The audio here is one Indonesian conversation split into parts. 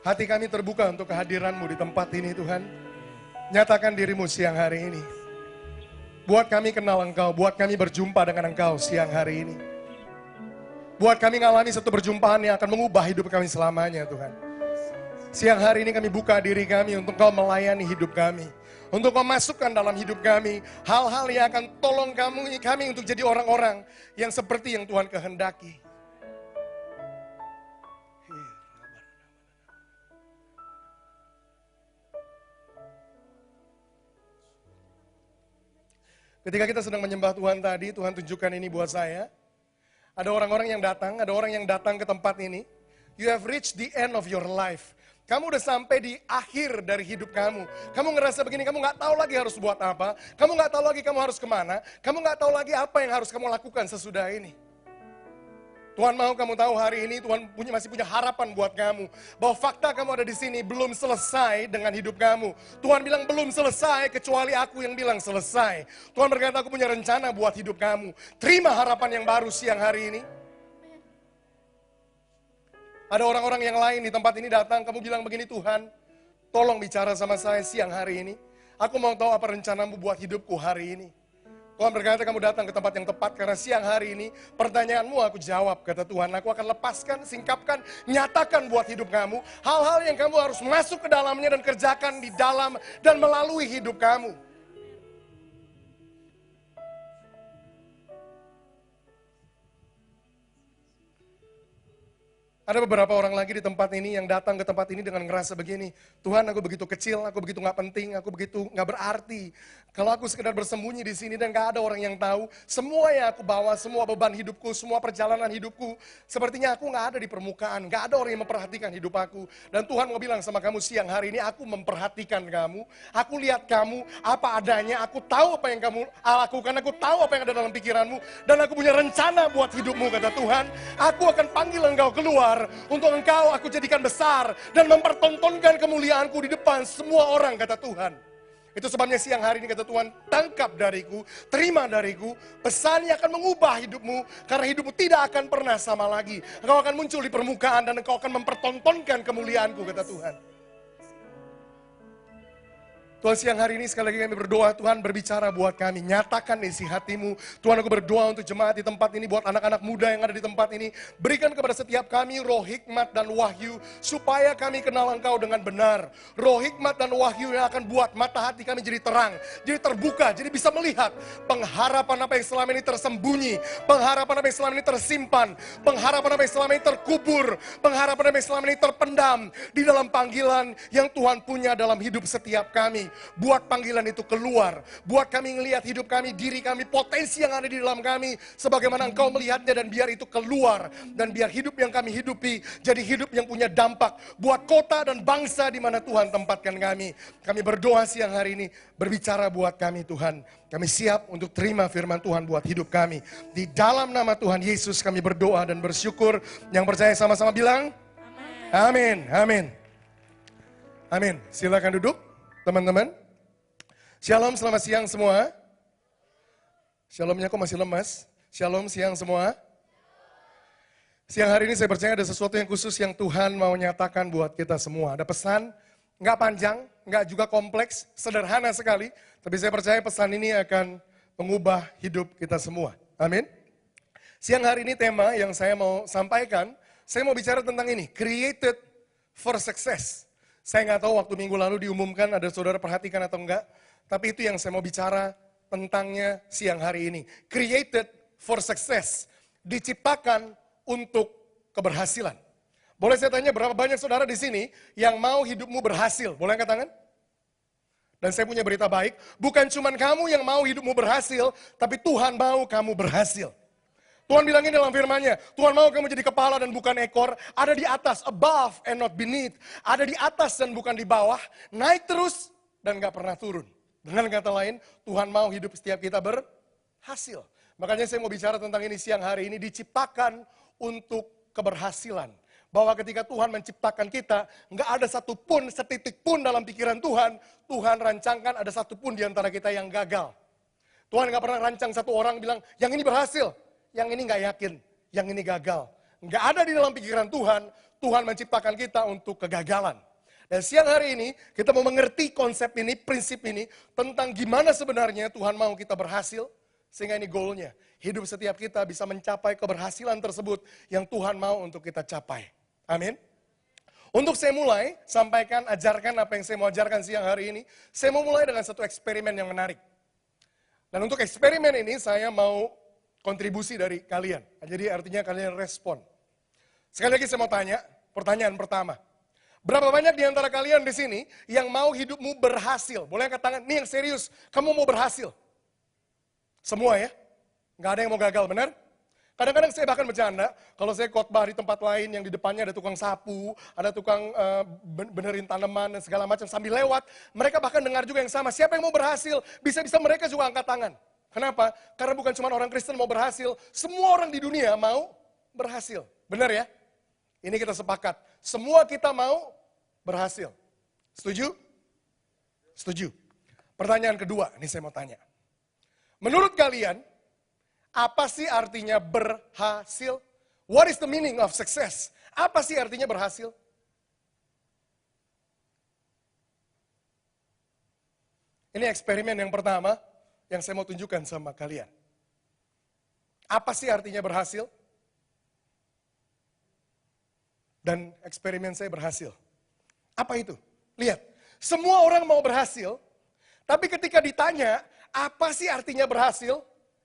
Hati kami terbuka untuk kehadiran-Mu di tempat ini Tuhan. Nyatakan diri-Mu siang hari ini. Buat kami kenal Engkau, buat kami berjumpa dengan Engkau siang hari ini. Buat kami mengalami satu perjumpaan yang akan mengubah hidup kami selamanya Tuhan. Siang hari ini kami buka diri kami untuk Engkau melayani hidup kami. Untuk Engkau masukkan dalam hidup kami hal-hal yang akan tolong kami untuk jadi orang-orang yang seperti yang Tuhan kehendaki. Ketika kita sedang menyembah Tuhan tadi, Tuhan tunjukkan ini buat saya. Ada orang-orang yang datang, ada orang yang datang ke tempat ini. You have reached the end of your life. Kamu udah sampai di akhir dari hidup kamu. Kamu ngerasa begini, kamu gak tahu lagi harus buat apa. Kamu gak tahu lagi kamu harus kemana. Kamu gak tahu lagi apa yang harus kamu lakukan sesudah ini. Tuhan mau kamu tahu hari ini Tuhan masih punya harapan buat kamu. Bahwa fakta kamu ada di sini belum selesai dengan hidup kamu. Tuhan bilang belum selesai kecuali aku yang bilang selesai. Tuhan berkata aku punya rencana buat hidup kamu. Terima harapan yang baru siang hari ini. Ada orang-orang yang lain di tempat ini datang, kamu bilang begini, Tuhan tolong bicara sama saya siang hari ini. Aku mau tahu apa rencanamu buat hidupku hari ini. Tuhan berkata kamu datang ke tempat yang tepat karena siang hari ini pertanyaanmu aku jawab, kata Tuhan. Aku akan lepaskan, singkapkan, nyatakan buat hidup kamu. Hal-hal yang kamu harus masuk ke dalamnya dan kerjakan di dalam dan melalui hidup kamu. Ada beberapa orang lagi di tempat ini yang datang ke tempat ini dengan ngerasa begini. Tuhan, aku begitu kecil, aku begitu gak penting, aku begitu gak berarti. Kalau aku sekedar bersembunyi di sini dan gak ada orang yang tahu, semua yang aku bawa, semua beban hidupku, semua perjalanan hidupku, sepertinya aku gak ada di permukaan, gak ada orang yang memperhatikan hidup aku. Dan Tuhan mau bilang sama kamu siang hari ini, aku memperhatikan kamu, aku lihat kamu apa adanya, aku tahu apa yang kamu lakukan, aku tahu apa yang ada dalam pikiranmu, dan aku punya rencana buat hidupmu, kata Tuhan. Aku akan panggil engkau keluar, untuk engkau aku jadikan besar, dan mempertontonkan kemuliaanku di depan semua orang, kata Tuhan. Itu sebabnya siang hari ini kata Tuhan, tangkap dariku, terima dariku, pesannya akan mengubah hidupmu, karena hidupmu tidak akan pernah sama lagi. Engkau akan muncul di permukaan dan engkau akan mempertontonkan kemuliaanku, kata Tuhan. Tuhan siang hari ini sekali lagi kami berdoa, Tuhan berbicara buat kami, nyatakan isi hatimu. Tuhan aku berdoa untuk jemaat di tempat ini, buat anak-anak muda yang ada di tempat ini. Berikan kepada setiap kami roh hikmat dan wahyu, supaya kami kenal Engkau dengan benar. Roh hikmat dan wahyu yang akan buat mata hati kami jadi terang, jadi terbuka, jadi bisa melihat pengharapan apa yang selama ini tersembunyi, pengharapan apa yang selama ini tersimpan, pengharapan apa yang selama ini terkubur, pengharapan apa yang selama ini terpendam di dalam panggilan yang Tuhan punya dalam hidup setiap kami. Buat panggilan itu keluar, buat kami ngelihat hidup kami, diri kami, potensi yang ada di dalam kami, sebagaimana Engkau melihatnya, dan biar itu keluar, dan biar hidup yang kami hidupi jadi hidup yang punya dampak buat kota dan bangsa di mana Tuhan tempatkan kami. Kami berdoa siang hari ini, berbicara buat kami Tuhan. Kami siap untuk terima firman Tuhan buat hidup kami. Di dalam nama Tuhan Yesus kami berdoa dan bersyukur. Yang percaya sama-sama bilang amin, amin, amin. Silakan duduk teman-teman. Shalom, selamat siang semua. Shalomnya kok masih lemas. Shalom siang semua. Siang hari ini saya percaya ada sesuatu yang khusus yang Tuhan mau nyatakan buat kita semua. Ada pesan, nggak panjang, nggak juga kompleks, sederhana sekali. Tapi saya percaya pesan ini akan mengubah hidup kita semua. Amin. Siang hari ini tema yang saya mau sampaikan, saya mau bicara tentang ini, created for success. Saya nggak tahu waktu minggu lalu diumumkan, ada saudara perhatikan atau enggak. Tapi itu yang saya mau bicara tentangnya siang hari ini. Created for success. Diciptakan untuk keberhasilan. Boleh saya tanya berapa banyak saudara di sini yang mau hidupmu berhasil? Boleh angkat tangan? Dan saya punya berita baik. Bukan cuma kamu yang mau hidupmu berhasil, tapi Tuhan mau kamu berhasil. Tuhan bilang ini dalam firman-Nya, Tuhan mau kamu jadi kepala dan bukan ekor, ada di atas, above and not beneath, ada di atas dan bukan di bawah, naik terus dan gak pernah turun. Dengan kata lain, Tuhan mau hidup setiap kita berhasil. Makanya saya mau bicara tentang ini siang hari ini, diciptakan untuk keberhasilan. Bahwa ketika Tuhan menciptakan kita, gak ada satupun, setitik pun dalam pikiran Tuhan, Tuhan rancangkan ada satupun di antara kita yang gagal. Tuhan gak pernah rancang satu orang bilang, yang ini berhasil. Yang ini gak yakin, yang ini gagal. Gak ada di dalam pikiran Tuhan, Tuhan menciptakan kita untuk kegagalan. Dan siang hari ini kita mau mengerti konsep ini, prinsip ini, tentang gimana sebenarnya Tuhan mau kita berhasil, sehingga ini goalnya. Hidup setiap kita bisa mencapai keberhasilan tersebut yang Tuhan mau untuk kita capai. Amin. Untuk saya mulai, sampaikan, ajarkan apa yang saya mau ajarkan siang hari ini. Saya mau mulai dengan satu eksperimen yang menarik. Dan untuk eksperimen ini saya mau kontribusi dari kalian. Jadi artinya kalian respon. Sekali lagi saya mau tanya, pertanyaan pertama. Berapa banyak di antara kalian di sini yang mau hidupmu berhasil? Boleh angkat tangan, nih yang serius, kamu mau berhasil? Semua ya? Nggak ada yang mau gagal, benar? Kadang-kadang saya bahkan bercanda, kalau saya khotbah di tempat lain yang di depannya ada tukang sapu, ada tukang benerin tanaman dan segala macam sambil lewat, mereka bahkan dengar juga yang sama, siapa yang mau berhasil? Bisa-bisa mereka juga angkat tangan. Kenapa? Karena bukan cuma orang Kristen mau berhasil, semua orang di dunia mau berhasil. Benar ya? Ini kita sepakat, semua kita mau berhasil. Setuju? Setuju. Pertanyaan kedua, ini saya mau tanya. Menurut kalian, apa sih artinya berhasil? What is the meaning of success? Apa sih artinya berhasil? Ini eksperimen yang pertama yang saya mau tunjukkan sama kalian. Apa sih artinya berhasil? Dan eksperimen saya berhasil. Apa itu? Lihat, semua orang mau berhasil, tapi ketika ditanya, apa sih artinya berhasil?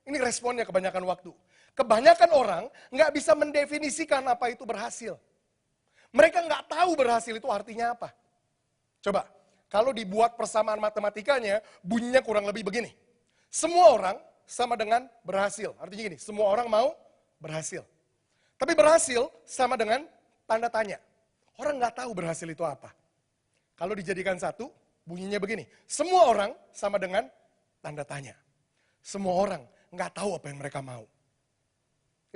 Ini responnya kebanyakan waktu. Kebanyakan orang nggak bisa mendefinisikan apa itu berhasil. Mereka nggak tahu berhasil itu artinya apa. Coba, kalau dibuat persamaan matematikanya, bunyinya kurang lebih begini. Semua orang sama dengan berhasil. Artinya gini, semua orang mau berhasil. Tapi berhasil sama dengan tanda tanya. Orang nggak tahu berhasil itu apa. Kalau dijadikan satu, bunyinya begini. Semua orang sama dengan tanda tanya. Semua orang nggak tahu apa yang mereka mau.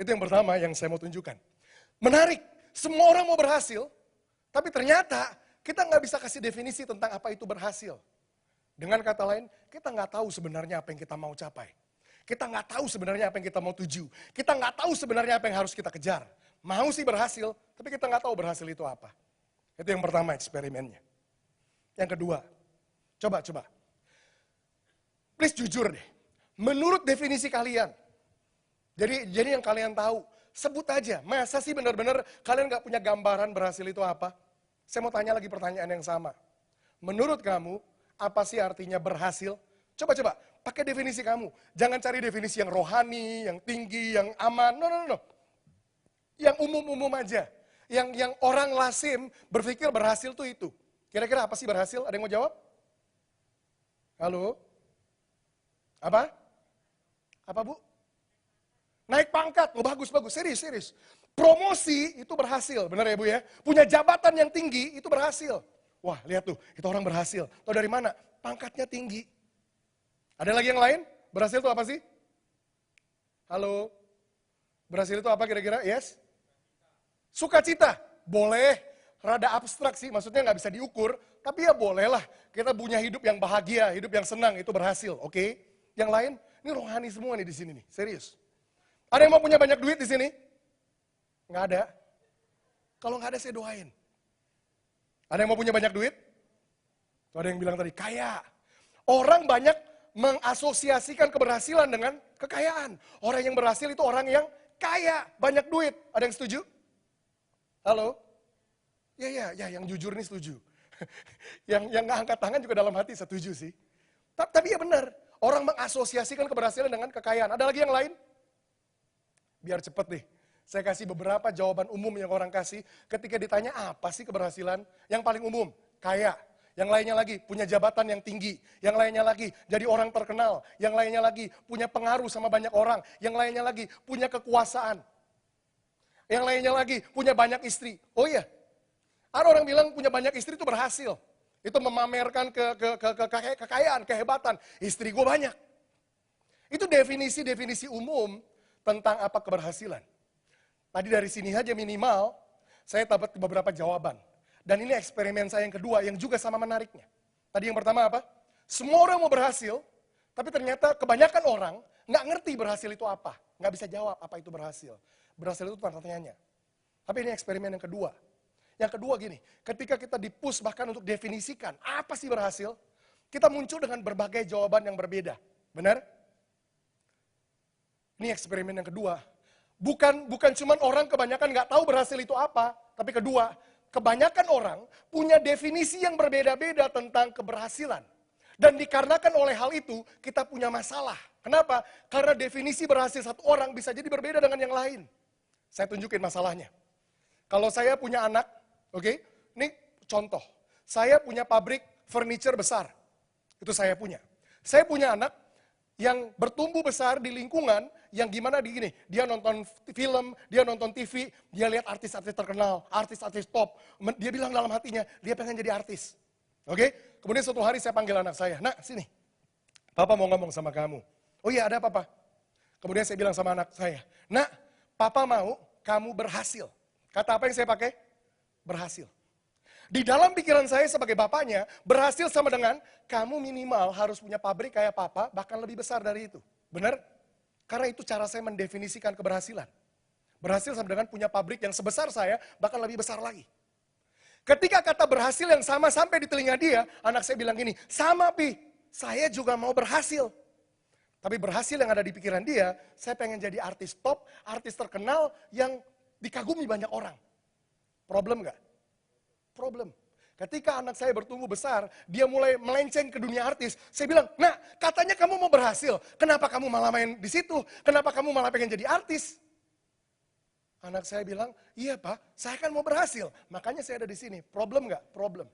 Itu yang pertama yang saya mau tunjukkan. Menarik, semua orang mau berhasil, tapi ternyata kita nggak bisa kasih definisi tentang apa itu berhasil. Dengan kata lain, kita nggak tahu sebenarnya apa yang kita mau capai. Kita nggak tahu sebenarnya apa yang kita mau tuju. Kita nggak tahu sebenarnya apa yang harus kita kejar. Mau sih berhasil, tapi kita nggak tahu berhasil itu apa. Itu yang pertama eksperimennya. Yang kedua, coba. Please jujur deh. Menurut definisi kalian, jadi yang kalian tahu, sebut aja. Masa sih benar-benar kalian nggak punya gambaran berhasil itu apa? Saya mau tanya lagi pertanyaan yang sama. Menurut kamu, apa sih artinya berhasil? Coba, pakai definisi kamu. Jangan cari definisi yang rohani, yang tinggi, yang aman. No. Yang umum-umum aja. Yang orang lazim berpikir berhasil tuh itu. Kira-kira apa sih berhasil? Ada yang mau jawab? Halo? Apa? Apa Bu? Naik pangkat, oh bagus, serius. Promosi itu berhasil, benar ya Bu ya? Punya jabatan yang tinggi itu berhasil. Wah lihat tuh, itu orang berhasil. Tahu dari mana? Pangkatnya tinggi. Ada lagi yang lain? Berhasil itu apa sih? Halo? Berhasil itu apa kira-kira? Yes? Sukacita? Boleh. Rada abstrak sih, maksudnya nggak bisa diukur. Tapi ya bolehlah, kita punya hidup yang bahagia, hidup yang senang, itu berhasil, oke? Yang lain? Ini rohani semua nih di sini nih, serius. Ada yang mau punya banyak duit di sini? Nggak ada. Kalau nggak ada saya doain. Ada yang mau punya banyak duit? Tuh ada yang bilang tadi, kaya. Orang banyak mengasosiasikan keberhasilan dengan kekayaan. Orang yang berhasil itu orang yang kaya, banyak duit. Ada yang setuju? Halo? Ya, yang jujur nih setuju. yang nggak angkat tangan juga dalam hati setuju sih. Tapi ya benar. Orang mengasosiasikan keberhasilan dengan kekayaan. Ada lagi yang lain? Biar cepet deh. Saya kasih beberapa jawaban umum yang orang kasih. Ketika ditanya apa sih keberhasilan? Yang paling umum, kaya. Yang lainnya lagi, punya jabatan yang tinggi. Yang lainnya lagi, jadi orang terkenal. Yang lainnya lagi, punya pengaruh sama banyak orang. Yang lainnya lagi, punya kekuasaan. Yang lainnya lagi, punya banyak istri. Oh iya, ada orang bilang punya banyak istri itu berhasil. Itu memamerkan kekayaan, kehebatan. Istri gue banyak. Itu definisi-definisi umum tentang apa keberhasilan. Tadi dari sini aja minimal, saya dapat beberapa jawaban. Dan ini eksperimen saya yang kedua, yang juga sama menariknya. Tadi yang pertama apa? Semua orang mau berhasil, tapi ternyata kebanyakan orang nggak ngerti berhasil itu apa. Nggak bisa jawab apa itu berhasil. Berhasil itu tanda tanyanya. Tapi ini eksperimen yang kedua. Yang kedua gini, ketika kita di-push bahkan untuk definisikan apa sih berhasil, kita muncul dengan berbagai jawaban yang berbeda. Benar? Ini eksperimen yang kedua. Bukan cuma orang kebanyakan nggak tahu berhasil itu apa, tapi kedua, kebanyakan orang punya definisi yang berbeda-beda tentang keberhasilan. Dan dikarenakan oleh hal itu, kita punya masalah. Kenapa? Karena definisi berhasil satu orang bisa jadi berbeda dengan yang lain. Saya tunjukin masalahnya. Kalau saya punya anak, oke, ini contoh. Saya punya pabrik furniture besar. Itu saya punya. Saya punya anak yang bertumbuh besar di lingkungan yang gimana di gini, dia nonton film, dia nonton TV, dia lihat artis-artis terkenal, artis-artis top. Dia bilang dalam hatinya, dia pengen jadi artis. Oke? Kemudian suatu hari saya panggil anak saya, "Nak, sini. Papa mau ngomong sama kamu." "Oh iya, ada apa, Pak?" Kemudian saya bilang sama anak saya, "Nak, Papa mau kamu berhasil." Kata apa yang saya pakai? Berhasil. Di dalam pikiran saya sebagai bapaknya, berhasil sama dengan kamu minimal harus punya pabrik kayak Papa, bahkan lebih besar dari itu. Benar? Karena itu cara saya mendefinisikan keberhasilan. Berhasil sama dengan punya pabrik yang sebesar saya, bahkan lebih besar lagi. Ketika kata berhasil yang sama sampai di telinga dia, anak saya bilang gini, "Sama Pi, saya juga mau berhasil." Tapi berhasil yang ada di pikiran dia, saya pengen jadi artis top, artis terkenal yang dikagumi banyak orang. Problem nggak? Problem. Ketika anak saya bertumbuh besar, dia mulai melenceng ke dunia artis. Saya bilang, "Nah, katanya kamu mau berhasil. Kenapa kamu malah main di situ? Kenapa kamu malah pengen jadi artis?" Anak saya bilang, "Iya Pak, saya kan mau berhasil. Makanya saya ada di sini." Problem nggak? Problem.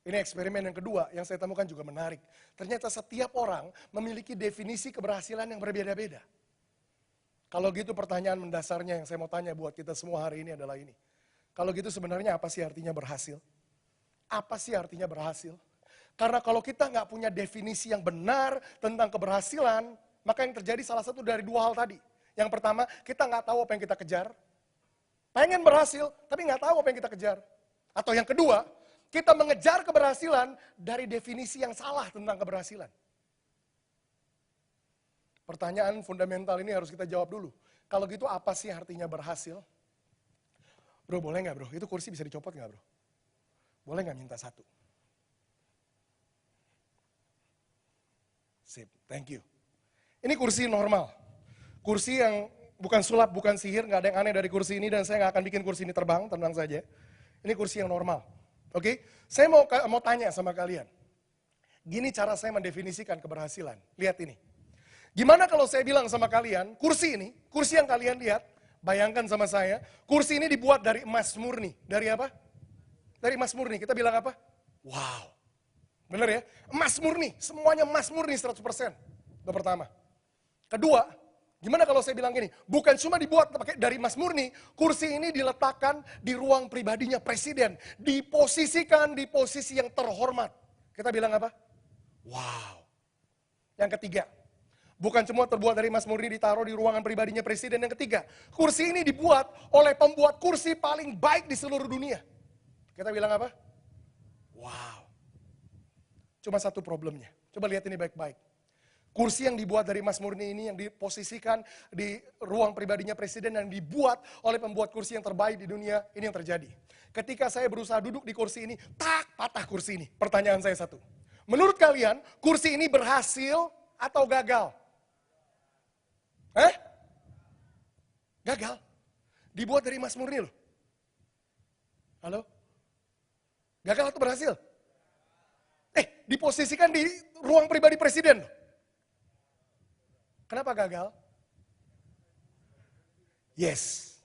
Ini eksperimen yang kedua yang saya temukan juga menarik. Ternyata setiap orang memiliki definisi keberhasilan yang berbeda-beda. Kalau gitu pertanyaan mendasarnya yang saya mau tanya buat kita semua hari ini adalah ini. Kalau gitu sebenarnya apa sih artinya berhasil? Apa sih artinya berhasil? Karena kalau kita nggak punya definisi yang benar tentang keberhasilan, maka yang terjadi salah satu dari dua hal tadi. Yang pertama, kita nggak tahu apa yang kita kejar. Pengen berhasil, tapi nggak tahu apa yang kita kejar. Atau yang kedua, kita mengejar keberhasilan dari definisi yang salah tentang keberhasilan. Pertanyaan fundamental ini harus kita jawab dulu. Kalau gitu apa sih artinya berhasil? Bro, boleh nggak bro? Itu kursi bisa dicopot nggak bro? Boleh nggak minta satu? Sip, thank you. Ini kursi normal. Kursi yang bukan sulap, bukan sihir, nggak ada yang aneh dari kursi ini dan saya nggak akan bikin kursi ini terbang, tenang saja. Ini kursi yang normal. Oke? Saya mau tanya sama kalian. Gini cara saya mendefinisikan keberhasilan. Lihat ini. Gimana kalau saya bilang sama kalian, kursi ini, kursi yang kalian lihat, bayangkan sama saya, kursi ini dibuat dari emas murni. Dari apa? Dari emas murni. Kita bilang apa? Wow. Bener ya? Emas murni. Semuanya emas murni 100%. Itu pertama. Kedua, gimana kalau saya bilang gini, bukan cuma dibuat pakai dari emas murni, kursi ini diletakkan di ruang pribadinya presiden. Diposisikan di posisi yang terhormat. Kita bilang apa? Wow. Yang ketiga, bukan cuma terbuat dari emas murni ditaruh di ruangan pribadinya presiden. Yang ketiga, kursi ini dibuat oleh pembuat kursi paling baik di seluruh dunia. Kita bilang apa? Wow. Cuma satu problemnya. Coba lihat ini baik-baik. Kursi yang dibuat dari emas murni ini yang diposisikan di ruang pribadinya presiden yang dibuat oleh pembuat kursi yang terbaik di dunia, ini yang terjadi. Ketika saya berusaha duduk di kursi ini, tak patah kursi ini. Pertanyaan saya satu. Menurut kalian, kursi ini berhasil atau gagal? Gagal. Dibuat dari emas murni loh. Halo? Gagal atau berhasil? Diposisikan di ruang pribadi presiden loh. Kenapa gagal? Yes.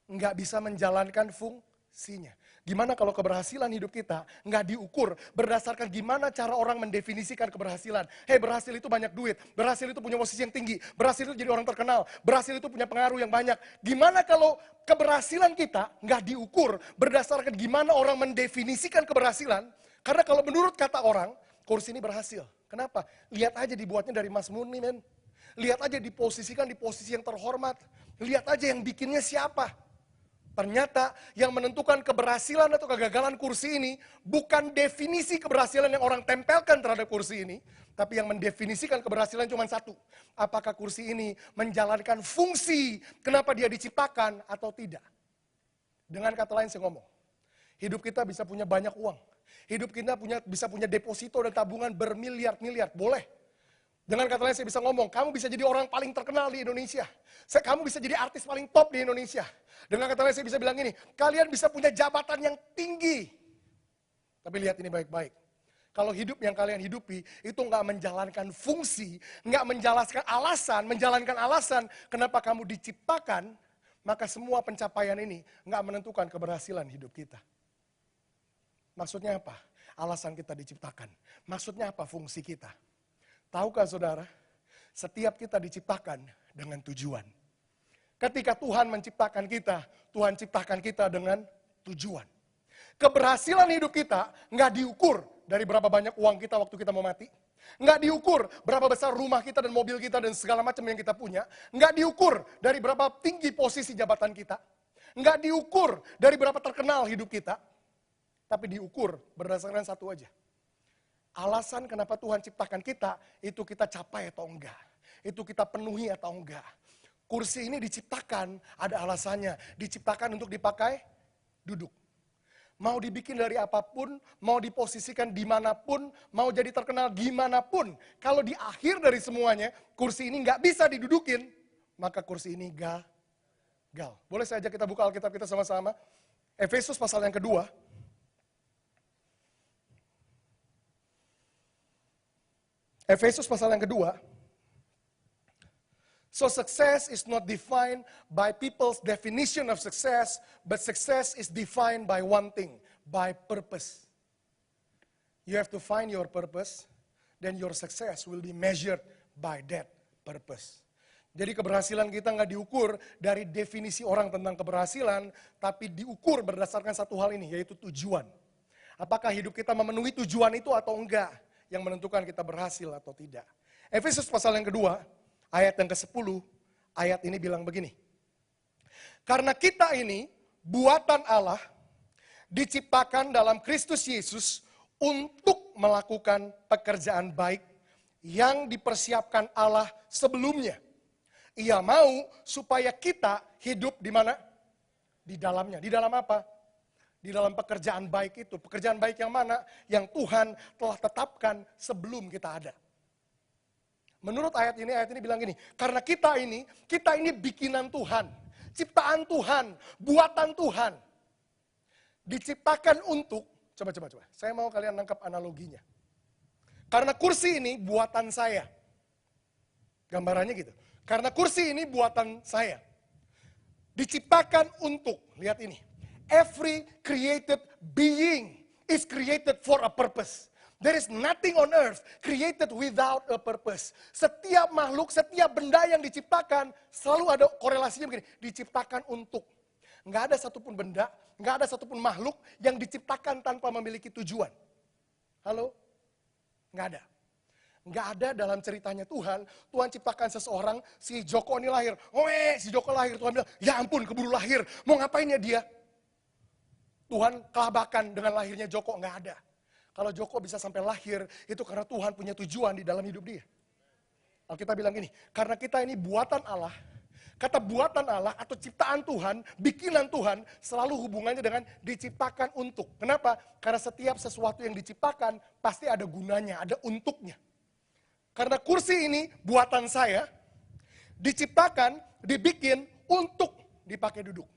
Nggak bisa menjalankan fungsinya. Gimana kalau keberhasilan hidup kita nggak diukur berdasarkan gimana cara orang mendefinisikan keberhasilan. Berhasil itu banyak duit, berhasil itu punya posisi yang tinggi, berhasil itu jadi orang terkenal, berhasil itu punya pengaruh yang banyak. Gimana kalau keberhasilan kita nggak diukur berdasarkan gimana orang mendefinisikan keberhasilan? Karena kalau menurut kata orang, kursi ini berhasil. Kenapa? Lihat aja dibuatnya dari emas murni, men. Lihat aja diposisikan di posisi yang terhormat. Lihat aja yang bikinnya siapa. Ternyata yang menentukan keberhasilan atau kegagalan kursi ini bukan definisi keberhasilan yang orang tempelkan terhadap kursi ini, tapi yang mendefinisikan keberhasilan cuma satu. Apakah kursi ini menjalankan fungsi kenapa dia diciptakan atau tidak. Dengan kata lain saya ngomong, hidup kita bisa punya banyak uang. Hidup kita bisa punya deposito dan tabungan bermiliar-miliar, boleh. Dengan kata lain saya bisa ngomong, kamu bisa jadi orang paling terkenal di Indonesia. Kamu bisa jadi artis paling top di Indonesia. Dengan kata lain saya bisa bilang ini, kalian bisa punya jabatan yang tinggi. Tapi lihat ini baik-baik. Kalau hidup yang kalian hidupi itu nggak menjalankan fungsi, nggak menjalankan alasan kenapa kamu diciptakan, maka semua pencapaian ini nggak menentukan keberhasilan hidup kita. Maksudnya apa? Alasan kita diciptakan. Maksudnya apa fungsi kita? Tahukah saudara, setiap kita diciptakan dengan tujuan. Ketika Tuhan menciptakan kita, Tuhan ciptakan kita dengan tujuan. Keberhasilan hidup kita nggak diukur dari berapa banyak uang kita waktu kita mau mati. Nggak diukur berapa besar rumah kita dan mobil kita dan segala macam yang kita punya. Nggak diukur dari berapa tinggi posisi jabatan kita. Nggak diukur dari berapa terkenal hidup kita. Tapi diukur berdasarkan satu aja. Alasan kenapa Tuhan ciptakan kita, itu kita capai atau enggak. Itu kita penuhi atau enggak. Kursi ini diciptakan, ada alasannya. Diciptakan untuk dipakai, duduk. Mau dibikin dari apapun, mau diposisikan dimanapun, mau jadi terkenal gimana pun. Kalau di akhir dari semuanya, kursi ini nggak bisa didudukin, maka kursi ini gagal. Boleh saya ajak kita buka Alkitab kita sama-sama? Efesus pasal yang kedua. Efesus pasal yang kedua. So success is not defined by people's definition of success, but success is defined by one thing, by purpose. You have to find your purpose, then your success will be measured by that purpose. Jadi keberhasilan kita nggak diukur dari definisi orang tentang keberhasilan, tapi diukur berdasarkan satu hal ini, yaitu tujuan. Apakah hidup kita memenuhi tujuan itu atau enggak, yang menentukan kita berhasil atau tidak. Efesus pasal yang kedua, ayat yang ke-10, ayat ini bilang begini. Karena kita ini buatan Allah, diciptakan dalam Kristus Yesus untuk melakukan pekerjaan baik yang dipersiapkan Allah sebelumnya. Ia mau supaya kita hidup di mana? Di dalamnya. Di dalam apa? Di dalam pekerjaan baik itu. Pekerjaan baik yang mana? Yang Tuhan telah tetapkan sebelum kita ada. Menurut ayat ini bilang gini, karena kita ini bikinan Tuhan, ciptaan Tuhan, buatan Tuhan. Diciptakan untuk, coba. Saya mau kalian nangkap analoginya. Karena kursi ini buatan saya. Gambarannya gitu. Karena kursi ini buatan saya. Diciptakan untuk, lihat ini. Every created being is created for a purpose. There is nothing on earth created without a purpose. Setiap makhluk, setiap benda yang diciptakan, selalu ada korelasinya begini. Diciptakan untuk. Nggak ada satupun benda, nggak ada satupun makhluk yang diciptakan tanpa memiliki tujuan. Halo? Nggak ada. Nggak ada dalam ceritanya Tuhan ciptakan seseorang, si Joko ini lahir. Si Joko lahir, Tuhan bilang, ya ampun keburu lahir, mau ngapain ya dia? Tuhan kelabakan dengan lahirnya Joko, nggak ada. Kalau Joko bisa sampai lahir, itu karena Tuhan punya tujuan di dalam hidup dia. Alkitab bilang gini, karena kita ini buatan Allah, kata buatan Allah atau ciptaan Tuhan, bikinan Tuhan, selalu hubungannya dengan diciptakan untuk. Kenapa? Karena setiap sesuatu yang diciptakan, pasti ada gunanya, ada untuknya. Karena kursi ini buatan saya, diciptakan, dibikin untuk dipakai duduk.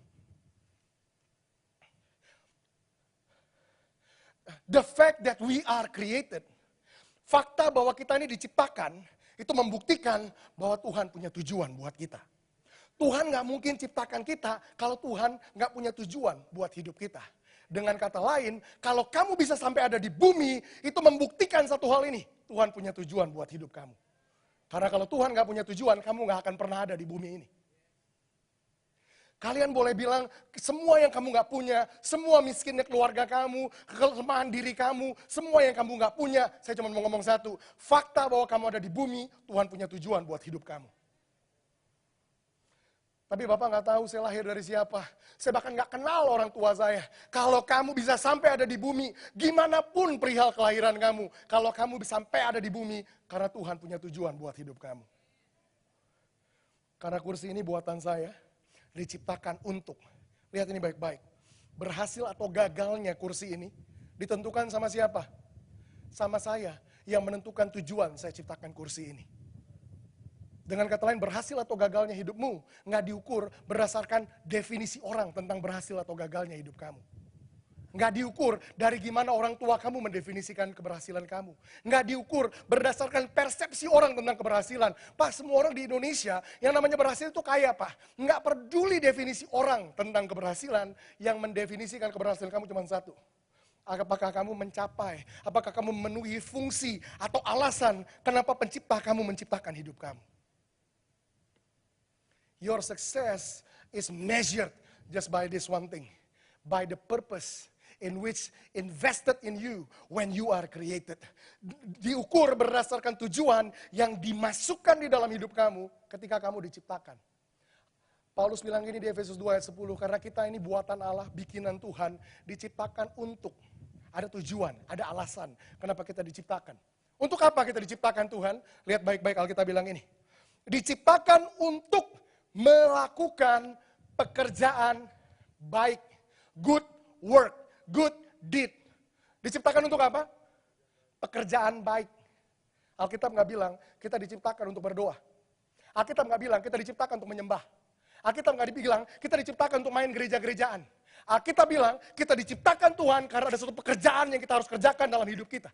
The fact that we are created, fakta bahwa kita ini diciptakan, itu membuktikan bahwa Tuhan punya tujuan buat kita. Tuhan gak mungkin ciptakan kita kalau Tuhan gak punya tujuan buat hidup kita. Dengan kata lain, kalau kamu bisa sampai ada di bumi, itu membuktikan satu hal ini. Tuhan punya tujuan buat hidup kamu. Karena kalau Tuhan gak punya tujuan, kamu gak akan pernah ada di bumi ini. Kalian boleh bilang, semua yang kamu gak punya, semua miskinnya keluarga kamu, kelemahan diri kamu, semua yang kamu gak punya, saya cuma mau ngomong satu, fakta bahwa kamu ada di bumi, Tuhan punya tujuan buat hidup kamu. Tapi Bapak gak tahu saya lahir dari siapa, saya bahkan gak kenal orang tua saya. Kalau kamu bisa sampai ada di bumi, gimana pun perihal kelahiran kamu, kalau kamu bisa sampai ada di bumi, karena Tuhan punya tujuan buat hidup kamu. Karena kursi ini buatan saya, diciptakan untuk. Lihat ini baik-baik. Berhasil atau gagalnya kursi ini ditentukan sama siapa? Sama saya yang menentukan tujuan saya ciptakan kursi ini. Dengan kata lain, berhasil atau gagalnya hidupmu nggak diukur berdasarkan definisi orang tentang berhasil atau gagalnya hidup kamu. Nggak diukur dari gimana orang tua kamu mendefinisikan keberhasilan kamu. Nggak diukur berdasarkan persepsi orang tentang keberhasilan. Pak, semua orang di Indonesia yang namanya berhasil itu kaya, Pak. Nggak peduli definisi orang tentang keberhasilan, yang mendefinisikan keberhasilan kamu cuma satu. Apakah kamu mencapai, apakah kamu memenuhi fungsi atau alasan kenapa pencipta kamu menciptakan hidup kamu. Your success is measured just by this one thing. By the purpose in which invested in you when you are created. Diukur berdasarkan tujuan yang dimasukkan di dalam hidup kamu ketika kamu diciptakan. Paulus bilang gini di Efesus 2 ayat 10, karena kita ini buatan Allah, bikinan Tuhan, diciptakan untuk, ada tujuan, ada alasan kenapa kita diciptakan. Untuk apa kita diciptakan Tuhan? Lihat baik-baik Alkitab bilang ini. Diciptakan untuk melakukan pekerjaan baik, good work, good deed. Diciptakan untuk apa? Pekerjaan baik. Alkitab nggak bilang kita diciptakan untuk berdoa. Alkitab nggak bilang kita diciptakan untuk menyembah. Alkitab nggak bilang kita diciptakan untuk main gereja-gerejaan. Alkitab bilang kita diciptakan Tuhan karena ada suatu pekerjaan yang kita harus kerjakan dalam hidup kita.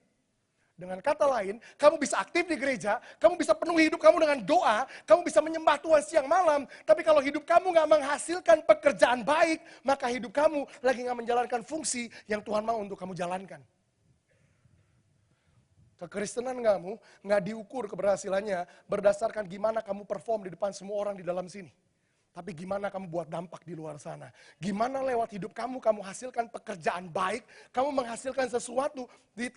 Dengan kata lain, kamu bisa aktif di gereja, kamu bisa penuhi hidup kamu dengan doa, kamu bisa menyembah Tuhan siang malam, tapi kalau hidup kamu gak menghasilkan pekerjaan baik, maka hidup kamu lagi gak menjalankan fungsi yang Tuhan mau untuk kamu jalankan. Kekristenan kamu gak diukur keberhasilannya berdasarkan gimana kamu perform di depan semua orang di dalam sini. Tapi gimana kamu buat dampak di luar sana. Gimana lewat hidup kamu hasilkan pekerjaan baik. Kamu menghasilkan sesuatu. Di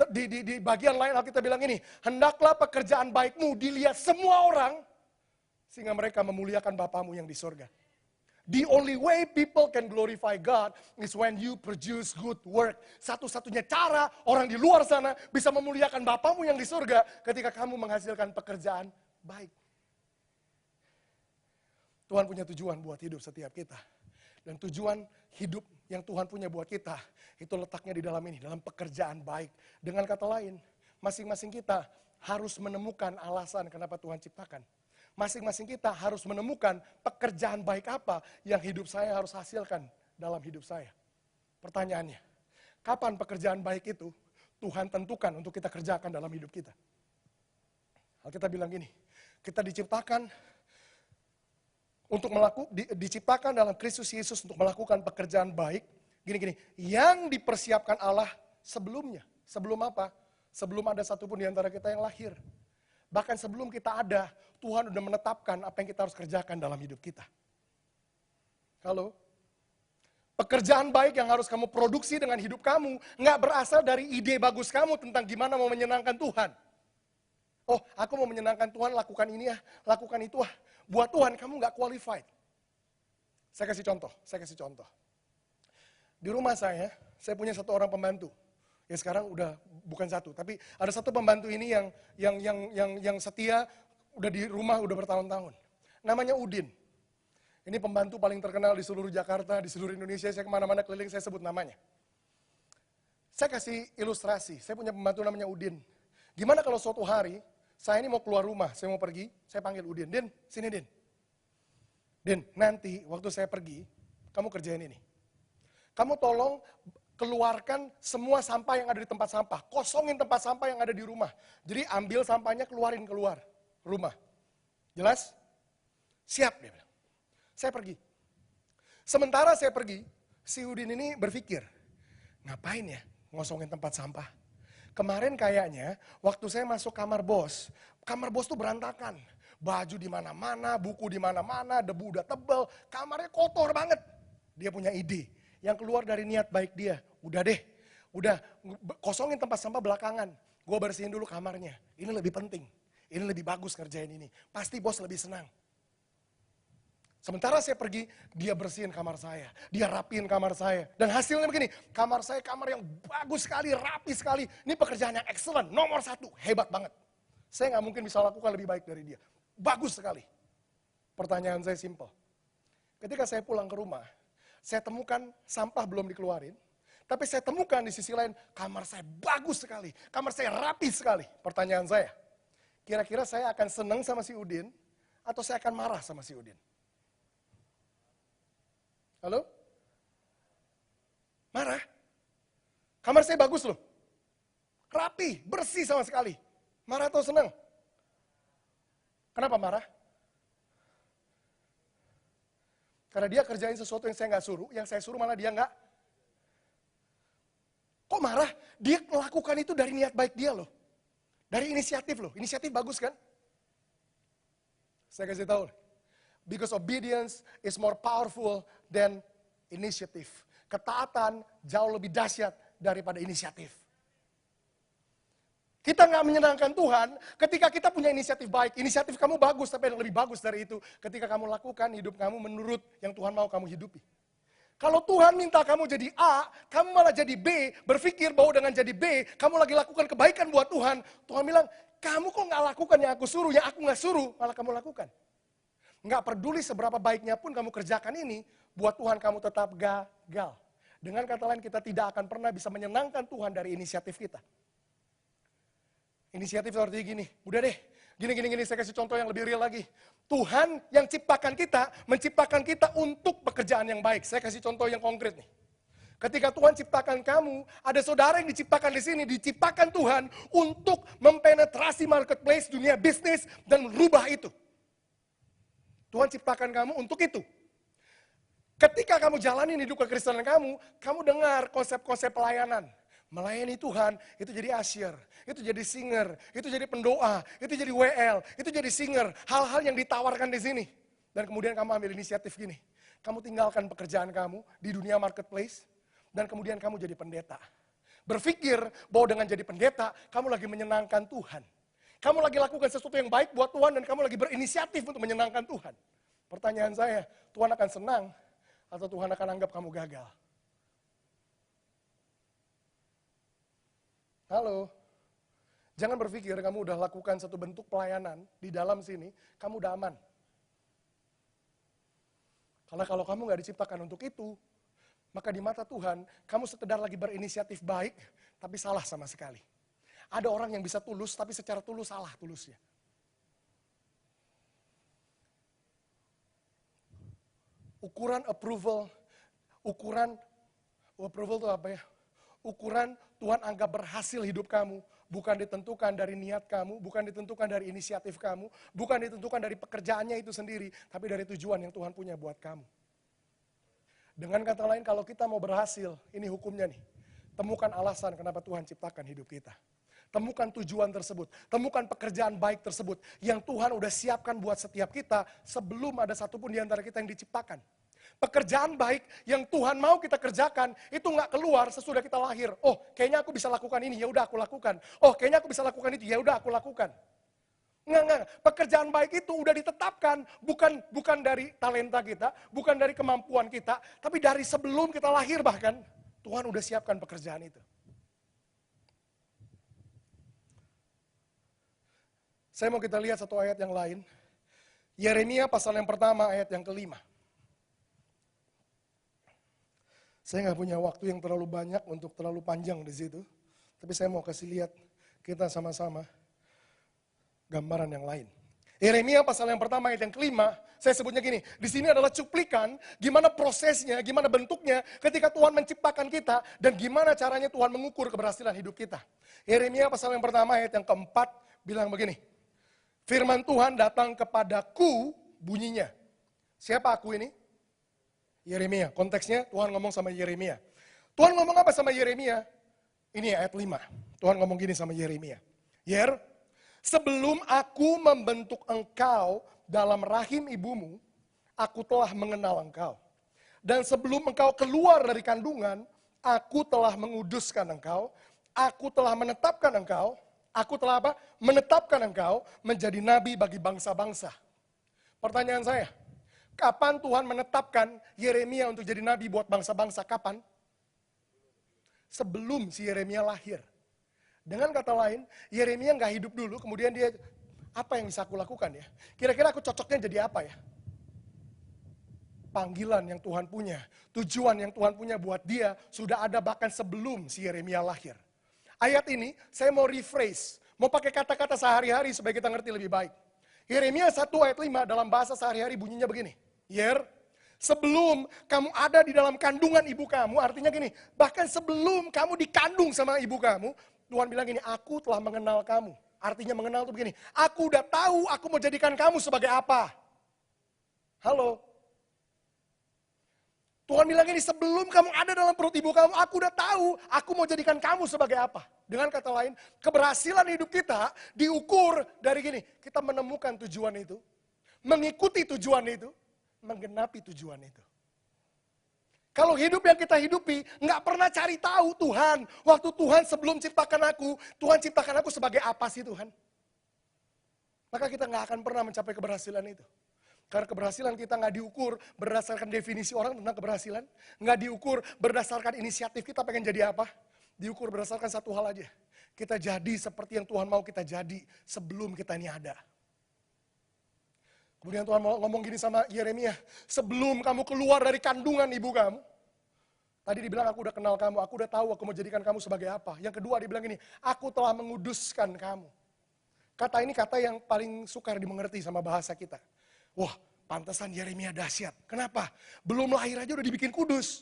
bagian lain Alkitab bilang ini. Hendaklah pekerjaan baikmu dilihat semua orang. Sehingga mereka memuliakan Bapamu yang di surga. The only way people can glorify God is when you produce good work. Satu-satunya cara orang di luar sana bisa memuliakan Bapamu yang di surga ketika kamu menghasilkan pekerjaan baik. Tuhan punya tujuan buat hidup setiap kita. Dan tujuan hidup yang Tuhan punya buat kita, itu letaknya di dalam ini, dalam pekerjaan baik. Dengan kata lain, masing-masing kita harus menemukan alasan kenapa Tuhan ciptakan. Masing-masing kita harus menemukan pekerjaan baik apa yang hidup saya harus hasilkan dalam hidup saya. Pertanyaannya, kapan pekerjaan baik itu Tuhan tentukan untuk kita kerjakan dalam hidup kita? Alkitab bilang gini, kita diciptakan untuk diciptakan dalam Kristus Yesus untuk melakukan pekerjaan baik, gini-gini, yang dipersiapkan Allah sebelumnya. Sebelum apa? Sebelum ada satupun di antara kita yang lahir. Bahkan sebelum kita ada, Tuhan sudah menetapkan apa yang kita harus kerjakan dalam hidup kita. Halo? Pekerjaan baik yang harus kamu produksi dengan hidup kamu, nggak berasal dari ide bagus kamu tentang gimana mau menyenangkan Tuhan. Oh, aku mau menyenangkan Tuhan, lakukan ini ya, lakukan itu ah. Buat Tuhan kamu nggak qualified. Saya kasih contoh. Di rumah saya punya satu orang pembantu. Ya sekarang udah bukan satu, tapi ada satu pembantu ini yang setia, udah di rumah udah bertahun-tahun. Namanya Udin. Ini pembantu paling terkenal di seluruh Jakarta, di seluruh Indonesia. Saya kemana-mana keliling, saya sebut namanya. Saya kasih ilustrasi, saya punya pembantu namanya Udin. Gimana kalau suatu hari, saya ini mau keluar rumah, saya mau pergi, saya panggil Udin. Din, sini Din. Din, nanti waktu saya pergi, kamu kerjain ini. Kamu tolong keluarkan semua sampah yang ada di tempat sampah. Kosongin tempat sampah yang ada di rumah. Jadi ambil sampahnya, keluarin keluar rumah. Jelas? Siap, dia bilang. Saya pergi. Sementara saya pergi, si Udin ini berpikir, ngapain ya ngosongin tempat sampah? Kemarin kayaknya waktu saya masuk kamar bos tuh berantakan. Baju di mana-mana, buku di mana-mana, debu udah tebal, kamarnya kotor banget. Dia punya ide yang keluar dari niat baik dia. Udah deh, udah kosongin tempat sampah belakangan. Gue bersihin dulu kamarnya. Ini lebih penting, ini lebih bagus ngerjain ini. Pasti bos lebih senang. Sementara saya pergi, dia bersihin kamar saya. Dia rapiin kamar saya. Dan hasilnya begini, kamar saya kamar yang bagus sekali, rapi sekali. Ini pekerjaan yang excellent, nomor 1, hebat banget. Saya nggak mungkin bisa lakukan lebih baik dari dia. Bagus sekali. Pertanyaan saya simple. Ketika saya pulang ke rumah, Saya temukan sampah belum dikeluarin, tapi saya temukan di sisi lain, kamar saya bagus sekali, kamar saya rapi sekali. Pertanyaan saya, kira-kira saya akan senang sama si Udin, atau saya akan marah sama si Udin? Halo? Marah? Kamar saya bagus loh. Rapi, bersih sama sekali. Marah atau senang? Kenapa marah? Karena dia kerjain sesuatu yang saya nggak suruh, yang saya suruh malah dia nggak. Kok marah? Dia melakukan itu dari niat baik dia loh. Dari inisiatif loh. Inisiatif bagus kan? Saya kasih tahu. Because obedience is more powerful than initiative. Ketaatan jauh lebih dahsyat daripada inisiatif. Kita nggak menyenangkan Tuhan ketika kita punya inisiatif baik. Inisiatif kamu bagus, tapi yang lebih bagus dari itu. Ketika kamu lakukan hidup kamu menurut yang Tuhan mau kamu hidupi. Kalau Tuhan minta kamu jadi A, kamu malah jadi B, berpikir bahwa dengan jadi B, kamu lagi lakukan kebaikan buat Tuhan. Tuhan bilang, kamu kok nggak lakukan yang aku suruh, yang aku nggak suruh, malah kamu lakukan. Nggak peduli seberapa baiknya pun kamu kerjakan ini, buat Tuhan kamu tetap gagal. Dengan kata lain, kita tidak akan pernah bisa menyenangkan Tuhan dari inisiatif kita. Inisiatif seperti gini, udah deh, gini, saya kasih contoh yang lebih real lagi. Tuhan yang ciptakan kita, menciptakan kita untuk pekerjaan yang baik. Saya kasih contoh yang konkret nih. Ketika Tuhan ciptakan kamu, ada saudara yang diciptakan di sini, diciptakan Tuhan untuk mempenetrasi marketplace, dunia bisnis, dan merubah itu. Tuhan ciptakan kamu untuk itu. Ketika kamu jalanin hidup kekristenan kamu dengar konsep-konsep pelayanan. Melayani Tuhan, itu jadi asyir, itu jadi singer, itu jadi pendoa, itu jadi WL, itu jadi singer. Hal-hal yang ditawarkan di sini. Dan kemudian kamu ambil inisiatif gini. Kamu tinggalkan pekerjaan kamu di dunia marketplace, dan kemudian kamu jadi pendeta. Berpikir bahwa dengan jadi pendeta, kamu lagi menyenangkan Tuhan. Kamu lagi lakukan sesuatu yang baik buat Tuhan, dan kamu lagi berinisiatif untuk menyenangkan Tuhan. Pertanyaan saya, Tuhan akan senang, atau Tuhan akan anggap kamu gagal? Halo, jangan berpikir kamu udah lakukan satu bentuk pelayanan di dalam sini, kamu udah aman. Karena kalau kamu gak diciptakan untuk itu, maka di mata Tuhan, kamu sekedar lagi berinisiatif baik, tapi salah sama sekali. Ada orang yang bisa tulus, tapi secara tulus salah tulusnya. Ukuran approval itu apa ya? Ukuran Tuhan anggap berhasil hidup kamu, bukan ditentukan dari niat kamu, bukan ditentukan dari inisiatif kamu, bukan ditentukan dari pekerjaannya itu sendiri, tapi dari tujuan yang Tuhan punya buat kamu. Dengan kata lain, kalau kita mau berhasil, ini hukumnya nih. Temukan alasan kenapa Tuhan ciptakan hidup kita. Temukan tujuan tersebut, temukan pekerjaan baik tersebut, yang Tuhan udah siapkan buat setiap kita, sebelum ada satupun di antara kita yang diciptakan. Pekerjaan baik yang Tuhan mau kita kerjakan, itu nggak keluar sesudah kita lahir. Oh, kayaknya aku bisa lakukan ini, ya udah aku lakukan. Oh, kayaknya aku bisa lakukan itu, ya udah aku lakukan. Enggak. Pekerjaan baik itu udah ditetapkan, bukan dari talenta kita, bukan dari kemampuan kita, tapi dari sebelum kita lahir bahkan, Tuhan udah siapkan pekerjaan itu. Saya mau kita lihat satu ayat yang lain. Yeremia pasal yang pertama ayat yang kelima. Saya nggak punya waktu yang terlalu banyak untuk terlalu panjang di situ. Tapi saya mau kasih lihat kita sama-sama gambaran yang lain. Yeremia pasal yang pertama ayat yang kelima, saya sebutnya gini, di sini adalah cuplikan gimana prosesnya, gimana bentuknya ketika Tuhan menciptakan kita dan gimana caranya Tuhan mengukur keberhasilan hidup kita. Yeremia pasal yang pertama ayat yang keempat bilang begini, firman Tuhan datang kepadaku bunyinya. Siapa aku ini? Yeremia, konteksnya Tuhan ngomong sama Yeremia. Tuhan ngomong apa sama Yeremia? Ini ayat 5. Tuhan ngomong gini sama Yeremia. Yer, sebelum aku membentuk engkau dalam rahim ibumu, aku telah mengenal engkau. Dan sebelum engkau keluar dari kandungan, aku telah menguduskan engkau. Aku telah menetapkan engkau. Aku telah apa? Menetapkan engkau menjadi nabi bagi bangsa-bangsa. Pertanyaan saya, kapan Tuhan menetapkan Yeremia untuk jadi nabi buat bangsa-bangsa? Kapan? Sebelum si Yeremia lahir. Dengan kata lain, Yeremia nggak hidup dulu, kemudian dia, apa yang bisa aku lakukan ya? Kira-kira aku cocoknya jadi apa ya? panggilan yang Tuhan punya, tujuan yang Tuhan punya buat dia sudah ada bahkan sebelum si Yeremia lahir. Ayat ini saya mau rephrase, mau pakai kata-kata sehari-hari supaya kita ngerti lebih baik. Yeremia 1 ayat 5 dalam bahasa sehari-hari bunyinya begini. Sebelum kamu ada di dalam kandungan ibu kamu, artinya gini, bahkan sebelum kamu dikandung sama ibu kamu, Tuhan bilang gini, aku telah mengenal kamu. Artinya mengenal itu begini, aku udah tahu aku mau jadikan kamu sebagai apa. Halo. Tuhan bilang gini, sebelum kamu ada dalam perut ibu kamu, aku udah tahu aku mau jadikan kamu sebagai apa. Dengan kata lain, keberhasilan hidup kita diukur dari gini, kita menemukan tujuan itu, mengikuti tujuan itu, menggenapi tujuan itu. Kalau hidup yang kita hidupi, nggak pernah cari tahu Tuhan. Waktu Tuhan sebelum ciptakan aku, Tuhan ciptakan aku sebagai apa sih Tuhan? Maka kita nggak akan pernah mencapai keberhasilan itu. Karena keberhasilan kita nggak diukur berdasarkan definisi orang tentang keberhasilan. Nggak diukur berdasarkan inisiatif kita pengen jadi apa. Diukur berdasarkan satu hal aja. Kita jadi seperti yang Tuhan mau kita jadi sebelum kita ini ada. Kemudian Tuhan ngomong gini sama Yeremia. Sebelum kamu keluar dari kandungan ibu kamu. Tadi dibilang aku udah kenal kamu, aku udah tahu aku mau jadikan kamu sebagai apa. Yang kedua dibilang gini, aku telah menguduskan kamu. Kata ini kata yang paling sukar dimengerti sama bahasa kita. Wah, pantesan Yeremia dahsyat. Kenapa? Belum lahir aja udah dibikin kudus.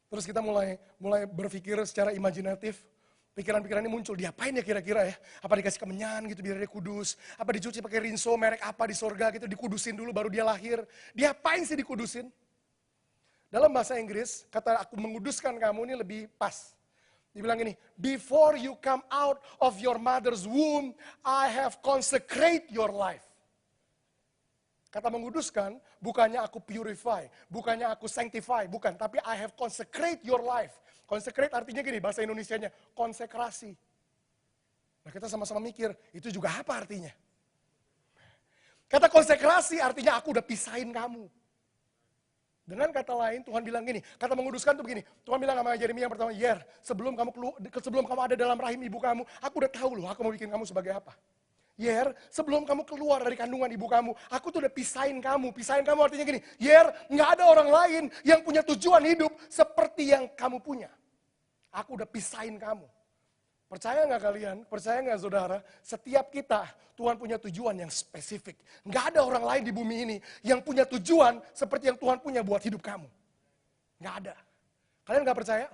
Terus kita mulai berpikir secara imajinatif. Pikiran-pikiran ini muncul, diapain ya kira-kira ya? Apa dikasih kemenyan gitu biar dia kudus? Apa dicuci pakai rinso merek apa di sorga gitu, dikudusin dulu baru dia lahir? Diapain sih dikudusin? Dalam bahasa Inggris, kata aku menguduskan kamu ini lebih pas. Dibilang gini, before you come out of your mother's womb, I have consecrate your life. Kata menguduskan, bukannya aku purify, bukannya aku sanctify, bukan. Tapi I have consecrate your life. Consecrate artinya gini, bahasa Indonesianya, konsekrasi. Nah kita sama-sama mikir, itu juga apa artinya? Kata konsekrasi artinya aku udah pisahin kamu. Dengan kata lain, Tuhan bilang gini, kata menguduskan tuh begini, Tuhan bilang sama Yeremia yang pertama, sebelum kamu ada dalam rahim ibu kamu, aku udah tahu loh, aku mau bikin kamu sebagai apa. Sebelum kamu keluar dari kandungan ibu kamu, aku tuh udah pisahin kamu. Pisahin kamu artinya gini, nggak ada orang lain yang punya tujuan hidup seperti yang kamu punya. Aku udah pisahin kamu. Percaya nggak kalian? Percaya nggak saudara? Setiap kita, Tuhan punya tujuan yang spesifik. Nggak ada orang lain di bumi ini yang punya tujuan seperti yang Tuhan punya buat hidup kamu. Nggak ada. Kalian nggak percaya?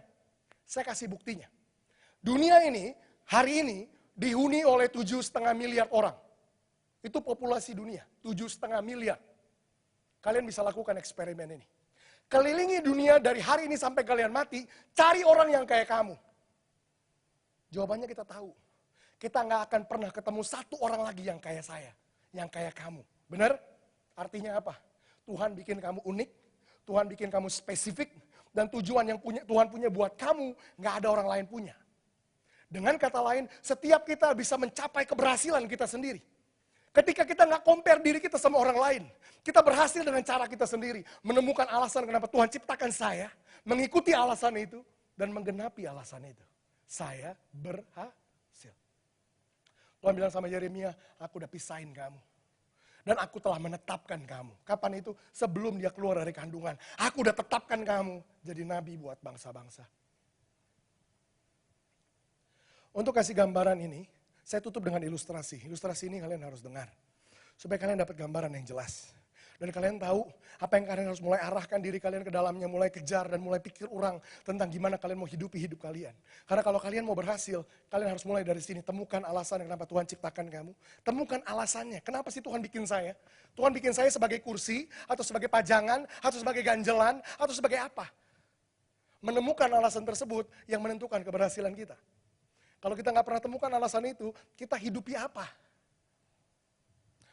Saya kasih buktinya. Dunia ini, hari ini, dihuni oleh 7,5 miliar orang. Itu populasi dunia, 7,5 miliar. Kalian bisa lakukan eksperimen ini. Kelilingi dunia dari hari ini sampai kalian mati, cari orang yang kayak kamu. Jawabannya kita tahu. Kita nggak akan pernah ketemu satu orang lagi yang kayak saya, yang kayak kamu. Benar? Artinya apa? Tuhan bikin kamu unik, Tuhan bikin kamu spesifik, dan tujuan yang Tuhan punya buat kamu, nggak ada orang lain punya. Dengan kata lain, setiap kita bisa mencapai keberhasilan kita sendiri. Ketika kita nggak compare diri kita sama orang lain, kita berhasil dengan cara kita sendiri. Menemukan alasan kenapa Tuhan ciptakan saya, mengikuti alasan itu, dan menggenapi alasan itu. Saya berhasil. Tuhan bilang sama Yeremia, aku udah pisahin kamu. Dan aku telah menetapkan kamu. Kapan itu? Sebelum dia keluar dari kandungan. Aku udah tetapkan kamu jadi nabi buat bangsa-bangsa. Untuk kasih gambaran ini, saya tutup dengan ilustrasi. Ilustrasi ini kalian harus dengar. Supaya kalian dapat gambaran yang jelas. Dan kalian tahu apa yang kalian harus mulai arahkan diri kalian ke dalamnya, mulai kejar dan mulai pikir ulang tentang gimana kalian mau hidupi hidup kalian. Karena kalau kalian mau berhasil, kalian harus mulai dari sini. Temukan alasan kenapa Tuhan ciptakan kamu. Temukan alasannya. Kenapa sih Tuhan bikin saya? Tuhan bikin saya sebagai kursi, atau sebagai pajangan, atau sebagai ganjelan, atau sebagai apa? Menemukan alasan tersebut yang menentukan keberhasilan kita. Kalau kita nggak pernah temukan alasan itu, kita hidupi apa?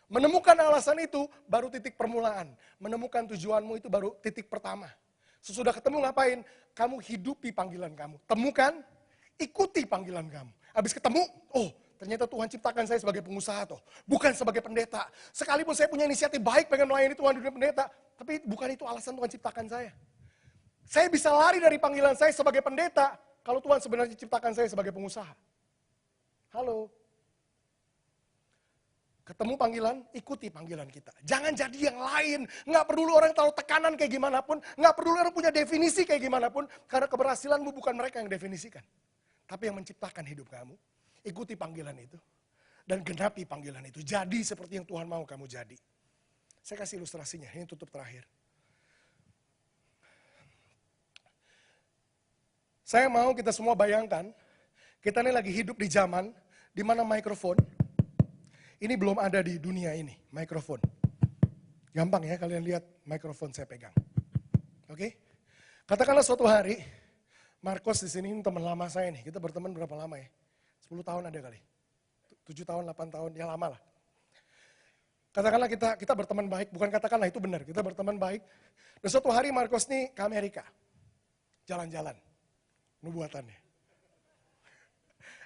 Menemukan alasan itu baru titik permulaan. Menemukan tujuanmu itu baru titik pertama. Sesudah ketemu ngapain? Kamu hidupi panggilan kamu. Temukan, ikuti panggilan kamu. Habis ketemu, ternyata Tuhan ciptakan saya sebagai pengusaha toh. Bukan sebagai pendeta. Sekalipun saya punya inisiatif baik pengen melayani Tuhan di dunia pendeta. Tapi bukan itu alasan Tuhan ciptakan saya. Saya bisa lari dari panggilan saya sebagai pendeta. Kalau Tuhan sebenarnya ciptakan saya sebagai pengusaha. Halo. Ketemu panggilan, ikuti panggilan kita. Jangan jadi yang lain. Nggak perlu orang tahu tekanan kayak gimana pun. Nggak perlu orang punya definisi kayak gimana pun. Karena keberhasilanmu bukan mereka yang definisikan. Tapi yang menciptakan hidup kamu. Ikuti panggilan itu. Dan genapi panggilan itu. Jadi seperti yang Tuhan mau kamu jadi. Saya kasih ilustrasinya, ini tutup terakhir. Saya mau kita semua bayangkan, kita ini lagi hidup di zaman di mana mikrofon, ini belum ada di dunia ini, mikrofon. Gampang ya kalian lihat mikrofon saya pegang. Oke? Katakanlah suatu hari, Marcos di sini ini teman lama saya nih. Kita berteman berapa lama ya? 10 tahun ada kali. 7 tahun, 8 tahun, ya lama lah. Katakanlah kita berteman baik, bukan katakanlah itu benar, kita berteman baik. Dan suatu hari Marcos nih ke Amerika. Jalan-jalan. Nubuatannya.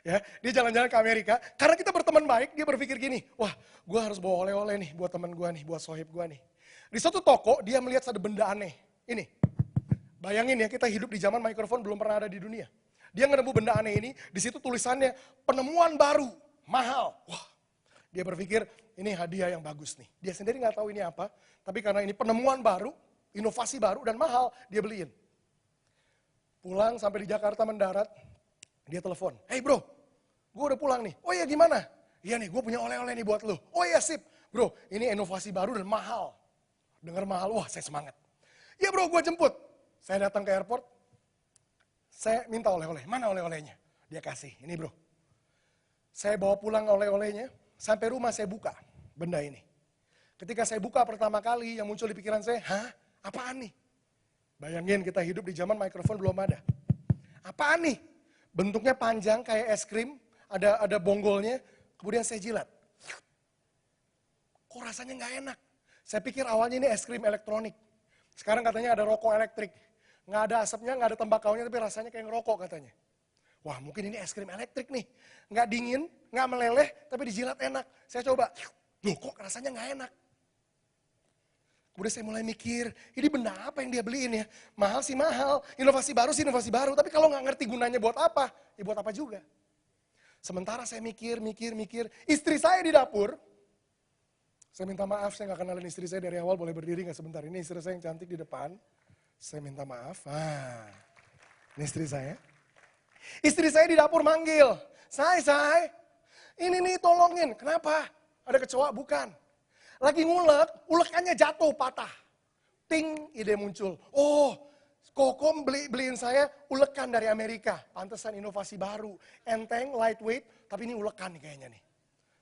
Ya, dia jalan-jalan ke Amerika, karena kita berteman baik, dia berpikir gini, wah gue harus bawa oleh-oleh nih buat teman gue nih, buat sohib gue nih. Di suatu toko, dia melihat ada benda aneh, ini. Bayangin ya, kita hidup di zaman mikrofon belum pernah ada di dunia. Dia nemu benda aneh ini, di situ tulisannya, penemuan baru, mahal. Wah, dia berpikir, ini hadiah yang bagus nih. Dia sendiri nggak tahu ini apa, tapi karena ini penemuan baru, inovasi baru dan mahal, dia beliin. Pulang sampai di Jakarta mendarat, dia telepon, hey bro, gue udah pulang nih. Oh iya gimana? Iya nih, gue punya oleh-oleh nih buat lo. Oh iya sip, bro, ini inovasi baru dan mahal. Dengar mahal, wah saya semangat. Iya bro, gue jemput. Saya datang ke airport, saya minta oleh-oleh. Mana oleh-olehnya? Dia kasih, ini bro. Saya bawa pulang oleh-olehnya, sampai rumah saya buka benda ini. Ketika saya buka pertama kali, yang muncul di pikiran saya, hah? Apaan nih? Bayangin kita hidup di zaman mikrofon belum ada. Apaan nih? Bentuknya panjang kayak es krim, ada bonggolnya, kemudian saya jilat. Kok rasanya nggak enak? Saya pikir awalnya ini es krim elektronik. Sekarang katanya ada rokok elektrik. Nggak ada asapnya, nggak ada tembakaunya, tapi rasanya kayak ngerokok katanya. Wah mungkin ini es krim elektrik nih. Nggak dingin, nggak meleleh, tapi dijilat enak. Saya coba, loh kok rasanya nggak enak? Kemudian saya mulai mikir, ini benda apa yang dia beliin ya? Mahal sih mahal, inovasi baru sih inovasi baru. Tapi kalau nggak ngerti gunanya buat apa, ya buat apa juga. Sementara saya mikir. Istri saya di dapur, saya minta maaf, saya nggak kenalin istri saya dari awal, boleh berdiri nggak sebentar. Ini istri saya yang cantik di depan, saya minta maaf. Ini istri saya. Istri saya di dapur manggil, say, ini nih tolongin. Kenapa? Ada kecoa? Bukan. Lagi ngulek, ulekannya jatuh, patah. Ting, ide muncul. Oh, Kokom beliin saya ulekan dari Amerika. Pantesan inovasi baru. Enteng, lightweight, tapi ini ulekan nih kayaknya nih.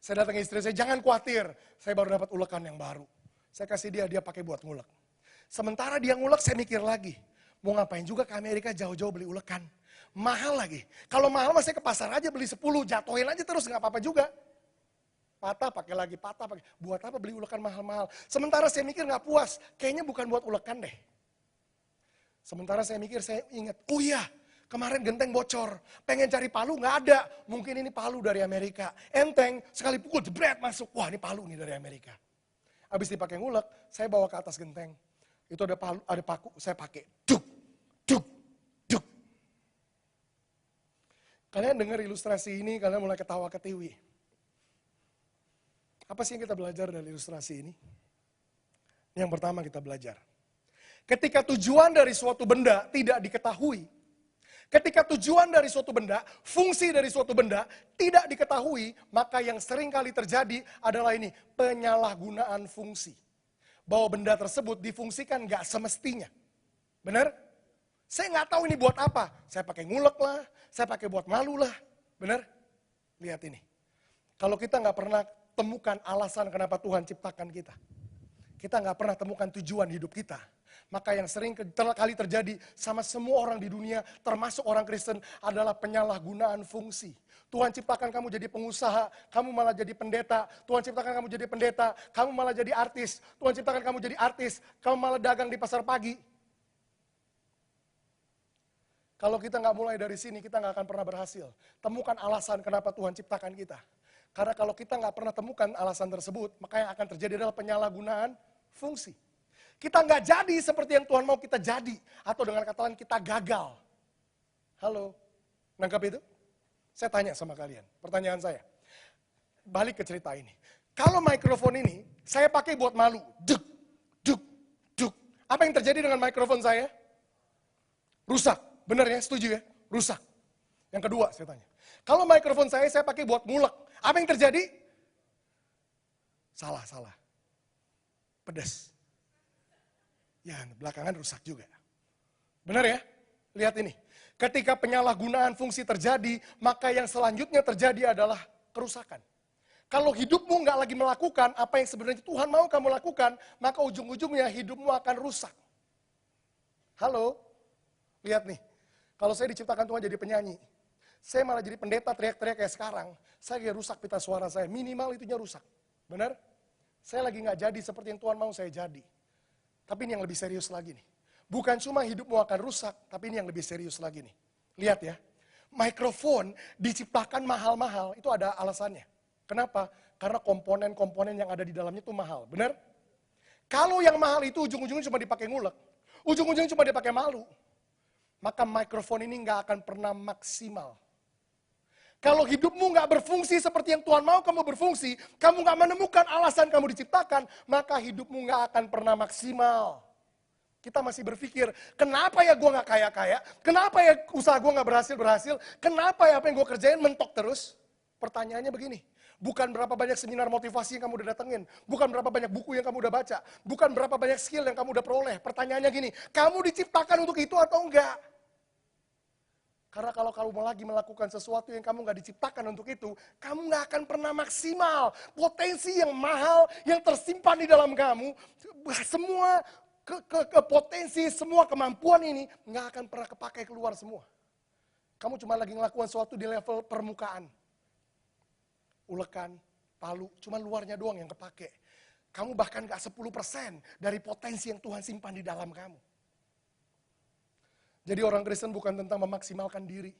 Saya datang ke istri saya, jangan khawatir. Saya baru dapat ulekan yang baru. Saya kasih dia pakai buat ngulek. Sementara dia ngulek, saya mikir lagi. Mau ngapain juga ke Amerika jauh-jauh beli ulekan. Mahal lagi. Kalau mahal mah saya ke pasar aja beli 10, jatuhin aja terus, nggak apa-apa juga. Patah pakai lagi, patah pakai. Buat apa beli ulekan mahal-mahal? Sementara saya mikir nggak puas, kayaknya bukan buat ulekan deh. Sementara saya mikir, saya ingat, oh iya, kemarin genteng bocor, pengen cari palu nggak ada. Mungkin ini palu dari Amerika. Enteng, sekali pukul jebret masuk. Wah ini palu nih dari Amerika. Habis dipakai ngulek, saya bawa ke atas genteng. Itu ada palu, ada paku, saya pakai. Duk, duk, duk. Kalian dengar ilustrasi ini, kalian mulai ketawa ketiwi. Apa sih yang kita belajar dari ilustrasi ini? Yang pertama kita belajar. Ketika tujuan dari suatu benda tidak diketahui, ketika tujuan dari suatu benda, fungsi dari suatu benda tidak diketahui, maka yang sering kali terjadi adalah ini, penyalahgunaan fungsi. Bahwa benda tersebut difungsikan nggak semestinya. Benar? Saya nggak tahu ini buat apa. Saya pakai ngulek lah, saya pakai buat malu lah. Benar? Lihat ini. Kalau kita nggak pernah temukan alasan kenapa Tuhan ciptakan kita. Kita nggak pernah temukan tujuan hidup kita. Maka yang sering kali terjadi sama semua orang di dunia, termasuk orang Kristen, adalah penyalahgunaan fungsi. Tuhan ciptakan kamu jadi pengusaha, kamu malah jadi pendeta. Tuhan ciptakan kamu jadi pendeta, kamu malah jadi artis. Tuhan ciptakan kamu jadi artis, kamu malah dagang di pasar pagi. Kalau kita nggak mulai dari sini, kita nggak akan pernah berhasil. Temukan alasan kenapa Tuhan ciptakan kita. Karena kalau kita nggak pernah temukan alasan tersebut, maka yang akan terjadi adalah penyalahgunaan fungsi. Kita nggak jadi seperti yang Tuhan mau kita jadi. Atau dengan kata lain kita gagal. Halo, nangkap itu? Saya tanya sama kalian, pertanyaan saya. Balik ke cerita ini. Kalau mikrofon ini, saya pakai buat malu. Duk, duk, duk. Apa yang terjadi dengan mikrofon saya? Rusak. Benar ya? Setuju ya? Rusak. Yang kedua saya tanya. Kalau mikrofon saya pakai buat ngulek. Apa yang terjadi? Salah. Pedas. Ya, belakangan rusak juga. Benar ya? Lihat ini. Ketika penyalahgunaan fungsi terjadi, maka yang selanjutnya terjadi adalah kerusakan. Kalau hidupmu nggak lagi melakukan apa yang sebenarnya Tuhan mau kamu lakukan, maka ujung-ujungnya hidupmu akan rusak. Halo? Lihat nih. Kalau saya diciptakan Tuhan jadi penyanyi, saya malah jadi pendeta teriak-teriak kayak sekarang, saya kayak rusak pita suara saya, minimal itunya rusak. Benar? Saya lagi nggak jadi seperti yang Tuhan mau saya jadi. Tapi ini yang lebih serius lagi nih. Bukan cuma hidupmu akan rusak, tapi ini yang lebih serius lagi nih. Lihat ya, mikrofon diciptakan mahal-mahal, itu ada alasannya. Kenapa? Karena komponen-komponen yang ada di dalamnya itu mahal, benar? Kalau yang mahal itu ujung-ujungnya cuma dipakai ngulek, ujung-ujungnya cuma dipakai malu, maka mikrofon ini nggak akan pernah maksimal. Kalau hidupmu nggak berfungsi seperti yang Tuhan mau kamu berfungsi, kamu nggak menemukan alasan kamu diciptakan, maka hidupmu nggak akan pernah maksimal. Kita masih berpikir, kenapa ya gue nggak kaya-kaya? Kenapa ya usaha gue nggak berhasil-berhasil? Kenapa ya apa yang gue kerjain mentok terus? Pertanyaannya begini, bukan berapa banyak seminar motivasi yang kamu udah datengin, bukan berapa banyak buku yang kamu udah baca, bukan berapa banyak skill yang kamu udah peroleh. Pertanyaannya gini, kamu diciptakan untuk itu atau enggak? Karena kalau kamu lagi melakukan sesuatu yang kamu nggak diciptakan untuk itu, kamu nggak akan pernah maksimal. Potensi yang mahal, yang tersimpan di dalam kamu, semua potensi, semua kemampuan ini nggak akan pernah kepakai keluar semua. Kamu cuma lagi ngelakukan sesuatu di level permukaan. Ulekan, palu, cuma luarnya doang yang kepake. Kamu bahkan nggak 10% dari potensi yang Tuhan simpan di dalam kamu. Jadi orang Kristen bukan tentang memaksimalkan diri.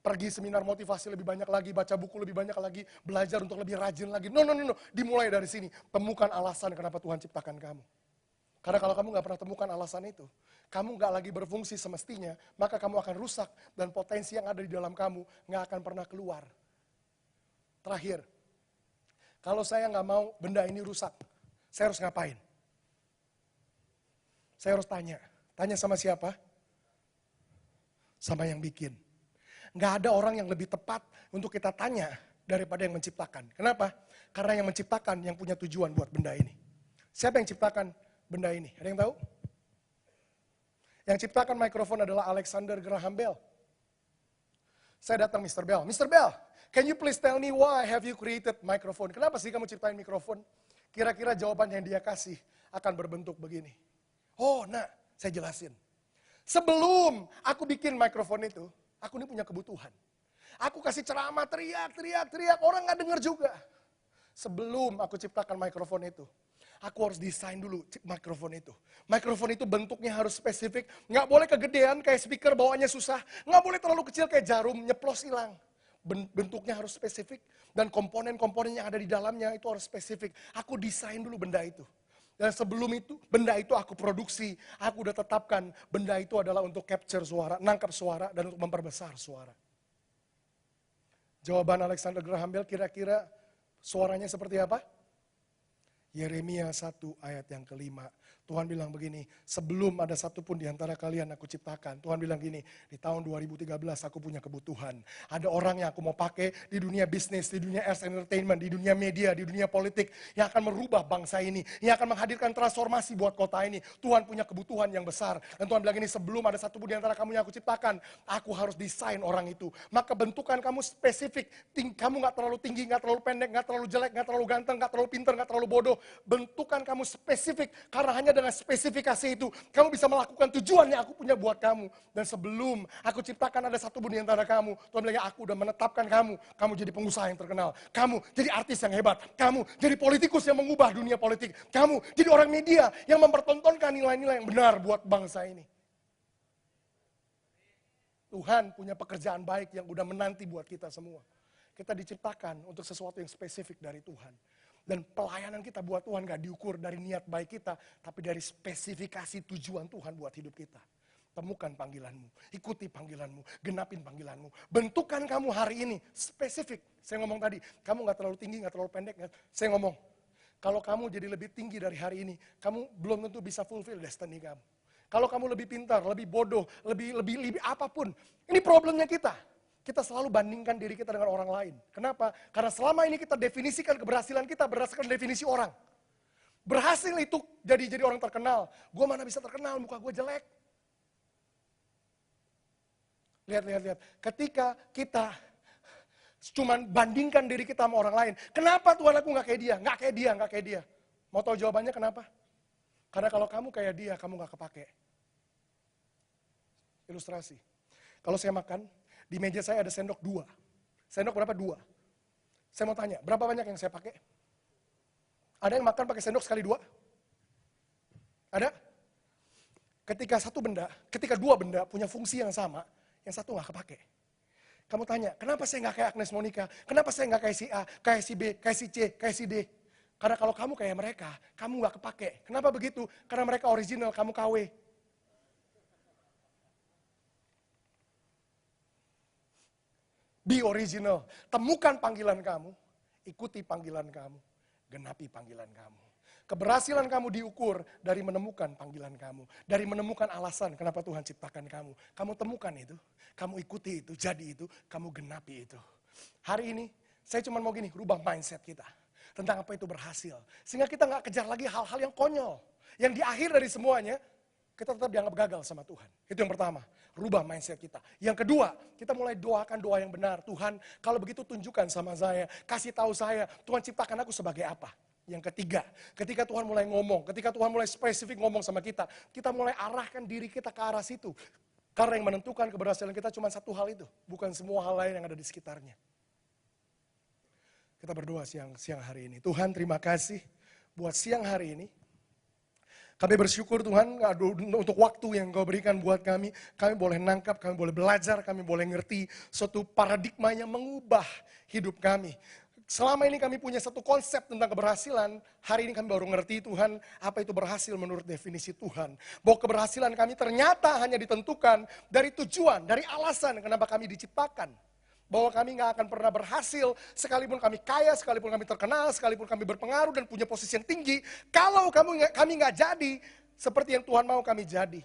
Pergi seminar motivasi lebih banyak lagi, baca buku lebih banyak lagi, belajar untuk lebih rajin lagi. No. Dimulai dari sini. Temukan alasan kenapa Tuhan ciptakan kamu. Karena kalau kamu nggak pernah temukan alasan itu, kamu nggak lagi berfungsi semestinya, maka kamu akan rusak dan potensi yang ada di dalam kamu nggak akan pernah keluar. Terakhir, kalau saya nggak mau benda ini rusak, saya harus ngapain? Saya harus tanya. Tanya sama siapa? Sama yang bikin. Nggak ada orang yang lebih tepat untuk kita tanya daripada yang menciptakan. Kenapa? Karena yang menciptakan yang punya tujuan buat benda ini. Siapa yang ciptakan benda ini? Ada yang tahu? Yang ciptakan mikrofon adalah Alexander Graham Bell. Saya datang Mr. Bell. Mr. Bell, can you please tell me why have you created microphone? Kenapa sih kamu ciptain mikrofon? Kira-kira jawaban yang dia kasih akan berbentuk begini. Oh, saya jelasin. Sebelum aku bikin mikrofon itu, aku ini punya kebutuhan. Aku kasih ceramah, teriak, orang nggak dengar juga. Sebelum aku ciptakan mikrofon itu, aku harus desain dulu mikrofon itu. Mikrofon itu bentuknya harus spesifik, nggak boleh kegedean kayak speaker bawaannya susah, nggak boleh terlalu kecil kayak jarum, nyeplos hilang. Bentuknya harus spesifik, dan komponen-komponen yang ada di dalamnya itu harus spesifik. Aku desain dulu benda itu. Dan sebelum itu, benda itu aku produksi. Aku udah tetapkan benda itu adalah untuk capture suara, nangkap suara, dan untuk memperbesar suara. Jawaban Alexander Graham Bell kira-kira suaranya seperti apa? Yeremia 1 ayat yang kelima. Tuhan bilang begini, sebelum ada satupun di antara kalian aku ciptakan. Tuhan bilang gini, di tahun 2013 aku punya kebutuhan. Ada orang yang aku mau pakai di dunia bisnis, di dunia arts entertainment, di dunia media, di dunia politik. Yang akan merubah bangsa ini, yang akan menghadirkan transformasi buat kota ini. Tuhan punya kebutuhan yang besar. Dan Tuhan bilang gini, sebelum ada satupun di antara kamu yang aku ciptakan, aku harus desain orang itu. Maka bentukan kamu spesifik, kamu gak terlalu tinggi, gak terlalu pendek, gak terlalu jelek, gak terlalu ganteng, gak terlalu pinter, gak terlalu bodoh. Bentukan kamu spesifik, karena hanya dengan spesifikasi itu, kamu bisa melakukan tujuan yang aku punya buat kamu. Dan sebelum aku ciptakan ada satu pun di antara kamu, Tuhan bilang, aku udah menetapkan kamu jadi pengusaha yang terkenal, kamu jadi artis yang hebat, kamu jadi politikus yang mengubah dunia politik, kamu jadi orang media yang mempertontonkan nilai-nilai yang benar buat bangsa ini. Tuhan punya pekerjaan baik yang udah menanti buat kita semua. Kita diciptakan untuk sesuatu yang spesifik dari Tuhan. Dan pelayanan kita buat Tuhan gak diukur dari niat baik kita, tapi dari spesifikasi tujuan Tuhan buat hidup kita. Temukan panggilanmu, ikuti panggilanmu, genapin panggilanmu. Bentukan kamu hari ini, spesifik. Saya ngomong tadi, kamu gak terlalu tinggi, gak terlalu pendek. Saya ngomong, kalau kamu jadi lebih tinggi dari hari ini, kamu belum tentu bisa fulfill destiny kamu. Kalau kamu lebih pintar, lebih bodoh, lebih apapun. Ini problemnya kita. Kita selalu bandingkan diri kita dengan orang lain. Kenapa? Karena selama ini kita definisikan keberhasilan kita berdasarkan definisi orang. Berhasil itu jadi orang terkenal. Gue mana bisa terkenal, muka gue jelek. Lihat. Ketika kita cuman bandingkan diri kita sama orang lain. Kenapa Tuhan aku gak kayak dia? Gak kayak dia. Mau tahu jawabannya kenapa? Karena kalau kamu kayak dia, kamu gak kepake. Ilustrasi. Kalau saya makan, di meja saya ada sendok 2. Sendok berapa? 2. Saya mau tanya, berapa banyak yang saya pakai? Ada yang makan pakai sendok sekali 2? Ada? Ketika 2 benda punya fungsi yang sama, yang satu gak kepake. Kamu tanya, kenapa saya gak kayak Agnes Monica? Kenapa saya gak kayak si A, kayak si B, kayak si C, kayak si D? Karena kalau kamu kayak mereka, kamu gak kepake. Kenapa begitu? Karena mereka original, kamu KW. Be original. Temukan panggilan kamu, ikuti panggilan kamu, genapi panggilan kamu. Keberhasilan kamu diukur dari menemukan panggilan kamu. Dari menemukan alasan kenapa Tuhan ciptakan kamu. Kamu temukan itu, kamu ikuti itu, jadi itu, kamu genapi itu. Hari ini, saya cuma mau gini, rubah mindset kita. Tentang apa itu berhasil. Sehingga kita gak kejar lagi hal-hal yang konyol. Yang di akhir dari semuanya, kita tetap dianggap gagal sama Tuhan. Itu yang pertama, rubah mindset kita. Yang kedua, kita mulai doakan doa yang benar. Tuhan, kalau begitu tunjukkan sama saya, kasih tahu saya, Tuhan ciptakan aku sebagai apa. Yang ketiga, ketika Tuhan mulai ngomong, ketika Tuhan mulai spesifik ngomong sama kita mulai arahkan diri kita ke arah situ. Karena yang menentukan keberhasilan kita cuma satu hal itu, bukan semua hal lain yang ada di sekitarnya. Kita berdoa siang hari ini. Tuhan, terima kasih buat siang hari ini. Kami bersyukur Tuhan untuk waktu yang Kau berikan buat kami. Kami boleh nangkap, kami boleh belajar, kami boleh ngerti suatu paradigma yang mengubah hidup kami. Selama ini kami punya satu konsep tentang keberhasilan, hari ini kami baru ngerti Tuhan, apa itu berhasil menurut definisi Tuhan. Bahwa keberhasilan kami ternyata hanya ditentukan dari tujuan, dari alasan kenapa kami diciptakan. Bahwa kami gak akan pernah berhasil, sekalipun kami kaya, sekalipun kami terkenal, sekalipun kami berpengaruh dan punya posisi yang tinggi. Kalau kami gak jadi seperti yang Tuhan mau kami jadi.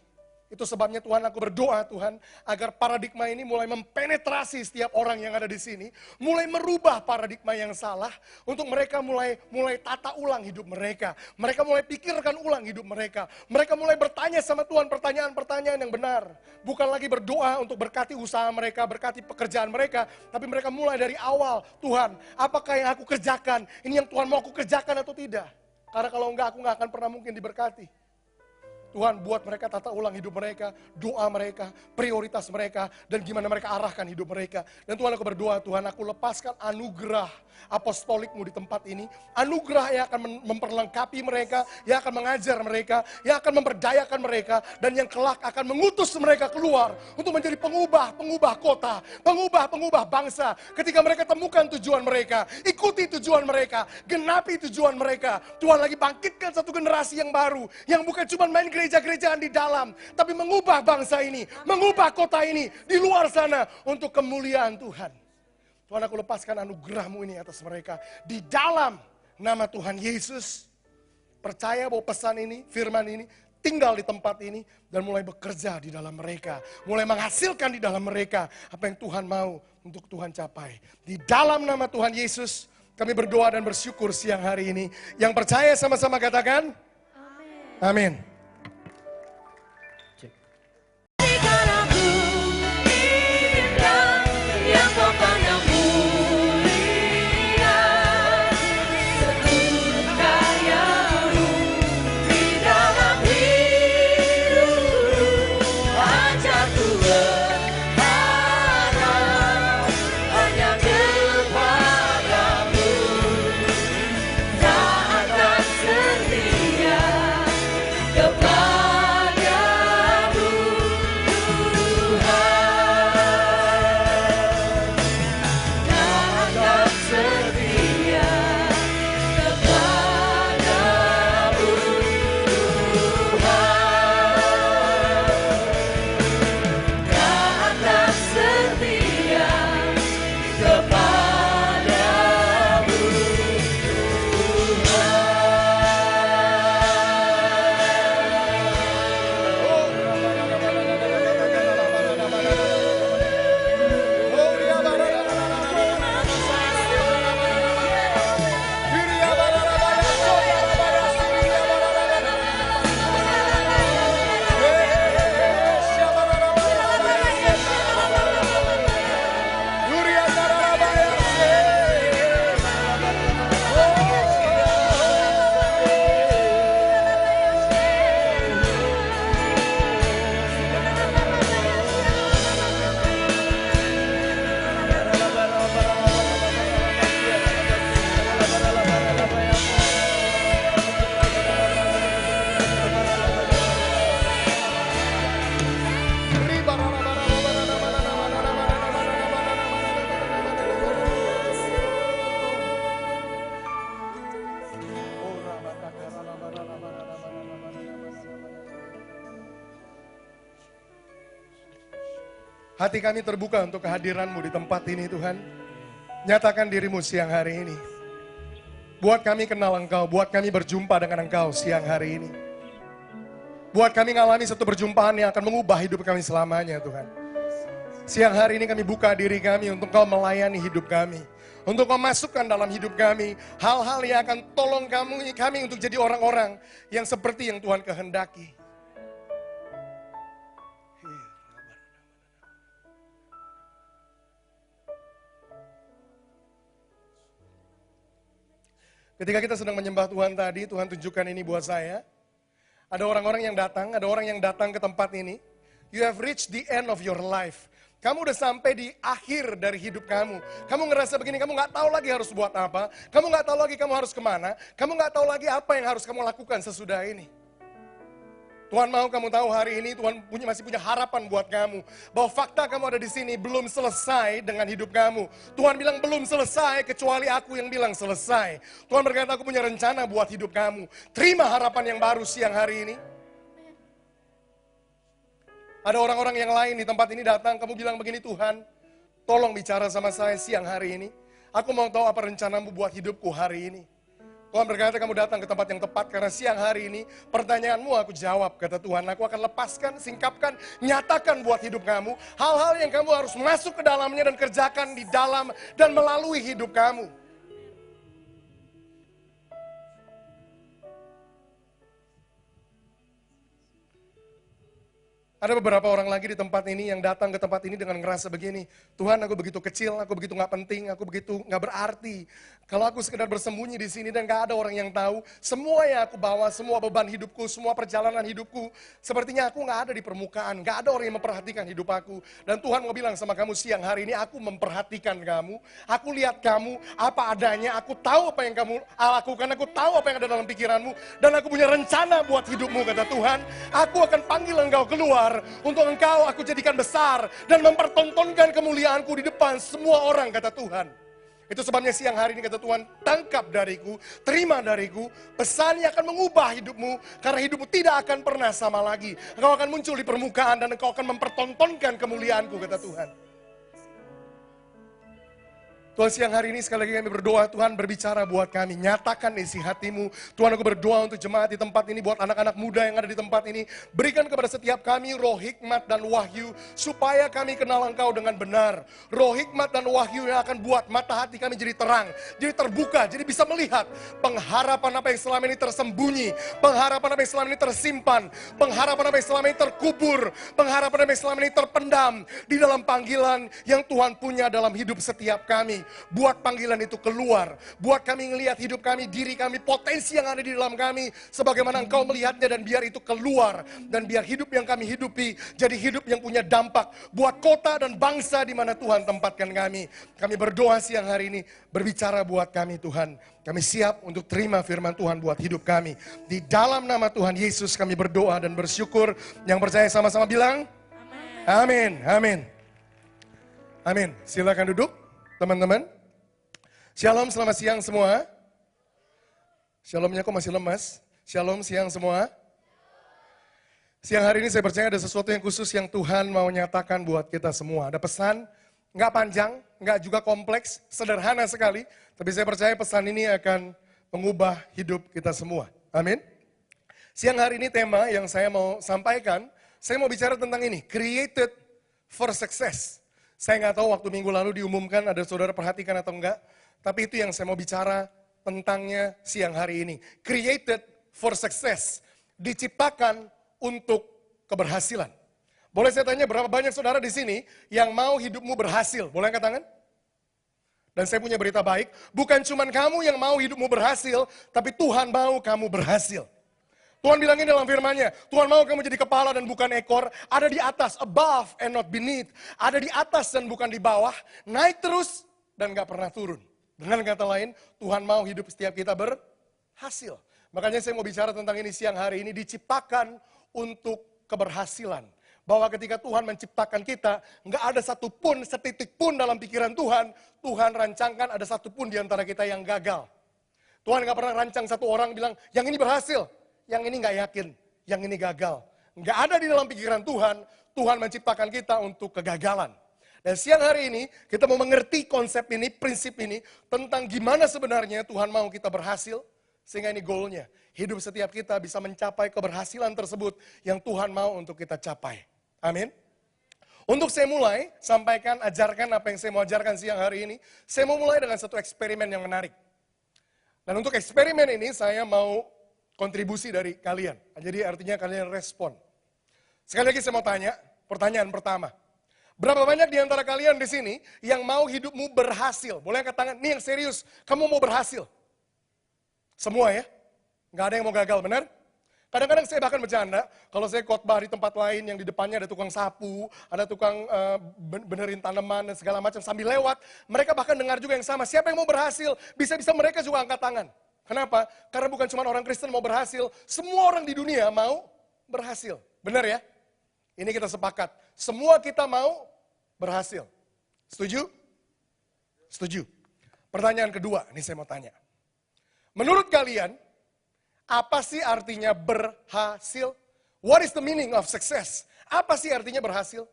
Itu sebabnya Tuhan, aku berdoa Tuhan, agar paradigma ini mulai mempenetrasi setiap orang yang ada di sini. Mulai merubah paradigma yang salah, untuk mereka mulai tata ulang hidup mereka. Mereka mulai pikirkan ulang hidup mereka. Mereka mulai bertanya sama Tuhan pertanyaan-pertanyaan yang benar. Bukan lagi berdoa untuk berkati usaha mereka, berkati pekerjaan mereka. Tapi mereka mulai dari awal, Tuhan, apakah yang aku kerjakan, ini yang Tuhan mau aku kerjakan atau tidak? Karena kalau enggak, aku enggak akan pernah mungkin diberkati. Tuhan buat mereka tata ulang hidup mereka, doa mereka, prioritas mereka, dan gimana mereka arahkan hidup mereka. Dan Tuhan, aku berdoa, Tuhan, aku lepaskan anugerah apostolikmu di tempat ini. Anugerah yang akan memperlengkapi mereka, yang akan mengajar mereka, yang akan memberdayakan mereka, dan yang kelak akan mengutus mereka keluar untuk menjadi pengubah kota, pengubah bangsa. Ketika mereka temukan tujuan mereka, ikuti tujuan mereka, genapi tujuan mereka. Tuhan lagi bangkitkan satu generasi yang baru, yang bukan cuma main gereja-gerejaan di dalam, tapi mengubah bangsa ini, mengubah kota ini, di luar sana, untuk kemuliaan Tuhan. Tuhan, aku lepaskan anugerah-Mu ini atas mereka, di dalam nama Tuhan Yesus. Percaya bahwa pesan ini, firman ini, tinggal di tempat ini, dan mulai bekerja di dalam mereka, mulai menghasilkan di dalam mereka, apa yang Tuhan mau untuk Tuhan capai. Di dalam nama Tuhan Yesus, kami berdoa dan bersyukur siang hari ini. Yang percaya sama-sama katakan, amin. Jadikan aku indah yang Kau pandang mulia, seluruh karya-Mu di dalam hidupku. Ajar ku berharap hanya kepada-Mu, tak akan setia Hati kami terbuka untuk kehadiran-Mu di tempat ini Tuhan. Nyatakan diri-Mu siang hari ini. Buat kami kenal Engkau, buat kami berjumpa dengan Engkau siang hari ini. Buat kami mengalami satu perjumpaan yang akan mengubah hidup kami selamanya Tuhan. Siang hari ini kami buka diri kami untuk Kau melayani hidup kami. Untuk Kau masukkan dalam hidup kami hal-hal yang akan tolong kami untuk jadi orang-orang yang seperti yang Tuhan kehendaki. Ketika kita sedang menyembah Tuhan tadi, Tuhan tunjukkan ini buat saya. Ada orang-orang yang datang, ada orang yang datang ke tempat ini. You have reached the end of your life. Kamu udah sampai di akhir dari hidup kamu. Kamu ngerasa begini, kamu gak tahu lagi harus buat apa. Kamu gak tahu lagi kamu harus kemana. Kamu gak tahu lagi apa yang harus kamu lakukan sesudah ini. Tuhan mau kamu tahu hari ini Tuhan masih punya harapan buat kamu. Bahwa fakta kamu ada di sini belum selesai dengan hidup kamu. Tuhan bilang belum selesai kecuali aku yang bilang selesai. Tuhan berkata aku punya rencana buat hidup kamu. Terima harapan yang baru siang hari ini. Ada orang-orang yang lain di tempat ini datang, kamu bilang begini, Tuhan, tolong bicara sama saya siang hari ini. Aku mau tahu apa rencanamu buat hidupku hari ini. Tuhan berkata kamu datang ke tempat yang tepat karena siang hari ini pertanyaanmu aku jawab, kata Tuhan. Aku akan lepaskan, singkapkan, nyatakan buat hidup kamu. Hal-hal yang kamu harus masuk ke dalamnya dan kerjakan di dalam dan melalui hidup kamu. Ada beberapa orang lagi di tempat ini yang datang ke tempat ini dengan ngerasa begini, Tuhan aku begitu kecil, aku begitu gak penting, aku begitu gak berarti. Kalau aku sekedar bersembunyi di sini dan gak ada orang yang tahu, semua yang aku bawa, semua beban hidupku, semua perjalanan hidupku, sepertinya aku gak ada di permukaan, gak ada orang yang memperhatikan hidup aku. Dan Tuhan mau bilang sama kamu siang hari ini, aku memperhatikan kamu, aku lihat kamu apa adanya, aku tahu apa yang kamu lakukan, aku tahu apa yang ada dalam pikiranmu, dan aku punya rencana buat hidupmu, kata Tuhan. Aku akan panggil engkau keluar, untuk engkau aku jadikan besar dan mempertontonkan kemuliaanku di depan semua orang, kata Tuhan. Itu sebabnya siang hari ini kata Tuhan, tangkap dariku, terima dariku, pesannya akan mengubah hidupmu, karena hidupmu tidak akan pernah sama lagi. Engkau akan muncul di permukaan dan engkau akan mempertontonkan kemuliaanku, kata Tuhan. Tuhan siang hari ini sekali lagi kami berdoa, Tuhan berbicara buat kami, nyatakan isi hatimu. Tuhan aku berdoa untuk jemaat di tempat ini, buat anak-anak muda yang ada di tempat ini. Berikan kepada setiap kami roh hikmat dan wahyu, supaya kami kenal Engkau dengan benar. Roh hikmat dan wahyu yang akan buat mata hati kami jadi terang, jadi terbuka, jadi bisa melihat pengharapan apa yang selama ini tersembunyi, pengharapan apa yang selama ini tersimpan, pengharapan apa yang selama ini terkubur, pengharapan apa yang selama ini terpendam di dalam panggilan yang Tuhan punya dalam hidup setiap kami. Buat panggilan itu keluar, buat kami ngelihat hidup kami, diri kami, potensi yang ada di dalam kami, sebagaimana Engkau melihatnya, dan biar itu keluar, dan biar hidup yang kami hidupi jadi hidup yang punya dampak buat kota dan bangsa di mana Tuhan tempatkan kami. Kami berdoa siang hari ini, berbicara buat kami Tuhan. Kami siap untuk terima firman Tuhan buat hidup kami. Di dalam nama Tuhan Yesus kami berdoa dan bersyukur. Yang percaya sama-sama bilang amin, amin, amin. Silakan duduk teman-teman. Shalom, selamat siang semua. Shalomnya kok masih lemas. Shalom siang semua. Siang hari ini saya percaya ada sesuatu yang khusus yang Tuhan mau nyatakan buat kita semua. Ada pesan, nggak panjang, nggak juga kompleks, sederhana sekali. Tapi saya percaya pesan ini akan mengubah hidup kita semua. Amin. Siang hari ini tema yang saya mau sampaikan, saya mau bicara tentang ini, created for success. Saya nggak tahu waktu minggu lalu diumumkan, ada saudara perhatikan atau enggak. Tapi itu yang saya mau bicara tentangnya siang hari ini. Created for success. Diciptakan untuk keberhasilan. Boleh saya tanya berapa banyak saudara di sini yang mau hidupmu berhasil? Boleh angkat tangan? Dan saya punya berita baik. Bukan cuma kamu yang mau hidupmu berhasil, tapi Tuhan mau kamu berhasil. Tuhan bilangin dalam firman-Nya, Tuhan mau kamu jadi kepala dan bukan ekor, ada di atas, above and not beneath, ada di atas dan bukan di bawah, naik terus dan gak pernah turun. Dengan kata lain, Tuhan mau hidup setiap kita berhasil. Makanya saya mau bicara tentang ini siang hari ini, diciptakan untuk keberhasilan. Bahwa ketika Tuhan menciptakan kita, gak ada satupun, setitik pun dalam pikiran Tuhan, Tuhan rancangkan ada satupun di antara kita yang gagal. Tuhan gak pernah rancang satu orang bilang, yang ini berhasil. Yang ini gak yakin, yang ini gagal. Gak ada di dalam pikiran Tuhan, Tuhan menciptakan kita untuk kegagalan. Dan siang hari ini kita mau mengerti konsep ini, prinsip ini, tentang gimana sebenarnya Tuhan mau kita berhasil. Sehingga ini goalnya, hidup setiap kita bisa mencapai keberhasilan tersebut yang Tuhan mau untuk kita capai. Amin. Untuk saya mulai, sampaikan, ajarkan apa yang saya mau ajarkan siang hari ini. Saya mau mulai dengan satu eksperimen yang menarik. Dan untuk eksperimen ini saya mau kontribusi dari kalian. Jadi artinya kalian respon. Sekali lagi saya mau tanya, pertanyaan pertama. Berapa banyak di antara kalian di sini yang mau hidupmu berhasil? Boleh angkat tangan, nih yang serius, kamu mau berhasil? Semua ya? Nggak ada yang mau gagal, benar? Kadang-kadang saya bahkan bercanda, kalau saya khotbah di tempat lain yang di depannya ada tukang sapu, ada tukang benerin tanaman dan segala macam sambil lewat, mereka bahkan dengar juga yang sama, siapa yang mau berhasil? Bisa-bisa mereka juga angkat tangan. Kenapa? Karena bukan cuma orang Kristen mau berhasil, semua orang di dunia mau berhasil. Benar ya? Ini kita sepakat, semua kita mau berhasil. Setuju? Setuju. Pertanyaan kedua, ini saya mau tanya. Menurut kalian, apa sih artinya berhasil? What is the meaning of success? Apa sih artinya berhasil?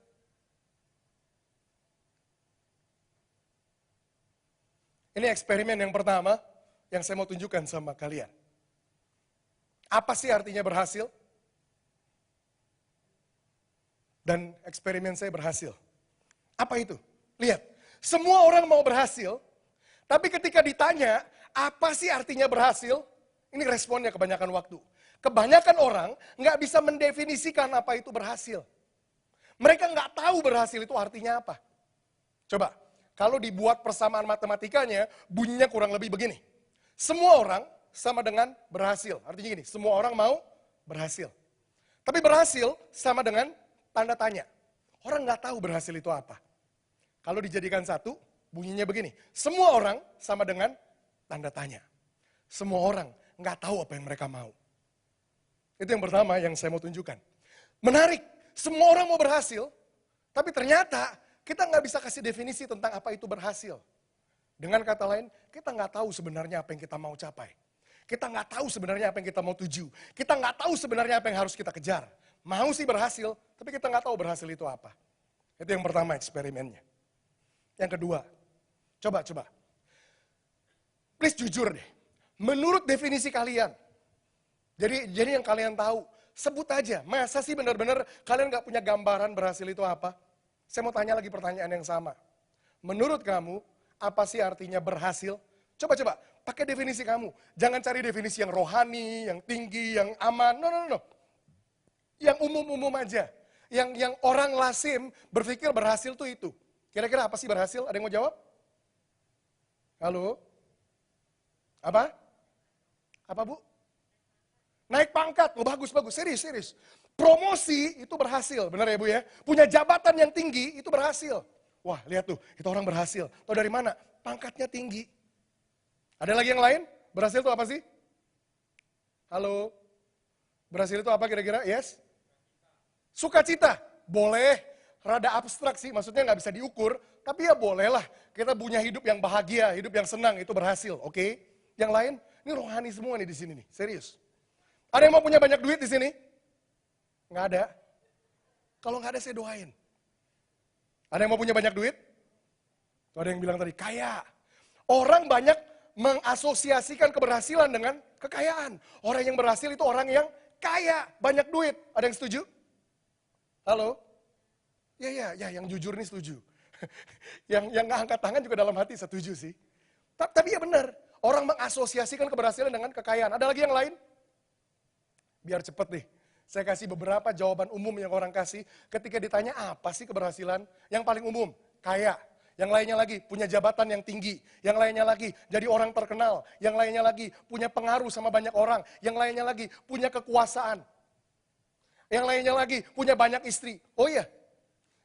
Ini eksperimen yang pertama yang saya mau tunjukkan sama kalian. Apa sih artinya berhasil? Dan eksperimen saya berhasil. Apa itu? Lihat, semua orang mau berhasil, tapi ketika ditanya, apa sih artinya berhasil? Ini responnya kebanyakan waktu. Kebanyakan orang nggak bisa mendefinisikan apa itu berhasil. Mereka nggak tahu berhasil itu artinya apa. Coba, kalau dibuat persamaan matematikanya, bunyinya kurang lebih begini. Semua orang sama dengan berhasil. Artinya gini, semua orang mau berhasil. Tapi berhasil sama dengan tanda tanya. Orang nggak tahu berhasil itu apa. Kalau dijadikan satu, bunyinya begini. Semua orang sama dengan tanda tanya. Semua orang nggak tahu apa yang mereka mau. Itu yang pertama yang saya mau tunjukkan. Menarik, semua orang mau berhasil, tapi ternyata kita nggak bisa kasih definisi tentang apa itu berhasil. Dengan kata lain, kita nggak tahu sebenarnya apa yang kita mau capai. Kita nggak tahu sebenarnya apa yang kita mau tuju. Kita nggak tahu sebenarnya apa yang harus kita kejar. Mau sih berhasil, tapi kita nggak tahu berhasil itu apa. Itu yang pertama eksperimennya. Yang kedua, coba. Please jujur deh. Menurut definisi kalian, jadi yang kalian tahu, sebut aja. Masa sih benar-benar kalian nggak punya gambaran berhasil itu apa? Saya mau tanya lagi pertanyaan yang sama. Menurut kamu, apa sih artinya berhasil? Coba, pakai definisi kamu. Jangan cari definisi yang rohani, yang tinggi, yang aman. No. Yang umum-umum aja. Yang orang lazim berpikir berhasil tuh itu. Kira-kira apa sih berhasil? Ada yang mau jawab? Halo? Apa? Apa Bu? Naik pangkat, oh bagus, serius. Promosi itu berhasil, benar ya Bu ya? Punya jabatan yang tinggi itu berhasil. Wah lihat tuh, itu orang berhasil. Tahu dari mana? Pangkatnya tinggi. Ada lagi yang lain? Berhasil itu apa sih? Halo? Berhasil itu apa kira-kira? Yes? Sukacita, boleh. Rada abstrak sih, maksudnya nggak bisa diukur. Tapi ya bolehlah, kita punya hidup yang bahagia, hidup yang senang, itu berhasil, oke? Yang lain, ini rohani semua nih di sini nih, serius. Ada yang mau punya banyak duit di sini? Nggak ada. Kalau nggak ada saya doain. Ada yang mau punya banyak duit? Tuh, ada yang bilang tadi, kaya. Orang banyak mengasosiasikan keberhasilan dengan kekayaan. Orang yang berhasil itu orang yang kaya, banyak duit. Ada yang setuju? Halo? Ya, yang jujur nih setuju. yang nggak angkat tangan juga dalam hati setuju sih. Tapi ya benar, orang mengasosiasikan keberhasilan dengan kekayaan. Ada lagi yang lain? Biar cepet nih. Saya kasih beberapa jawaban umum yang orang kasih ketika ditanya apa sih keberhasilan. Yang paling umum, kaya. Yang lainnya lagi, punya jabatan yang tinggi. Yang lainnya lagi, jadi orang terkenal. Yang lainnya lagi, punya pengaruh sama banyak orang. Yang lainnya lagi, punya kekuasaan. Yang lainnya lagi, punya banyak istri. Oh iya,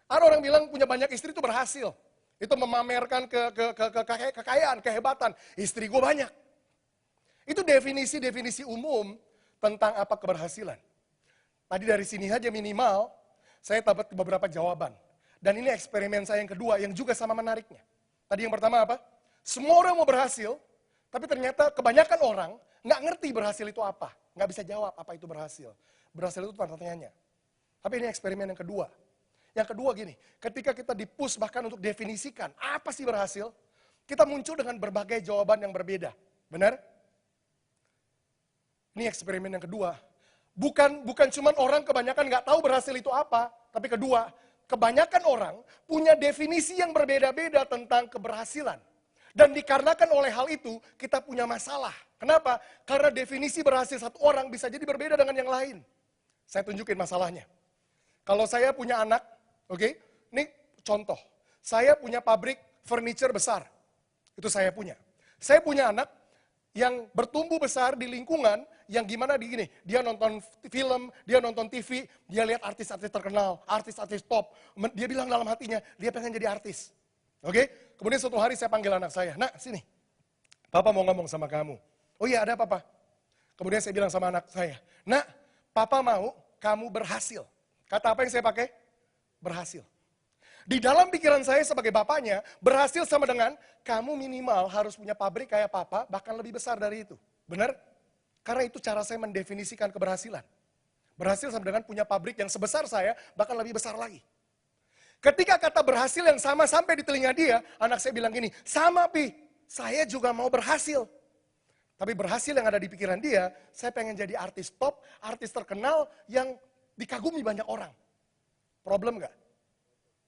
ada orang bilang punya banyak istri itu berhasil. Itu memamerkan kekayaan, kehebatan. Istri gue banyak. Itu definisi-definisi umum tentang apa keberhasilan. Tadi dari sini aja minimal, saya dapat beberapa jawaban. Dan ini eksperimen saya yang kedua, yang juga sama menariknya. Tadi yang pertama apa? Semua orang mau berhasil, tapi ternyata kebanyakan orang nggak ngerti berhasil itu apa. Nggak bisa jawab apa itu berhasil. Berhasil itu tanda tanyanya. Tapi ini eksperimen yang kedua. Yang kedua gini, ketika kita di-push bahkan untuk definisikan apa sih berhasil, kita muncul dengan berbagai jawaban yang berbeda. Benar? Ini eksperimen yang kedua. Bukan cuma orang kebanyakan nggak tahu berhasil itu apa, tapi kedua, kebanyakan orang punya definisi yang berbeda-beda tentang keberhasilan. Dan dikarenakan oleh hal itu, kita punya masalah. Kenapa? Karena definisi berhasil satu orang bisa jadi berbeda dengan yang lain. Saya tunjukin masalahnya. Kalau saya punya anak, oke, ini contoh. Saya punya pabrik furniture besar. Itu saya punya. Saya punya anak yang bertumbuh besar di lingkungan yang gimana di gini. Dia nonton film, dia nonton TV, dia lihat artis-artis terkenal, artis-artis top. Dia bilang dalam hatinya, dia pengen jadi artis. Oke? Kemudian suatu hari saya panggil anak saya, "Nak, sini. Papa mau ngomong sama kamu." "Oh iya, ada apa, Pak?" Kemudian saya bilang sama anak saya, "Nak, Papa mau kamu berhasil." Kata apa yang saya pakai? Berhasil. Di dalam pikiran saya sebagai bapaknya, berhasil sama dengan kamu minimal harus punya pabrik kayak Papa, bahkan lebih besar dari itu. Benar? Karena itu cara saya mendefinisikan keberhasilan. Berhasil sama dengan punya pabrik yang sebesar saya, bahkan lebih besar lagi. Ketika kata berhasil yang sama sampai di telinga dia, anak saya bilang gini, "Sama Pi, saya juga mau berhasil." Tapi berhasil yang ada di pikiran dia, saya pengen jadi artis top, artis terkenal yang dikagumi banyak orang. Problem nggak?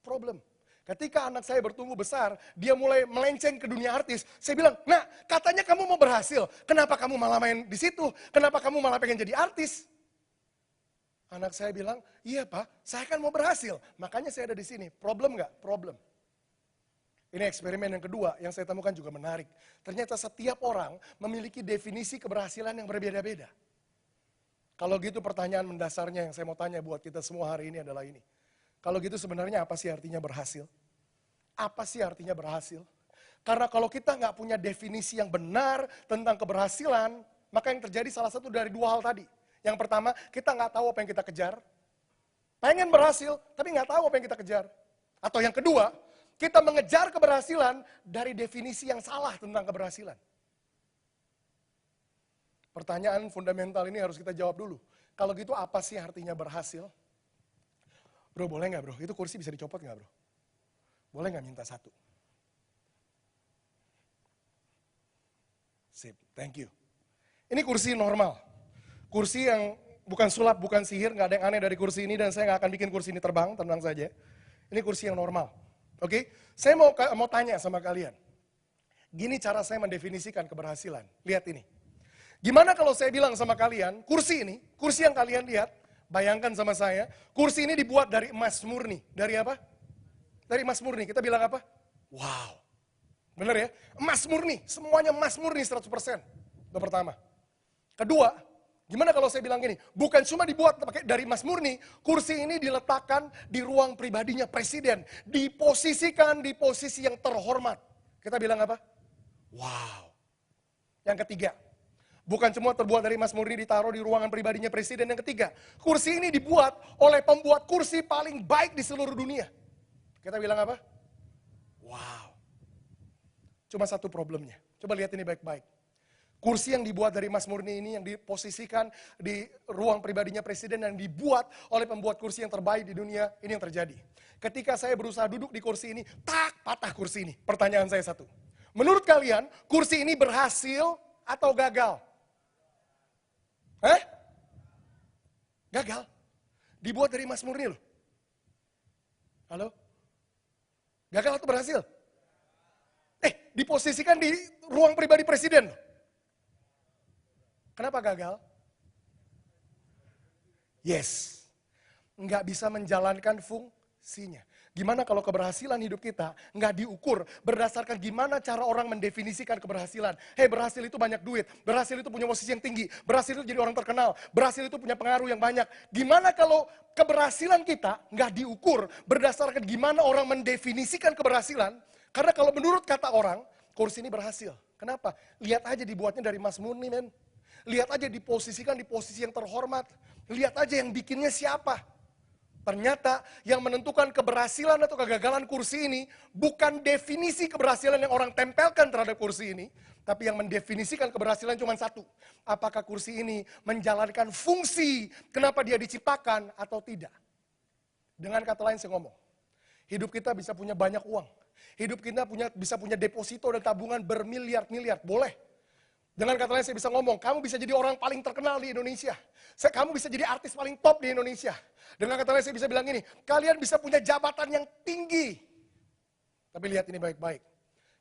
Problem. Ketika anak saya bertumbuh besar, dia mulai melenceng ke dunia artis. Saya bilang, "Nak, katanya kamu mau berhasil. Kenapa kamu malah main di situ? Kenapa kamu malah pengen jadi artis?" Anak saya bilang, "Iya Pak, saya kan mau berhasil. Makanya saya ada di sini." Problem nggak? Problem. Ini eksperimen yang kedua yang saya temukan juga menarik. Ternyata setiap orang memiliki definisi keberhasilan yang berbeda-beda. Kalau gitu pertanyaan mendasarnya yang saya mau tanya buat kita semua hari ini adalah ini. Kalau gitu sebenarnya apa sih artinya berhasil? Apa sih artinya berhasil? Karena kalau kita nggak punya definisi yang benar tentang keberhasilan, maka yang terjadi salah satu dari dua hal tadi. Yang pertama, kita nggak tahu apa yang kita kejar. Pengen berhasil, tapi nggak tahu apa yang kita kejar. Atau yang kedua, kita mengejar keberhasilan dari definisi yang salah tentang keberhasilan. Pertanyaan fundamental ini harus kita jawab dulu. Kalau gitu apa sih artinya berhasil? Bro, boleh nggak bro? Itu kursi bisa dicopot nggak bro? Boleh nggak minta satu? Sip, thank you. Ini kursi normal. Kursi yang bukan sulap, bukan sihir, nggak ada yang aneh dari kursi ini dan saya nggak akan bikin kursi ini terbang, tenang saja. Ini kursi yang normal. Oke? Saya mau tanya sama kalian. Gini cara saya mendefinisikan keberhasilan. Lihat ini. Gimana kalau saya bilang sama kalian, kursi ini, kursi yang kalian lihat, bayangkan sama saya, kursi ini dibuat dari emas murni. Dari apa? Dari emas murni. Kita bilang apa? Wow. Bener ya? Emas murni, semuanya emas murni 100%. Itu pertama. Kedua, gimana kalau saya bilang gini, bukan cuma dibuat pakai dari emas murni, kursi ini diletakkan di ruang pribadinya presiden, diposisikan di posisi yang terhormat. Kita bilang apa? Wow. Yang ketiga, bukan cuma terbuat dari emas murni ditaruh di ruangan pribadinya presiden. Yang ketiga, kursi ini dibuat oleh pembuat kursi paling baik di seluruh dunia. Kita bilang apa? Wow. Cuma satu problemnya. Coba lihat ini baik-baik. Kursi yang dibuat dari emas murni ini yang diposisikan di ruang pribadinya presiden yang dibuat oleh pembuat kursi yang terbaik di dunia, ini yang terjadi. Ketika saya berusaha duduk di kursi ini, tak patah kursi ini. Pertanyaan saya satu. Menurut kalian, kursi ini berhasil atau gagal? Gagal. Dibuat dari emas murni loh. Halo? Gagal atau berhasil? Diposisikan di ruang pribadi presiden loh. Kenapa gagal? Yes, nggak bisa menjalankan fungsinya. Gimana kalau keberhasilan hidup kita nggak diukur berdasarkan gimana cara orang mendefinisikan keberhasilan. Berhasil itu banyak duit, berhasil itu punya posisi yang tinggi, berhasil itu jadi orang terkenal, berhasil itu punya pengaruh yang banyak. Gimana kalau keberhasilan kita nggak diukur berdasarkan gimana orang mendefinisikan keberhasilan? Karena kalau menurut kata orang, kursi ini berhasil. Kenapa? Lihat aja dibuatnya dari emas murni, men. Lihat aja diposisikan di posisi yang terhormat. Lihat aja yang bikinnya siapa. Ternyata yang menentukan keberhasilan atau kegagalan kursi ini bukan definisi keberhasilan yang orang tempelkan terhadap kursi ini. Tapi yang mendefinisikan keberhasilan cuma satu. Apakah kursi ini menjalankan fungsi kenapa dia diciptakan atau tidak. Dengan kata lain saya ngomong, hidup kita bisa punya banyak uang. Hidup kita bisa punya deposito dan tabungan bermiliar-miliar, boleh. Dengan kata lain saya bisa ngomong, kamu bisa jadi orang paling terkenal di Indonesia. Kamu bisa jadi artis paling top di Indonesia. Dengan kata lain saya bisa bilang ini, kalian bisa punya jabatan yang tinggi. Tapi lihat ini baik-baik.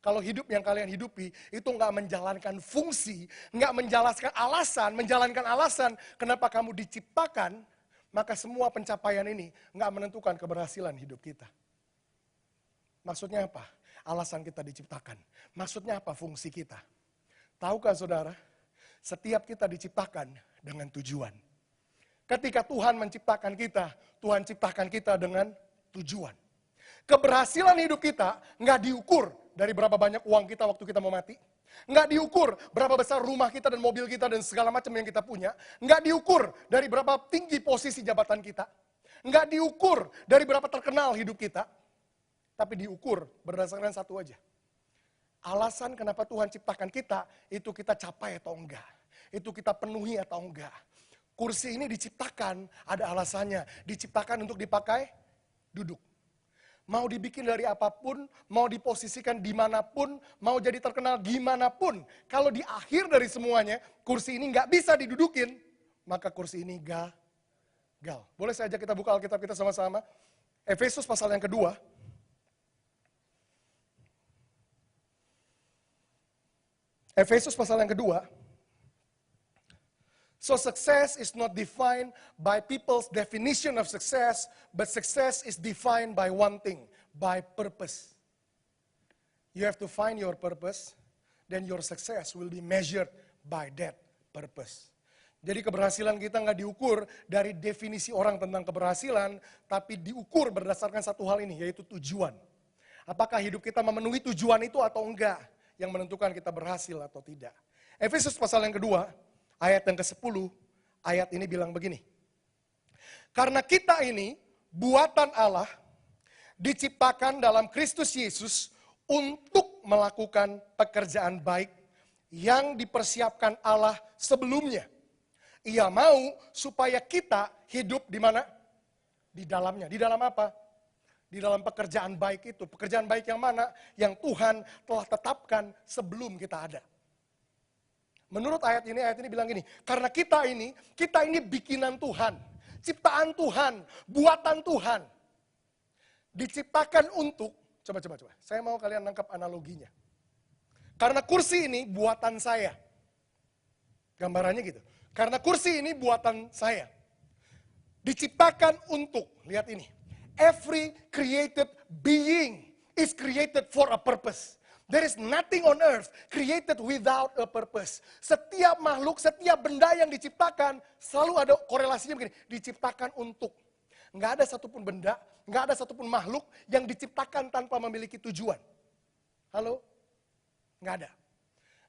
Kalau hidup yang kalian hidupi itu nggak menjalankan fungsi, nggak menjalankan alasan kenapa kamu diciptakan, maka semua pencapaian ini nggak menentukan keberhasilan hidup kita. Maksudnya apa? Alasan kita diciptakan. Maksudnya apa fungsi kita? Tahukah saudara, setiap kita diciptakan dengan tujuan. Ketika Tuhan menciptakan kita, Tuhan ciptakan kita dengan tujuan. Keberhasilan hidup kita nggak diukur dari berapa banyak uang kita waktu kita mau mati. Nggak diukur berapa besar rumah kita dan mobil kita dan segala macam yang kita punya. Nggak diukur dari berapa tinggi posisi jabatan kita. Nggak diukur dari berapa terkenal hidup kita. Tapi diukur berdasarkan satu aja. Alasan kenapa Tuhan ciptakan kita, itu kita capai atau enggak. Itu kita penuhi atau enggak. Kursi ini diciptakan, ada alasannya. Diciptakan untuk dipakai, duduk. Mau dibikin dari apapun, mau diposisikan dimanapun, mau jadi terkenal gimana pun. Kalau di akhir dari semuanya, kursi ini nggak bisa didudukin, maka kursi ini gagal. Boleh saya ajak kita buka Alkitab kita sama-sama? Efesus pasal yang kedua. Efesus pasal yang kedua. So success is not defined by people's definition of success, but success is defined by one thing, by purpose. You have to find your purpose, then your success will be measured by that purpose. Jadi keberhasilan kita nggak diukur dari definisi orang tentang keberhasilan, tapi diukur berdasarkan satu hal ini, yaitu tujuan. Apakah hidup kita memenuhi tujuan itu atau enggak, yang menentukan kita berhasil atau tidak. Efesus pasal yang kedua, ayat yang ke-10, ayat ini bilang begini. Karena kita ini buatan Allah, diciptakan dalam Kristus Yesus untuk melakukan pekerjaan baik yang dipersiapkan Allah sebelumnya. Ia mau supaya kita hidup di mana? Di dalamnya. Di dalam apa? Di dalam pekerjaan baik itu. Pekerjaan baik yang mana? Yang Tuhan telah tetapkan sebelum kita ada. Menurut ayat ini bilang gini, karena kita ini bikinan Tuhan, ciptaan Tuhan, buatan Tuhan. Diciptakan untuk, coba. Saya mau kalian nangkap analoginya. Karena kursi ini buatan saya. Gambarannya gitu. Karena kursi ini buatan saya. Diciptakan untuk, lihat ini. Every created being is created for a purpose. There is nothing on earth created without a purpose. Setiap makhluk, setiap benda yang diciptakan, selalu ada korelasinya begini. Diciptakan untuk. Nggak ada satupun benda, nggak ada satupun makhluk yang diciptakan tanpa memiliki tujuan. Halo? Nggak ada.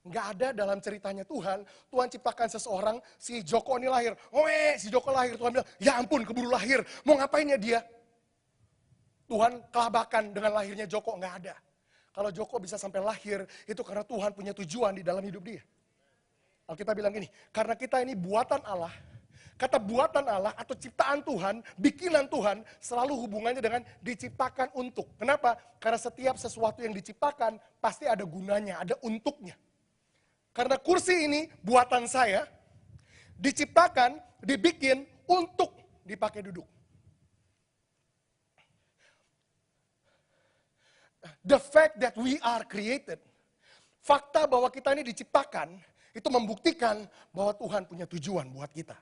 Nggak ada dalam ceritanya Tuhan. Tuhan ciptakan seseorang, si Joko ini lahir. Si Joko lahir. Tuhan bilang, ya ampun keburu lahir. Mau ngapain ya dia? Tuhan kelabakan dengan lahirnya Joko, nggak ada. Kalau Joko bisa sampai lahir, itu karena Tuhan punya tujuan di dalam hidup dia. Alkitab bilang gini, karena kita ini buatan Allah, kata buatan Allah atau ciptaan Tuhan, bikinan Tuhan, selalu hubungannya dengan diciptakan untuk. Kenapa? Karena setiap sesuatu yang diciptakan, pasti ada gunanya, ada untuknya. Karena kursi ini buatan saya, diciptakan, dibikin untuk dipakai duduk. The fact that we are created, fakta bahwa kita ini diciptakan, itu membuktikan bahwa Tuhan punya tujuan buat kita.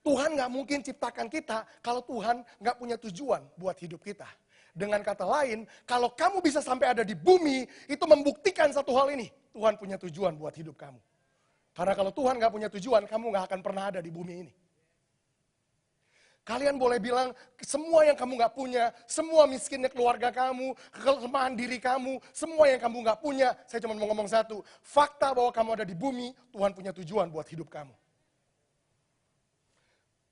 Tuhan gak mungkin ciptakan kita kalau Tuhan gak punya tujuan buat hidup kita. Dengan kata lain, kalau kamu bisa sampai ada di bumi, itu membuktikan satu hal ini. Tuhan punya tujuan buat hidup kamu. Karena kalau Tuhan gak punya tujuan, kamu gak akan pernah ada di bumi ini. Kalian boleh bilang, semua yang kamu gak punya, semua miskinnya keluarga kamu, kelemahan diri kamu, semua yang kamu gak punya, saya cuma mau ngomong satu, fakta bahwa kamu ada di bumi, Tuhan punya tujuan buat hidup kamu.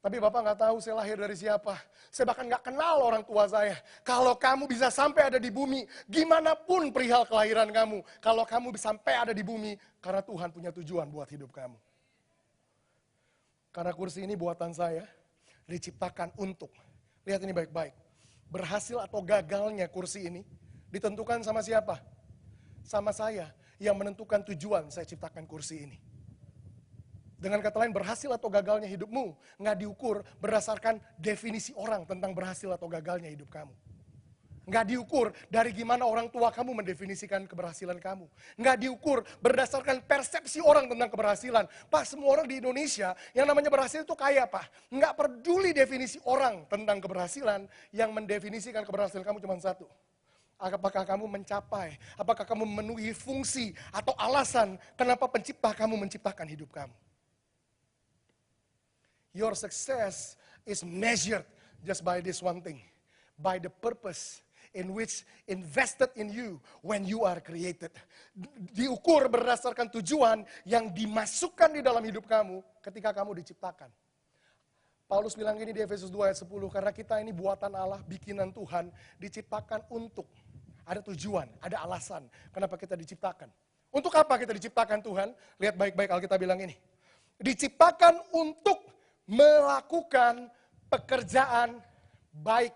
Tapi Bapak gak tahu saya lahir dari siapa, saya bahkan gak kenal orang tua saya. Kalau kamu bisa sampai ada di bumi, gimana pun perihal kelahiran kamu, kalau kamu bisa sampai ada di bumi, karena Tuhan punya tujuan buat hidup kamu. Karena kursi ini buatan saya, diciptakan untuk. Lihat ini baik-baik. Berhasil atau gagalnya kursi ini ditentukan sama siapa? Sama saya yang menentukan tujuan saya ciptakan kursi ini. Dengan kata lain, berhasil atau gagalnya hidupmu nggak diukur berdasarkan definisi orang tentang berhasil atau gagalnya hidup kamu. Nggak diukur dari gimana orang tua kamu mendefinisikan keberhasilan kamu. Nggak diukur berdasarkan persepsi orang tentang keberhasilan. Pak, semua orang di Indonesia yang namanya berhasil itu kaya, Pak. Nggak peduli definisi orang tentang keberhasilan, yang mendefinisikan keberhasilan kamu cuma satu. Apakah kamu mencapai, apakah kamu memenuhi fungsi atau alasan kenapa pencipta kamu menciptakan hidup kamu. Your success is measured just by this one thing. By the purpose in which invested in you when you are created. Diukur berdasarkan tujuan yang dimasukkan di dalam hidup kamu ketika kamu diciptakan. Paulus bilang gini di Efesus 2 ayat 10, karena kita ini buatan Allah, bikinan Tuhan, diciptakan untuk, ada tujuan, ada alasan kenapa kita diciptakan. Untuk apa kita diciptakan Tuhan? Lihat baik-baik Alkitab bilang ini. Diciptakan untuk melakukan pekerjaan baik,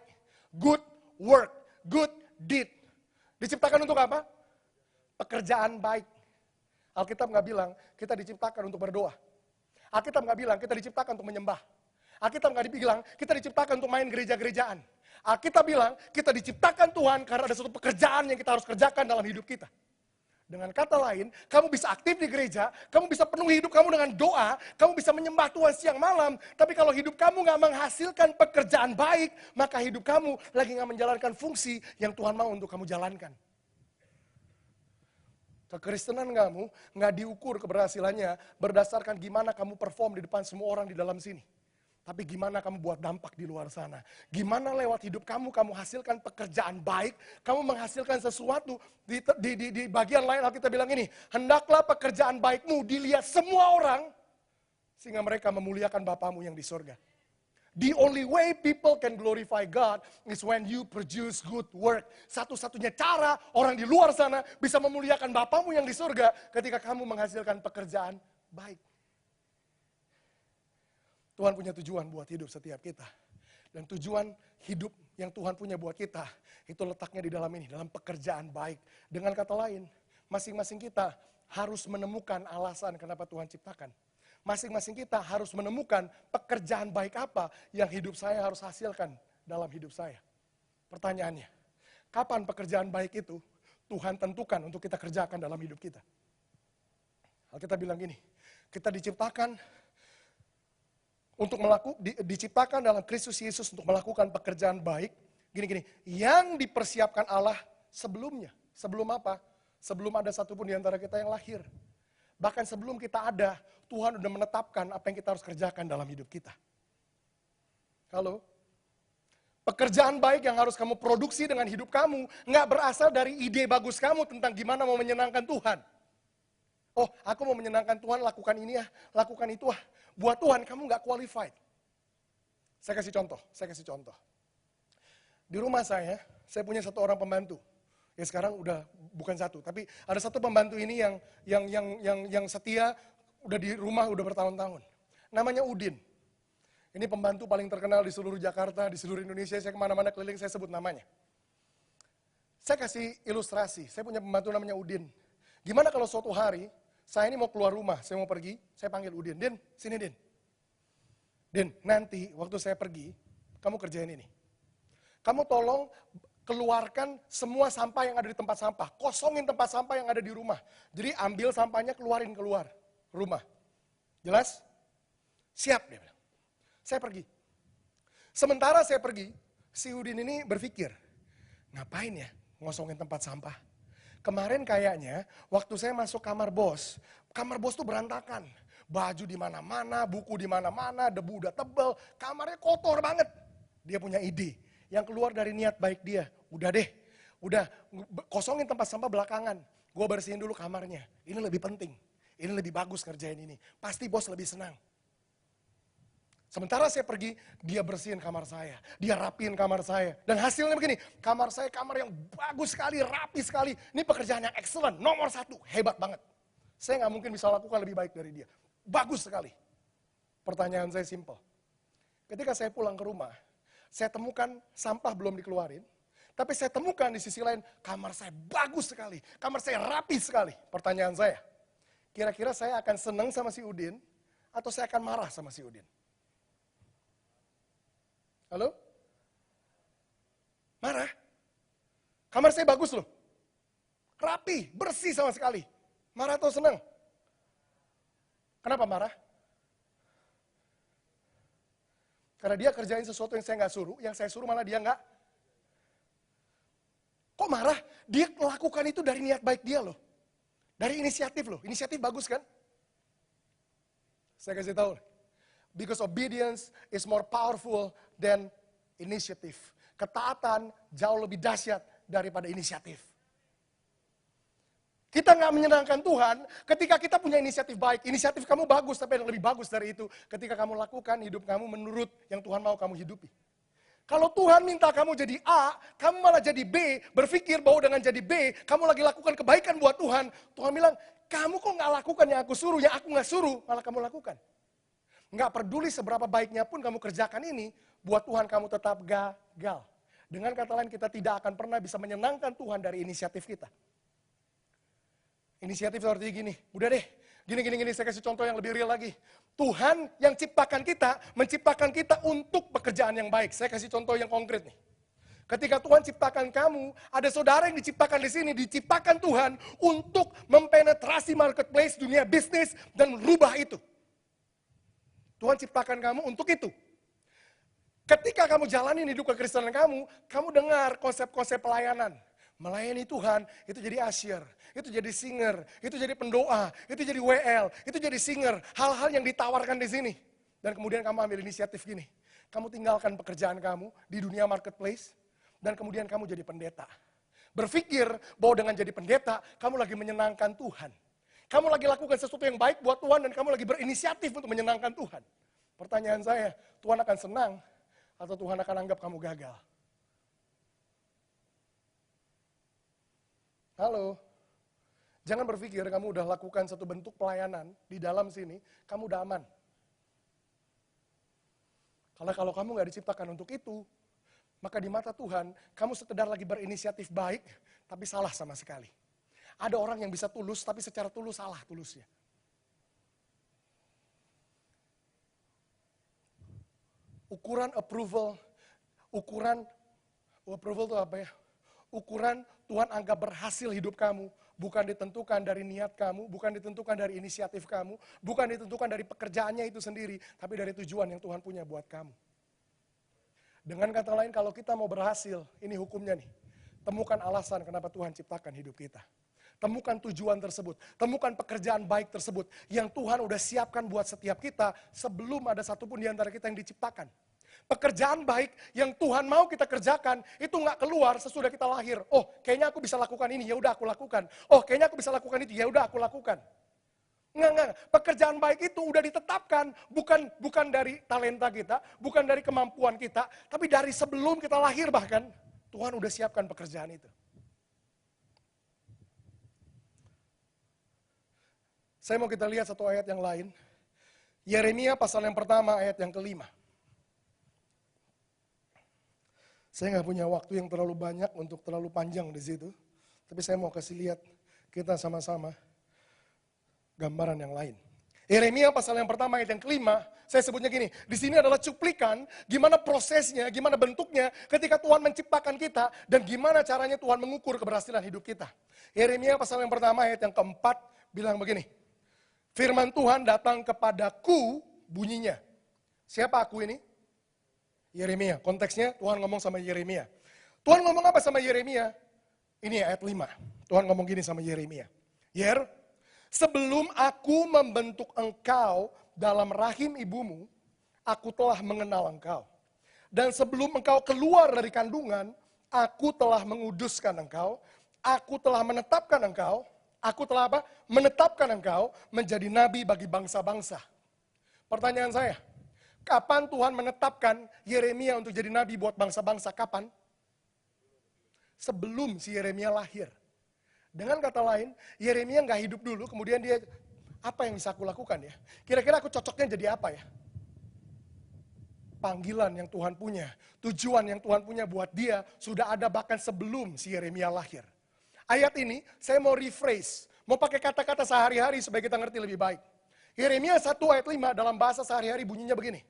good work, good deed. Diciptakan untuk apa? Pekerjaan baik. Alkitab nggak bilang kita diciptakan untuk berdoa. Alkitab nggak bilang kita diciptakan untuk menyembah. Alkitab nggak bilang kita diciptakan untuk main gereja-gerejaan. Alkitab bilang kita diciptakan Tuhan karena ada suatu pekerjaan yang kita harus kerjakan dalam hidup kita. Dengan kata lain, kamu bisa aktif di gereja, kamu bisa penuhi hidup kamu dengan doa, kamu bisa menyembah Tuhan siang malam, tapi kalau hidup kamu nggak menghasilkan pekerjaan baik, maka hidup kamu lagi nggak menjalankan fungsi yang Tuhan mau untuk kamu jalankan. Kekristenan kamu nggak diukur keberhasilannya berdasarkan gimana kamu perform di depan semua orang di dalam sini. Tapi gimana kamu buat dampak di luar sana. Gimana lewat hidup kamu hasilkan pekerjaan baik. Kamu menghasilkan sesuatu. Di bagian lain Alkitab bilang ini. Hendaklah pekerjaan baikmu dilihat semua orang. Sehingga mereka memuliakan Bapamu yang di surga. The only way people can glorify God is when you produce good work. Satu-satunya cara orang di luar sana bisa memuliakan Bapamu yang di surga ketika kamu menghasilkan pekerjaan baik. Tuhan punya tujuan buat hidup setiap kita. Dan tujuan hidup yang Tuhan punya buat kita, itu letaknya di dalam ini, dalam pekerjaan baik. Dengan kata lain, masing-masing kita harus menemukan alasan kenapa Tuhan ciptakan. Masing-masing kita harus menemukan pekerjaan baik apa yang hidup saya harus hasilkan dalam hidup saya. Pertanyaannya, kapan pekerjaan baik itu Tuhan tentukan untuk kita kerjakan dalam hidup kita? Alkitab bilang gini, kita diciptakan untuk diciptakan dalam Kristus Yesus untuk melakukan pekerjaan baik, gini-gini, yang dipersiapkan Allah sebelumnya. Sebelum apa? Sebelum ada satupun di antara kita yang lahir. Bahkan sebelum kita ada, Tuhan sudah menetapkan apa yang kita harus kerjakan dalam hidup kita. Halo? Pekerjaan baik yang harus kamu produksi dengan hidup kamu, nggak berasal dari ide bagus kamu tentang gimana mau menyenangkan Tuhan. Oh, aku mau menyenangkan Tuhan, lakukan ini ya, lakukan itu ah. Buat Tuhan, kamu nggak qualified. Saya kasih contoh. Di rumah saya punya satu orang pembantu. Ya sekarang udah bukan satu, tapi ada satu pembantu ini yang setia, udah di rumah udah bertahun-tahun. Namanya Udin. Ini pembantu paling terkenal di seluruh Jakarta, di seluruh Indonesia. Saya kemana-mana keliling, saya sebut namanya. Saya kasih ilustrasi, saya punya pembantu namanya Udin. Gimana kalau suatu hari, saya ini mau keluar rumah, saya mau pergi, saya panggil Udin. Din, sini Din. Din, nanti waktu saya pergi, kamu kerjain ini. Kamu tolong keluarkan semua sampah yang ada di tempat sampah. Kosongin tempat sampah yang ada di rumah. Jadi ambil sampahnya, keluarin keluar rumah. Jelas? Siap, dia bilang. Saya pergi. Sementara saya pergi, si Udin ini berpikir, ngapain ya ngosongin tempat sampah? Kemarin kayaknya waktu saya masuk kamar bos tuh berantakan. Baju di mana-mana, buku di mana-mana, debu udah tebel, kamarnya kotor banget. Dia punya ide yang keluar dari niat baik dia. Udah deh, kosongin tempat sampah belakangan. Gue bersihin dulu kamarnya. Ini lebih penting, ini lebih bagus kerjain ini. Pasti bos lebih senang. Sementara saya pergi, dia bersihin kamar saya. Dia rapiin kamar saya. Dan hasilnya begini, kamar saya kamar yang bagus sekali, rapi sekali. Ini pekerjaan yang excellent, nomor 1, hebat banget. Saya nggak mungkin bisa lakukan lebih baik dari dia. Bagus sekali. Pertanyaan saya simple. Ketika saya pulang ke rumah, Saya temukan sampah belum dikeluarin, tapi saya temukan di sisi lain, kamar saya bagus sekali, kamar saya rapi sekali. Pertanyaan saya, kira-kira saya akan senang sama si Udin, atau saya akan marah sama si Udin? Halo? Marah? Kamar saya bagus loh. Rapi, bersih sama sekali. Marah atau senang? Kenapa marah? Karena dia kerjain sesuatu yang saya nggak suruh, yang saya suruh malah dia nggak. Kok marah? Dia melakukan itu dari niat baik dia loh. Dari inisiatif loh. Inisiatif bagus kan? Saya kasih tahu. Because obedience is more powerful than initiative. Ketaatan jauh lebih dahsyat daripada inisiatif. Kita nggak menyenangkan Tuhan ketika kita punya inisiatif baik. Inisiatif kamu bagus, tapi ada yang lebih bagus dari itu. Ketika kamu lakukan hidup kamu menurut yang Tuhan mau kamu hidupi. Kalau Tuhan minta kamu jadi A, kamu malah jadi B, berpikir bahwa dengan jadi B, kamu lagi lakukan kebaikan buat Tuhan. Tuhan bilang, kamu kok nggak lakukan yang aku suruh, yang aku nggak suruh, malah kamu lakukan. Nggak peduli seberapa baiknya pun kamu kerjakan ini, buat Tuhan kamu tetap gagal. Dengan kata lain, kita tidak akan pernah bisa menyenangkan Tuhan dari inisiatif kita. Inisiatif seperti gini, udah deh, gini, saya kasih contoh yang lebih real lagi. Tuhan yang ciptakan kita, menciptakan kita untuk pekerjaan yang baik. Saya kasih contoh yang konkret nih. Ketika Tuhan ciptakan kamu, ada saudara yang diciptakan di sini, diciptakan Tuhan untuk mempenetrasi marketplace, dunia bisnis, dan merubah itu. Tuhan ciptakan kamu untuk itu. Ketika kamu jalanin hidup kekristenan kamu dengar konsep-konsep pelayanan. Melayani Tuhan, itu jadi asyir, itu jadi singer, itu jadi pendoa, itu jadi WL, itu jadi singer. Hal-hal yang ditawarkan di sini. Dan kemudian kamu ambil inisiatif gini. Kamu tinggalkan pekerjaan kamu di dunia marketplace, dan kemudian kamu jadi pendeta. Berpikir bahwa dengan jadi pendeta, kamu lagi menyenangkan Tuhan. Kamu lagi lakukan sesuatu yang baik buat Tuhan, dan kamu lagi berinisiatif untuk menyenangkan Tuhan. Pertanyaan saya, Tuhan akan senang, atau Tuhan akan anggap kamu gagal? Halo, jangan berpikir kamu udah lakukan satu bentuk pelayanan di dalam sini, kamu udah aman. Karena kalau kamu nggak diciptakan untuk itu, maka di mata Tuhan, kamu sekedar lagi berinisiatif baik, tapi salah sama sekali. Ada orang yang bisa tulus, tapi secara tulus salah tulusnya. Ukuran approval itu apa ya? Ukuran Tuhan anggap berhasil hidup kamu, bukan ditentukan dari niat kamu, bukan ditentukan dari inisiatif kamu, bukan ditentukan dari pekerjaannya itu sendiri, tapi dari tujuan yang Tuhan punya buat kamu. Dengan kata lain, kalau kita mau berhasil, ini hukumnya nih. Temukan alasan kenapa Tuhan ciptakan hidup kita. Temukan tujuan tersebut, temukan pekerjaan baik tersebut, yang Tuhan udah siapkan buat setiap kita, sebelum ada satupun di antara kita yang diciptakan. Pekerjaan baik yang Tuhan mau kita kerjakan, itu nggak keluar sesudah kita lahir. Oh, kayaknya aku bisa lakukan ini, ya udah aku lakukan. Oh, kayaknya aku bisa lakukan itu, ya udah aku lakukan. Enggak. Pekerjaan baik itu udah ditetapkan, bukan dari talenta kita, bukan dari kemampuan kita, tapi dari sebelum kita lahir bahkan, Tuhan udah siapkan pekerjaan itu. Saya mau kita lihat satu ayat yang lain. Yeremia pasal yang pertama ayat yang kelima. Saya nggak punya waktu yang terlalu banyak untuk terlalu panjang di situ. Tapi saya mau kasih lihat kita sama-sama gambaran yang lain. Yeremia pasal yang pertama ayat yang kelima, saya sebutnya gini, di sini adalah cuplikan gimana prosesnya, gimana bentuknya ketika Tuhan menciptakan kita dan gimana caranya Tuhan mengukur keberhasilan hidup kita. Yeremia pasal yang pertama ayat yang keempat bilang begini, firman Tuhan datang kepadaku bunyinya. Siapa aku ini? Yeremia, konteksnya Tuhan ngomong sama Yeremia. Tuhan ngomong apa sama Yeremia? Ini ayat 5. Tuhan ngomong gini sama Yeremia. Yer, sebelum aku membentuk engkau dalam rahim ibumu, aku telah mengenal engkau. Dan sebelum engkau keluar dari kandungan, aku telah menguduskan engkau, aku telah menetapkan engkau, aku telah apa? Menetapkan engkau menjadi nabi bagi bangsa-bangsa. Pertanyaan saya, kapan Tuhan menetapkan Yeremia untuk jadi nabi buat bangsa-bangsa? Kapan? Sebelum si Yeremia lahir. Dengan kata lain, Yeremia nggak hidup dulu, kemudian dia, apa yang bisa aku lakukan ya? Kira-kira aku cocoknya jadi apa ya? panggilan yang Tuhan punya, tujuan yang Tuhan punya buat dia sudah ada bahkan sebelum si Yeremia lahir. Ayat ini saya mau rephrase, mau pakai kata-kata sehari-hari supaya kita ngerti lebih baik. Yeremia 1 ayat 5 dalam bahasa sehari-hari bunyinya begini.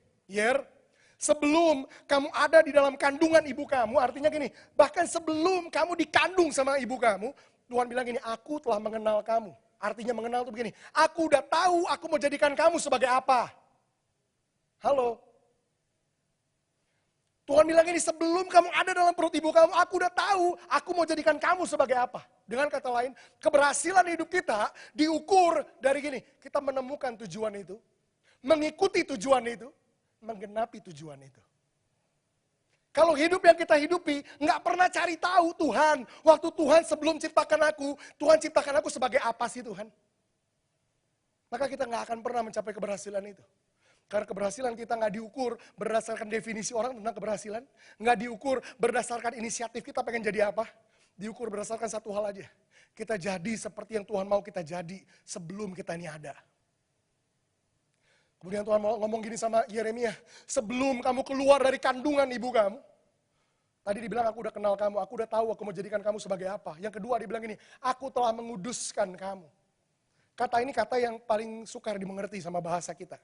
Sebelum kamu ada di dalam kandungan ibu kamu, artinya gini, bahkan sebelum kamu dikandung sama ibu kamu, Tuhan bilang gini, aku telah mengenal kamu. Artinya mengenal itu begini, aku udah tahu aku mau jadikan kamu sebagai apa. Halo. Tuhan bilang gini, sebelum kamu ada dalam perut ibu kamu, aku udah tahu aku mau jadikan kamu sebagai apa. Dengan kata lain, keberhasilan hidup kita diukur dari gini, kita menemukan tujuan itu, mengikuti tujuan itu, menggenapi tujuan itu. Kalau hidup yang kita hidupi, nggak pernah cari tahu Tuhan, waktu Tuhan sebelum ciptakan aku, Tuhan ciptakan aku sebagai apa sih Tuhan? Maka kita nggak akan pernah mencapai keberhasilan itu. Karena keberhasilan kita nggak diukur berdasarkan definisi orang tentang keberhasilan. Nggak diukur berdasarkan inisiatif kita pengen jadi apa. Diukur berdasarkan satu hal aja. Kita jadi seperti yang Tuhan mau kita jadi sebelum kita ini ada. Kemudian Tuhan mau ngomong gini sama Yeremia. Sebelum kamu keluar dari kandungan ibu kamu. Tadi dibilang aku udah kenal kamu, aku udah tahu aku mau jadikan kamu sebagai apa. Yang kedua dibilang gini, aku telah menguduskan kamu. Kata ini kata yang paling sukar dimengerti sama bahasa kita.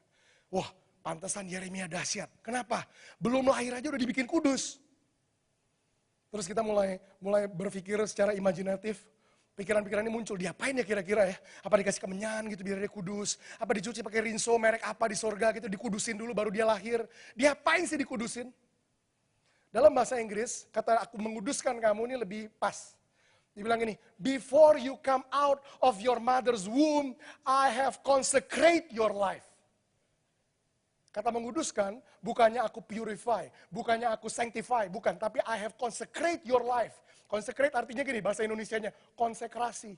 Wah, pantesan Yeremia dahsyat. Kenapa? Belum lahir aja udah dibikin kudus. Terus kita mulai berpikir secara imajinatif. Pikiran-pikiran ini muncul, diapain ya kira-kira ya? Apa dikasih kemenyan gitu biar dia kudus? Apa dicuci pakai rinso merek apa di sorga gitu, dikudusin dulu baru dia lahir? Diapain sih dikudusin? Dalam bahasa Inggris, kata aku menguduskan kamu ini lebih pas. Dibilang gini, before you come out of your mother's womb, I have consecrate your life. Kata menguduskan, bukannya aku purify, bukannya aku sanctify, bukan. Tapi I have consecrate your life. Consecrate artinya gini, bahasa Indonesianya, konsekrasi.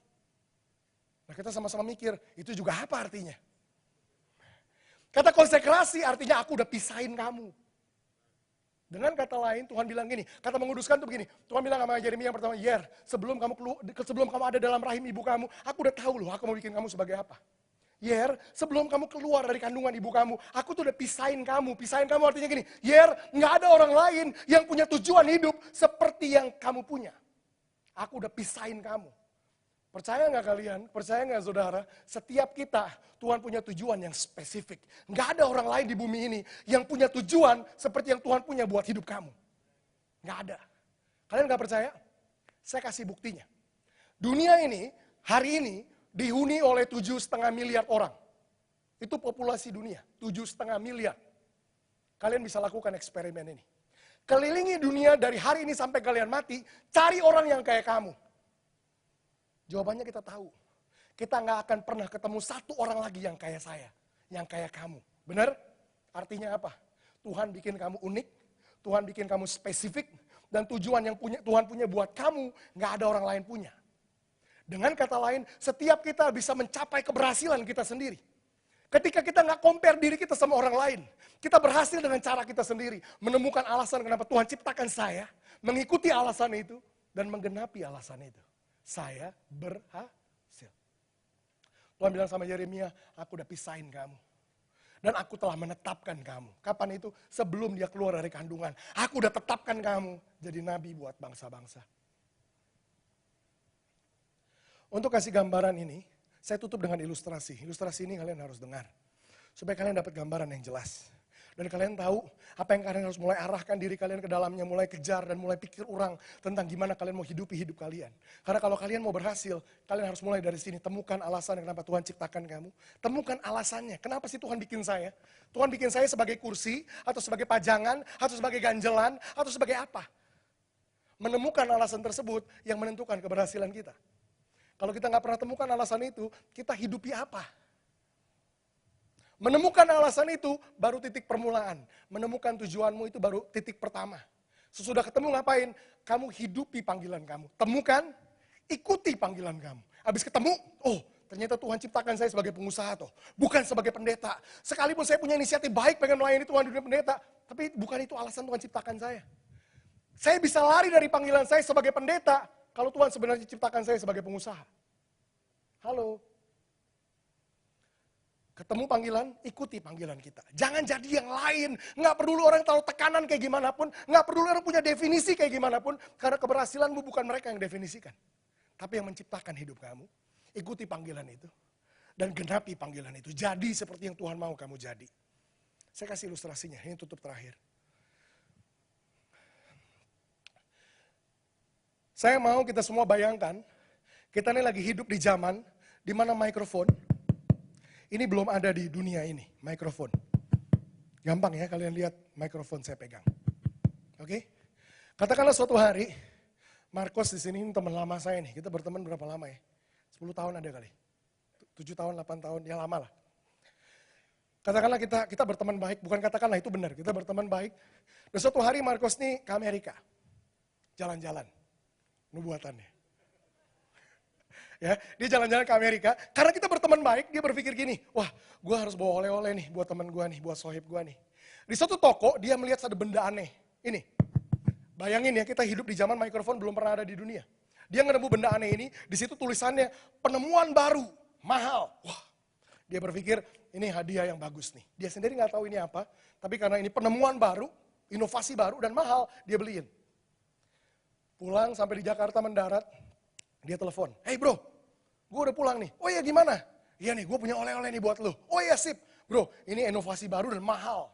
Nah kita sama-sama mikir, itu juga apa artinya? Kata konsekrasi artinya aku udah pisahin kamu. Dengan kata lain, Tuhan bilang gini, kata menguduskan tuh begini, Tuhan bilang sama Yeremia yang pertama, sebelum kamu ada dalam rahim ibu kamu, aku udah tahu loh, aku mau bikin kamu sebagai apa. Sebelum kamu keluar dari kandungan ibu kamu, aku tuh udah pisahin kamu. Pisahin kamu artinya gini, nggak ada orang lain yang punya tujuan hidup seperti yang kamu punya. Aku udah pisahin kamu. Percaya nggak kalian? Percaya nggak saudara? Setiap kita, Tuhan punya tujuan yang spesifik. Nggak ada orang lain di bumi ini yang punya tujuan seperti yang Tuhan punya buat hidup kamu. Nggak ada. Kalian nggak percaya? Saya kasih buktinya. Dunia ini, hari ini, dihuni oleh 7,5 miliar orang. Itu populasi dunia, 7,5 miliar. Kalian bisa lakukan eksperimen ini. Kelilingi dunia dari hari ini sampai kalian mati, cari orang yang kayak kamu. Jawabannya kita tahu. Kita nggak akan pernah ketemu satu orang lagi yang kayak saya, yang kayak kamu. Benar? Artinya apa? Tuhan bikin kamu unik, Tuhan bikin kamu spesifik, dan tujuan yang Tuhan punya buat kamu, nggak ada orang lain punya. Dengan kata lain, setiap kita bisa mencapai keberhasilan kita sendiri. Ketika kita nggak compare diri kita sama orang lain, kita berhasil dengan cara kita sendiri. Menemukan alasan kenapa Tuhan ciptakan saya, mengikuti alasan itu, dan menggenapi alasan itu. Saya berhasil. Tuhan bilang sama Yeremia, aku udah pisahin kamu. Dan aku telah menetapkan kamu. Kapan itu? Sebelum dia keluar dari kandungan. Aku udah tetapkan kamu jadi nabi buat bangsa-bangsa. Untuk kasih gambaran ini, saya tutup dengan ilustrasi. Ilustrasi ini kalian harus dengar. Supaya kalian dapat gambaran yang jelas. Dan kalian tahu apa yang kalian harus mulai arahkan diri kalian ke dalamnya, mulai kejar dan mulai pikir ulang tentang gimana kalian mau hidupi hidup kalian. Karena kalau kalian mau berhasil, kalian harus mulai dari sini. Temukan alasan kenapa Tuhan ciptakan kamu. Temukan alasannya. Kenapa sih Tuhan bikin saya? Tuhan bikin saya sebagai kursi, atau sebagai pajangan, atau sebagai ganjelan, atau sebagai apa? Menemukan alasan tersebut yang menentukan keberhasilan kita. Kalau kita nggak pernah temukan alasan itu, kita hidupi apa? Menemukan alasan itu baru titik permulaan. Menemukan tujuanmu itu baru titik pertama. Sesudah ketemu ngapain? Kamu hidupi panggilan kamu. Temukan, ikuti panggilan kamu. Habis ketemu, oh ternyata Tuhan ciptakan saya sebagai pengusaha toh. Bukan sebagai pendeta. Sekalipun saya punya inisiatif baik pengen melayani Tuhan di dunia pendeta. Tapi bukan itu alasan Tuhan ciptakan saya. Saya bisa lari dari panggilan saya sebagai pendeta. Kalau Tuhan sebenarnya ciptakan saya sebagai pengusaha. Halo. Ketemu panggilan, ikuti panggilan kita. Jangan jadi yang lain. Nggak perlu orang tahu tekanan kayak gimana pun. Nggak perlu orang punya definisi kayak gimana pun. Karena keberhasilanmu bukan mereka yang definisikan. Tapi yang menciptakan hidup kamu. Ikuti panggilan itu. Dan genapi panggilan itu. Jadi seperti yang Tuhan mau kamu jadi. Saya kasih ilustrasinya, ini tutup terakhir. Saya mau kita semua bayangkan, kita ini lagi hidup di zaman di mana mikrofon, ini belum ada di dunia ini, mikrofon. Gampang ya kalian lihat mikrofon saya pegang. Oke? Katakanlah suatu hari, Marcos di sini ini teman lama saya nih. Kita berteman berapa lama ya? 10 tahun ada kali. 7 tahun, 8 tahun, ya lama lah. Katakanlah kita berteman baik, bukan katakanlah itu benar, kita berteman baik. Dan suatu hari Marcos nih ke Amerika. Jalan-jalan. Nubuatannya. Ya, dia jalan-jalan ke Amerika, karena kita berteman baik, dia berpikir gini, wah gue harus bawa oleh-oleh nih buat teman gue nih, buat sohib gue nih. Di suatu toko, dia melihat ada benda aneh, ini. Bayangin ya, kita hidup di zaman mikrofon belum pernah ada di dunia. Dia nemu benda aneh ini, di situ tulisannya, penemuan baru, mahal. Wah, dia berpikir, ini hadiah yang bagus nih. Dia sendiri nggak tahu ini apa, tapi karena ini penemuan baru, inovasi baru dan mahal, dia beliin. Pulang sampai di Jakarta mendarat, dia telepon, hey bro, gue udah pulang nih. Oh iya gimana? Iya nih, gue punya oleh-oleh nih buat lo. Oh iya sip, bro, ini inovasi baru dan mahal.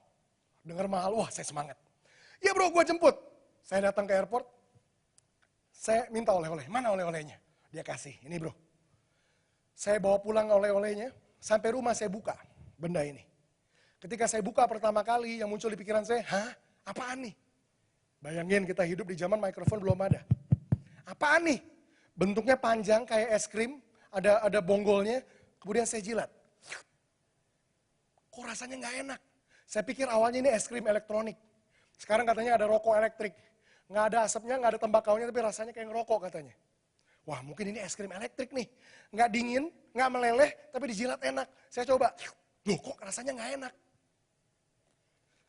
Dengar mahal, wah saya semangat. Iya bro, gue jemput. Saya datang ke airport, saya minta oleh-oleh. Mana oleh-olehnya? Dia kasih, ini bro. Saya bawa pulang oleh-olehnya, sampai rumah saya buka benda ini. Ketika saya buka pertama kali, yang muncul di pikiran saya, hah? Apaan nih? Bayangin kita hidup di zaman mikrofon belum ada. Apaan nih? Bentuknya panjang kayak es krim, ada bonggolnya, kemudian saya jilat. Kok rasanya nggak enak? Saya pikir awalnya ini es krim elektronik. Sekarang katanya ada rokok elektrik. Nggak ada asapnya, nggak ada tembakaunya, tapi rasanya kayak ngerokok katanya. Wah mungkin ini es krim elektrik nih. Nggak dingin, nggak meleleh, tapi dijilat enak. Saya coba, loh kok rasanya nggak enak?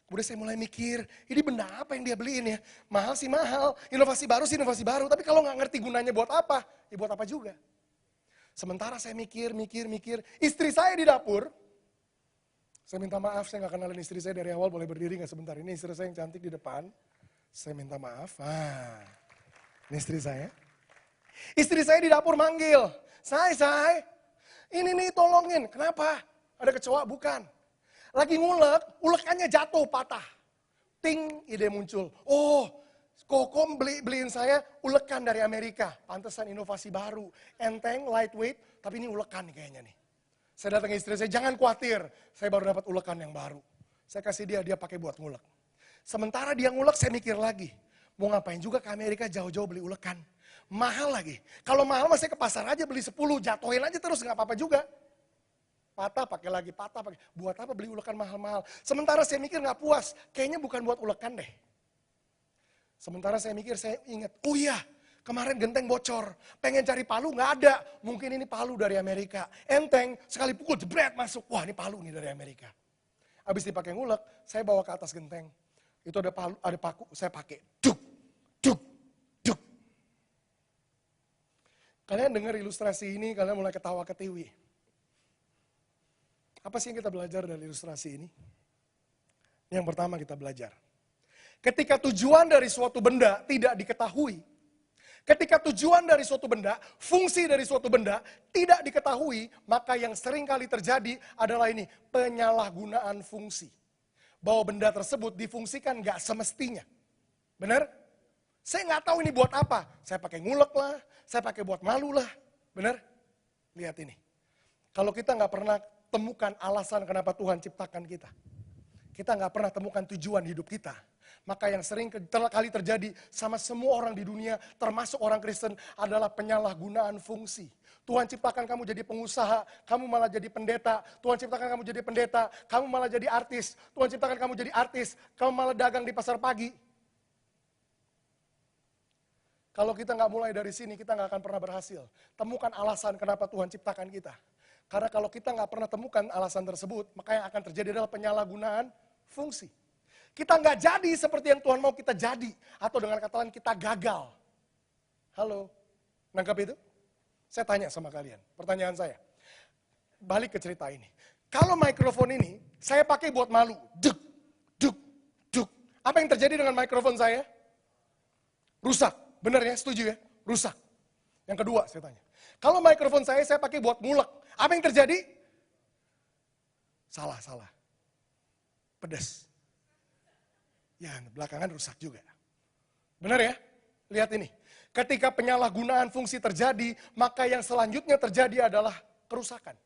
Kemudian saya mulai mikir, ini benda apa yang dia beliin ya? Mahal sih mahal, inovasi baru sih inovasi baru. Tapi kalau nggak ngerti gunanya buat apa, ya buat apa juga. Sementara saya mikir. Istri saya di dapur, saya minta maaf, saya nggak kenalin istri saya dari awal, boleh berdiri nggak sebentar. Ini istri saya yang cantik di depan, saya minta maaf. Ini istri saya. Istri saya di dapur manggil, Say, ini nih tolongin. Kenapa? Ada kecoa? Bukan. Lagi ngulek, ulekannya jatuh, patah. Ting, ide muncul. Oh, Kokom beliin saya ulekan dari Amerika. Pantesan inovasi baru. Enteng, lightweight, tapi ini ulekan nih kayaknya nih. Saya datang ke istri saya, jangan khawatir. Saya baru dapat ulekan yang baru. Saya kasih dia pakai buat ngulek. Sementara dia ngulek, saya mikir lagi. Mau ngapain juga ke Amerika jauh-jauh beli ulekan. Mahal lagi. Kalau mahal mah saya ke pasar aja beli 10, jatuhin aja terus nggak apa-apa juga. Patah pakai lagi, patah pakai. Buat apa beli ulekan mahal-mahal? Sementara saya mikir nggak puas, kayaknya bukan buat ulekan deh. Sementara saya mikir, saya ingat, oh iya, kemarin genteng bocor, pengen cari palu nggak ada. Mungkin ini palu dari Amerika. Enteng, sekali pukul jebret masuk. Wah ini palu nih dari Amerika. Habis dipakai ngulek, saya bawa ke atas genteng. Itu ada palu, ada paku, saya pakai. Duk, duk, duk. Kalian dengar ilustrasi ini, kalian mulai ketawa ketiwi. Apa sih yang kita belajar dari ilustrasi ini? Yang pertama kita belajar. Ketika tujuan dari suatu benda tidak diketahui, ketika tujuan dari suatu benda, fungsi dari suatu benda tidak diketahui, maka yang sering kali terjadi adalah ini, penyalahgunaan fungsi. Bahwa benda tersebut difungsikan nggak semestinya. Benar? Saya nggak tahu ini buat apa. Saya pakai ngulek lah, saya pakai buat malu lah. Benar? Lihat ini. Kalau kita nggak pernah temukan alasan kenapa Tuhan ciptakan kita. Kita nggak pernah temukan tujuan hidup kita. Maka yang sering kali terjadi sama semua orang di dunia, termasuk orang Kristen, adalah penyalahgunaan fungsi. Tuhan ciptakan kamu jadi pengusaha, kamu malah jadi pendeta. Tuhan ciptakan kamu jadi pendeta, kamu malah jadi artis. Tuhan ciptakan kamu jadi artis, kamu malah dagang di pasar pagi. Kalau kita nggak mulai dari sini, kita nggak akan pernah berhasil. Temukan alasan kenapa Tuhan ciptakan kita. Karena kalau kita nggak pernah temukan alasan tersebut, maka yang akan terjadi adalah penyalahgunaan fungsi. Kita nggak jadi seperti yang Tuhan mau kita jadi. Atau dengan kata lain kita gagal. Halo, nangkap itu? Saya tanya sama kalian, pertanyaan saya. Balik ke cerita ini. Kalau mikrofon ini, saya pakai buat malu. Duk, duk, duk. Apa yang terjadi dengan mikrofon saya? Rusak. Benar ya? Setuju ya? Rusak. Yang kedua saya tanya. Kalau mikrofon saya pakai buat ngulek. Apa yang terjadi? Salah. Pedas. Ya, belakangan rusak juga. Benar ya? Lihat ini. Ketika penyalahgunaan fungsi terjadi, maka yang selanjutnya terjadi adalah kerusakan.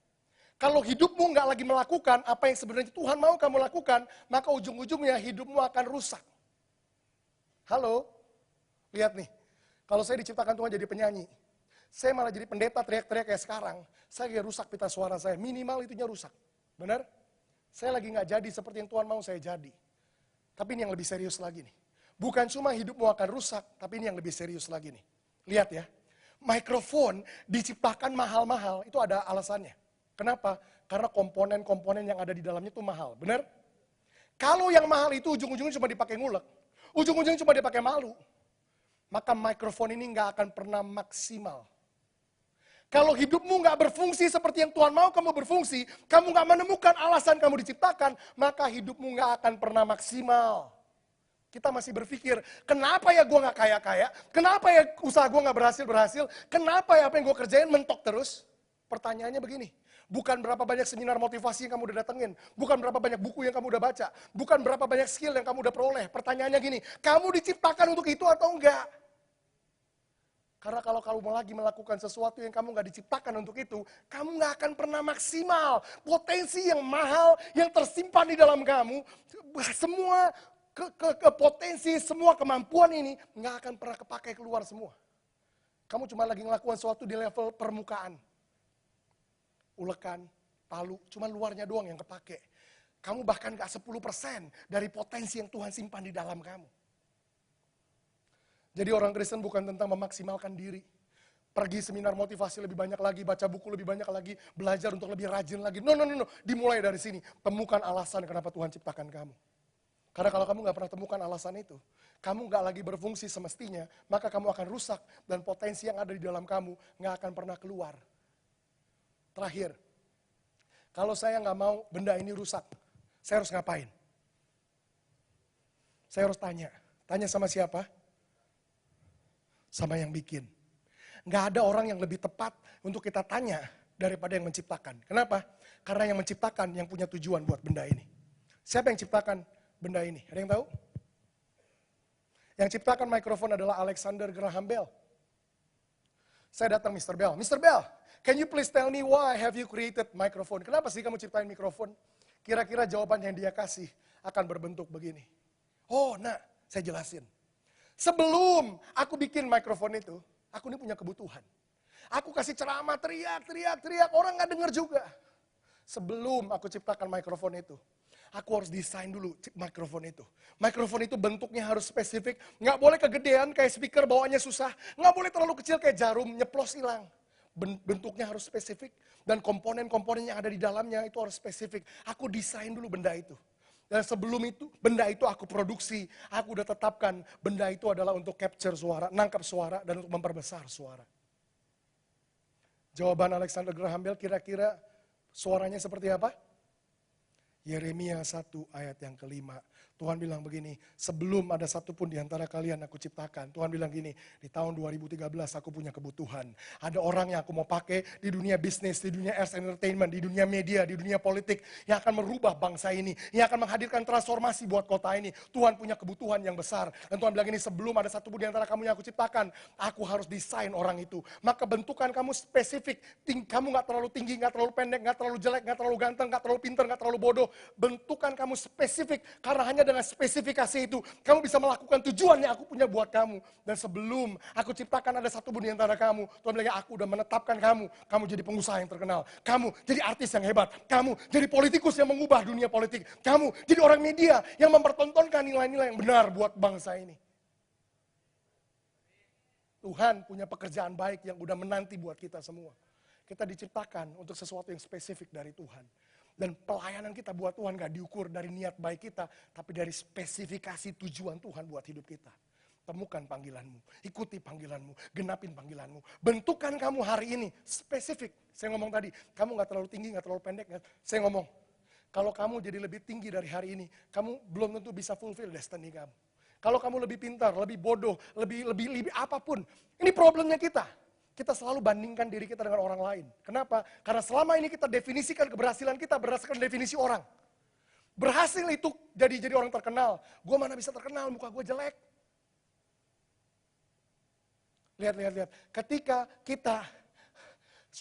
Kalau hidupmu nggak lagi melakukan apa yang sebenarnya Tuhan mau kamu lakukan, maka ujung-ujungnya hidupmu akan rusak. Halo? Lihat nih. Kalau saya diciptakan Tuhan jadi penyanyi, saya malah jadi pendeta teriak-teriak kayak sekarang, saya lagi rusak pita suara saya, minimal itunya rusak. Benar? Saya lagi nggak jadi seperti yang Tuhan mau saya jadi. Tapi ini yang lebih serius lagi nih. Bukan cuma hidupmu akan rusak, tapi ini yang lebih serius lagi nih. Lihat ya, mikrofon diciptakan mahal-mahal, itu ada alasannya. Kenapa? Karena komponen-komponen yang ada di dalamnya itu mahal, benar? Kalau yang mahal itu ujung-ujungnya cuma dipakai ngulek, ujung-ujungnya cuma dipakai malu, maka mikrofon ini nggak akan pernah maksimal. Kalau hidupmu nggak berfungsi seperti yang Tuhan mau kamu berfungsi, kamu nggak menemukan alasan kamu diciptakan, maka hidupmu nggak akan pernah maksimal. Kita masih berpikir, kenapa ya gue nggak kaya-kaya? Kenapa ya usaha gue nggak berhasil-berhasil? Kenapa ya apa yang gue kerjain mentok terus? Pertanyaannya begini, bukan berapa banyak seminar motivasi yang kamu udah datengin, bukan berapa banyak buku yang kamu udah baca, bukan berapa banyak skill yang kamu udah peroleh. Pertanyaannya gini, kamu diciptakan untuk itu atau enggak? Karena kalau kamu lagi melakukan sesuatu yang kamu nggak diciptakan untuk itu, kamu nggak akan pernah maksimal. Potensi yang mahal, yang tersimpan di dalam kamu, semua potensi, semua kemampuan ini nggak akan pernah kepakai keluar semua. Kamu cuma lagi ngelakukan sesuatu di level permukaan. Ulekan, palu, cuma luarnya doang yang kepake. Kamu bahkan gak 10% dari potensi yang Tuhan simpan di dalam kamu. Jadi orang Kristen bukan tentang memaksimalkan diri. Pergi seminar motivasi lebih banyak lagi, baca buku lebih banyak lagi, belajar untuk lebih rajin lagi. No. Dimulai dari sini. Temukan alasan kenapa Tuhan ciptakan kamu. Karena kalau kamu gak pernah temukan alasan itu, kamu gak lagi berfungsi semestinya, maka kamu akan rusak dan potensi yang ada di dalam kamu gak akan pernah keluar. Terakhir, kalau saya nggak mau benda ini rusak, saya harus ngapain? Saya harus tanya sama siapa? Sama yang bikin. Nggak ada orang yang lebih tepat untuk kita tanya daripada yang menciptakan. Kenapa? Karena yang menciptakan yang punya tujuan buat benda ini. Siapa yang ciptakan benda ini? Ada yang tahu? Yang ciptakan mikrofon adalah Alexander Graham Bell. Saya datang Mr. Bell, can you please tell me why have you created microphone? Kenapa sih kamu ciptain mikrofon? Kira-kira jawaban yang dia kasih akan berbentuk begini. Oh, saya jelasin. Sebelum aku bikin mikrofon itu, aku ini punya kebutuhan. Aku kasih ceramah, teriak, orang gak denger juga. Sebelum aku ciptakan mikrofon itu, aku harus desain dulu mikrofon itu. Mikrofon itu bentuknya harus spesifik. Nggak boleh kegedean kayak speaker bawaannya susah. Nggak boleh terlalu kecil kayak jarum, nyeplos hilang. Bentuknya harus spesifik. Dan komponen-komponen yang ada di dalamnya itu harus spesifik. Aku desain dulu benda itu. Dan sebelum itu, benda itu aku produksi. Aku udah tetapkan benda itu adalah untuk capture suara, nangkap suara, dan untuk memperbesar suara. Jawaban Alexander Graham Bell kira-kira suaranya seperti apa? Yeremia 1 ayat yang kelima. Tuhan bilang begini, sebelum ada satupun di antara kalian aku ciptakan. Tuhan bilang gini, di tahun 2013 aku punya kebutuhan. Ada orang yang aku mau pakai di dunia bisnis, di dunia arts entertainment, di dunia media, di dunia politik. Yang akan merubah bangsa ini, yang akan menghadirkan transformasi buat kota ini. Tuhan punya kebutuhan yang besar. Dan Tuhan bilang gini, sebelum ada satupun di antara kamu yang aku ciptakan, aku harus desain orang itu. Maka bentukan kamu spesifik, kamu gak terlalu tinggi, gak terlalu pendek, gak terlalu jelek, gak terlalu ganteng, gak terlalu pinter, gak terlalu bodoh. Bentukan kamu spesifik, karena hanya dengan spesifikasi itu, kamu bisa melakukan tujuan yang aku punya buat kamu. Dan sebelum aku ciptakan ada satu pun di antara kamu, Tuhan bilang, aku udah menetapkan kamu jadi pengusaha yang terkenal, kamu jadi artis yang hebat, kamu jadi politikus yang mengubah dunia politik, kamu jadi orang media yang mempertontonkan nilai-nilai yang benar buat bangsa ini. Tuhan punya pekerjaan baik yang udah menanti buat kita semua. Kita diciptakan untuk sesuatu yang spesifik dari Tuhan. Dan pelayanan kita buat Tuhan gak diukur dari niat baik kita, tapi dari spesifikasi tujuan Tuhan buat hidup kita. Temukan panggilanmu, ikuti panggilanmu, genapin panggilanmu. Bentukan kamu hari ini, spesifik. Saya ngomong tadi, kamu gak terlalu tinggi, gak terlalu pendek. Saya ngomong, kalau kamu jadi lebih tinggi dari hari ini, kamu belum tentu bisa fulfill destiny kamu. Kalau kamu lebih pintar, lebih bodoh, lebih apapun. Ini problemnya kita. Kita selalu bandingkan diri kita dengan orang lain. Kenapa? Karena selama ini kita definisikan keberhasilan kita berdasarkan definisi orang. Berhasil itu jadi orang terkenal. Gue mana bisa terkenal, muka gue jelek. Lihat. Ketika kita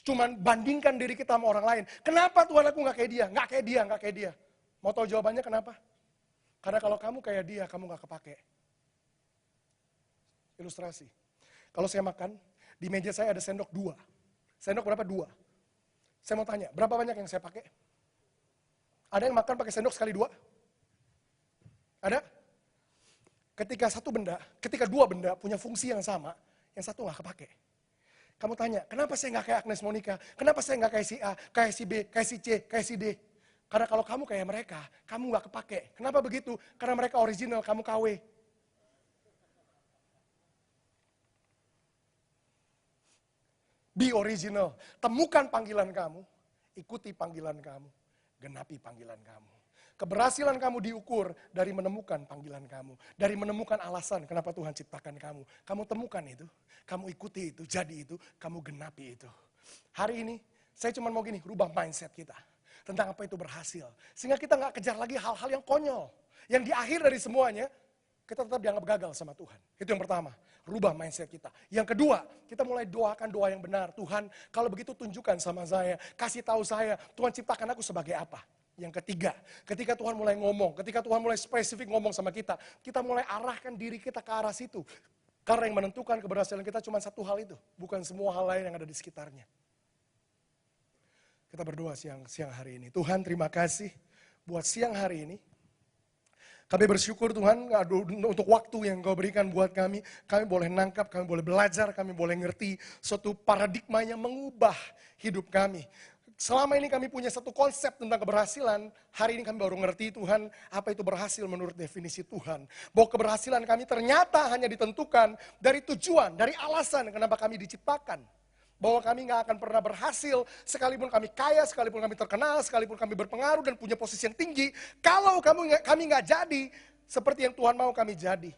cuman bandingkan diri kita sama orang lain. Kenapa Tuhan aku gak kayak dia? Gak kayak dia. Mau tahu jawabannya kenapa? Karena kalau kamu kayak dia, kamu gak kepake. Ilustrasi. Kalau saya makan, di meja saya ada sendok 2. Sendok berapa? 2. Saya mau tanya, berapa banyak yang saya pakai? Ada yang makan pakai sendok sekali 2? Ada? Ketika 2 benda punya fungsi yang sama, yang satu gak kepake. Kamu tanya, kenapa saya gak kayak Agnes Monica? Kenapa saya gak kayak si A, kayak si B, kayak si C, kayak si D? Karena kalau kamu kayak mereka, kamu gak kepake. Kenapa begitu? Karena mereka original, kamu KW. Be original. Temukan panggilan kamu, ikuti panggilan kamu, genapi panggilan kamu. Keberhasilan kamu diukur dari menemukan panggilan kamu. Dari menemukan alasan kenapa Tuhan ciptakan kamu. Kamu temukan itu, kamu ikuti itu, jadi itu, kamu genapi itu. Hari ini, saya cuma mau gini, rubah mindset kita. Tentang apa itu berhasil. Sehingga kita gak kejar lagi hal-hal yang konyol. Yang di akhir dari semuanya, kita tetap dianggap gagal sama Tuhan. Itu yang pertama, rubah mindset kita. Yang kedua, kita mulai doakan doa yang benar. Tuhan, kalau begitu tunjukkan sama saya, kasih tahu saya, Tuhan ciptakan aku sebagai apa. Yang ketiga, ketika Tuhan mulai ngomong, ketika Tuhan mulai spesifik ngomong sama kita mulai arahkan diri kita ke arah situ. Karena yang menentukan keberhasilan kita cuma satu hal itu, bukan semua hal lain yang ada di sekitarnya. Kita berdoa siang hari ini. Tuhan, terima kasih buat siang hari ini. Kami bersyukur Tuhan untuk waktu yang Kau berikan buat kami. Kami boleh nangkap, kami boleh belajar, kami boleh ngerti suatu paradigma yang mengubah hidup kami. Selama ini kami punya satu konsep tentang keberhasilan, hari ini kami baru ngerti Tuhan, apa itu berhasil menurut definisi Tuhan. Bahwa keberhasilan kami ternyata hanya ditentukan dari tujuan, dari alasan kenapa kami diciptakan. Bahwa kami gak akan pernah berhasil, sekalipun kami kaya, sekalipun kami terkenal, sekalipun kami berpengaruh dan punya posisi yang tinggi. Kalau kami gak jadi seperti yang Tuhan mau kami jadi.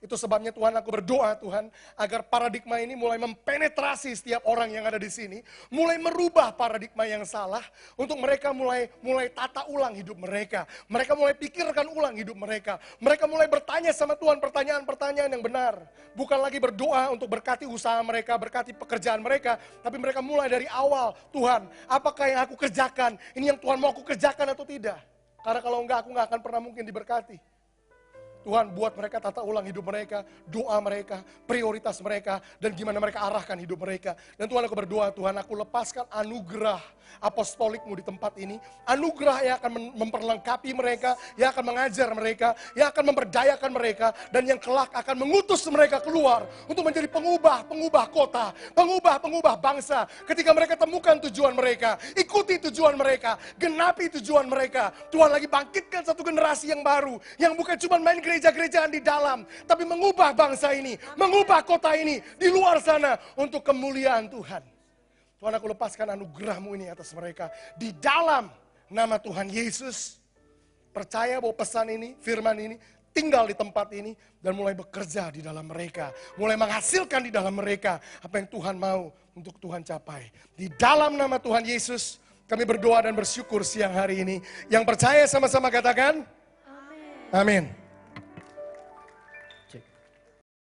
Itu sebabnya Tuhan, aku berdoa Tuhan, agar paradigma ini mulai mempenetrasi setiap orang yang ada di sini. Mulai merubah paradigma yang salah, untuk mereka mulai tata ulang hidup mereka. Mereka mulai pikirkan ulang hidup mereka. Mereka mulai bertanya sama Tuhan pertanyaan-pertanyaan yang benar. Bukan lagi berdoa untuk berkati usaha mereka, berkati pekerjaan mereka. Tapi mereka mulai dari awal, Tuhan, apakah yang aku kerjakan, ini yang Tuhan mau aku kerjakan atau tidak? Karena kalau enggak, aku enggak akan pernah mungkin diberkati. Tuhan buat mereka tata ulang hidup mereka, doa mereka, prioritas mereka, dan gimana mereka arahkan hidup mereka. Dan Tuhan aku berdoa, Tuhan aku lepaskan anugerah apostolikmu di tempat ini. Anugerah yang akan memperlengkapi mereka, yang akan mengajar mereka, yang akan memberdayakan mereka, dan yang kelak akan mengutus mereka keluar untuk menjadi pengubah kota, pengubah bangsa. Ketika mereka temukan tujuan mereka, ikuti tujuan mereka, genapi tujuan mereka. Tuhan lagi bangkitkan satu generasi yang baru, yang bukan cuma main gereja-gerejaan di dalam, tapi mengubah bangsa ini, mengubah kota ini, di luar sana, untuk kemuliaan Tuhan. Tuhan aku lepaskan anugerah-Mu ini atas mereka, di dalam nama Tuhan Yesus. Percaya bahwa pesan ini, firman ini, tinggal di tempat ini, dan mulai bekerja di dalam mereka, mulai menghasilkan di dalam mereka, apa yang Tuhan mau untuk Tuhan capai. Di dalam nama Tuhan Yesus, kami berdoa dan bersyukur siang hari ini. Yang percaya sama-sama katakan, Amin.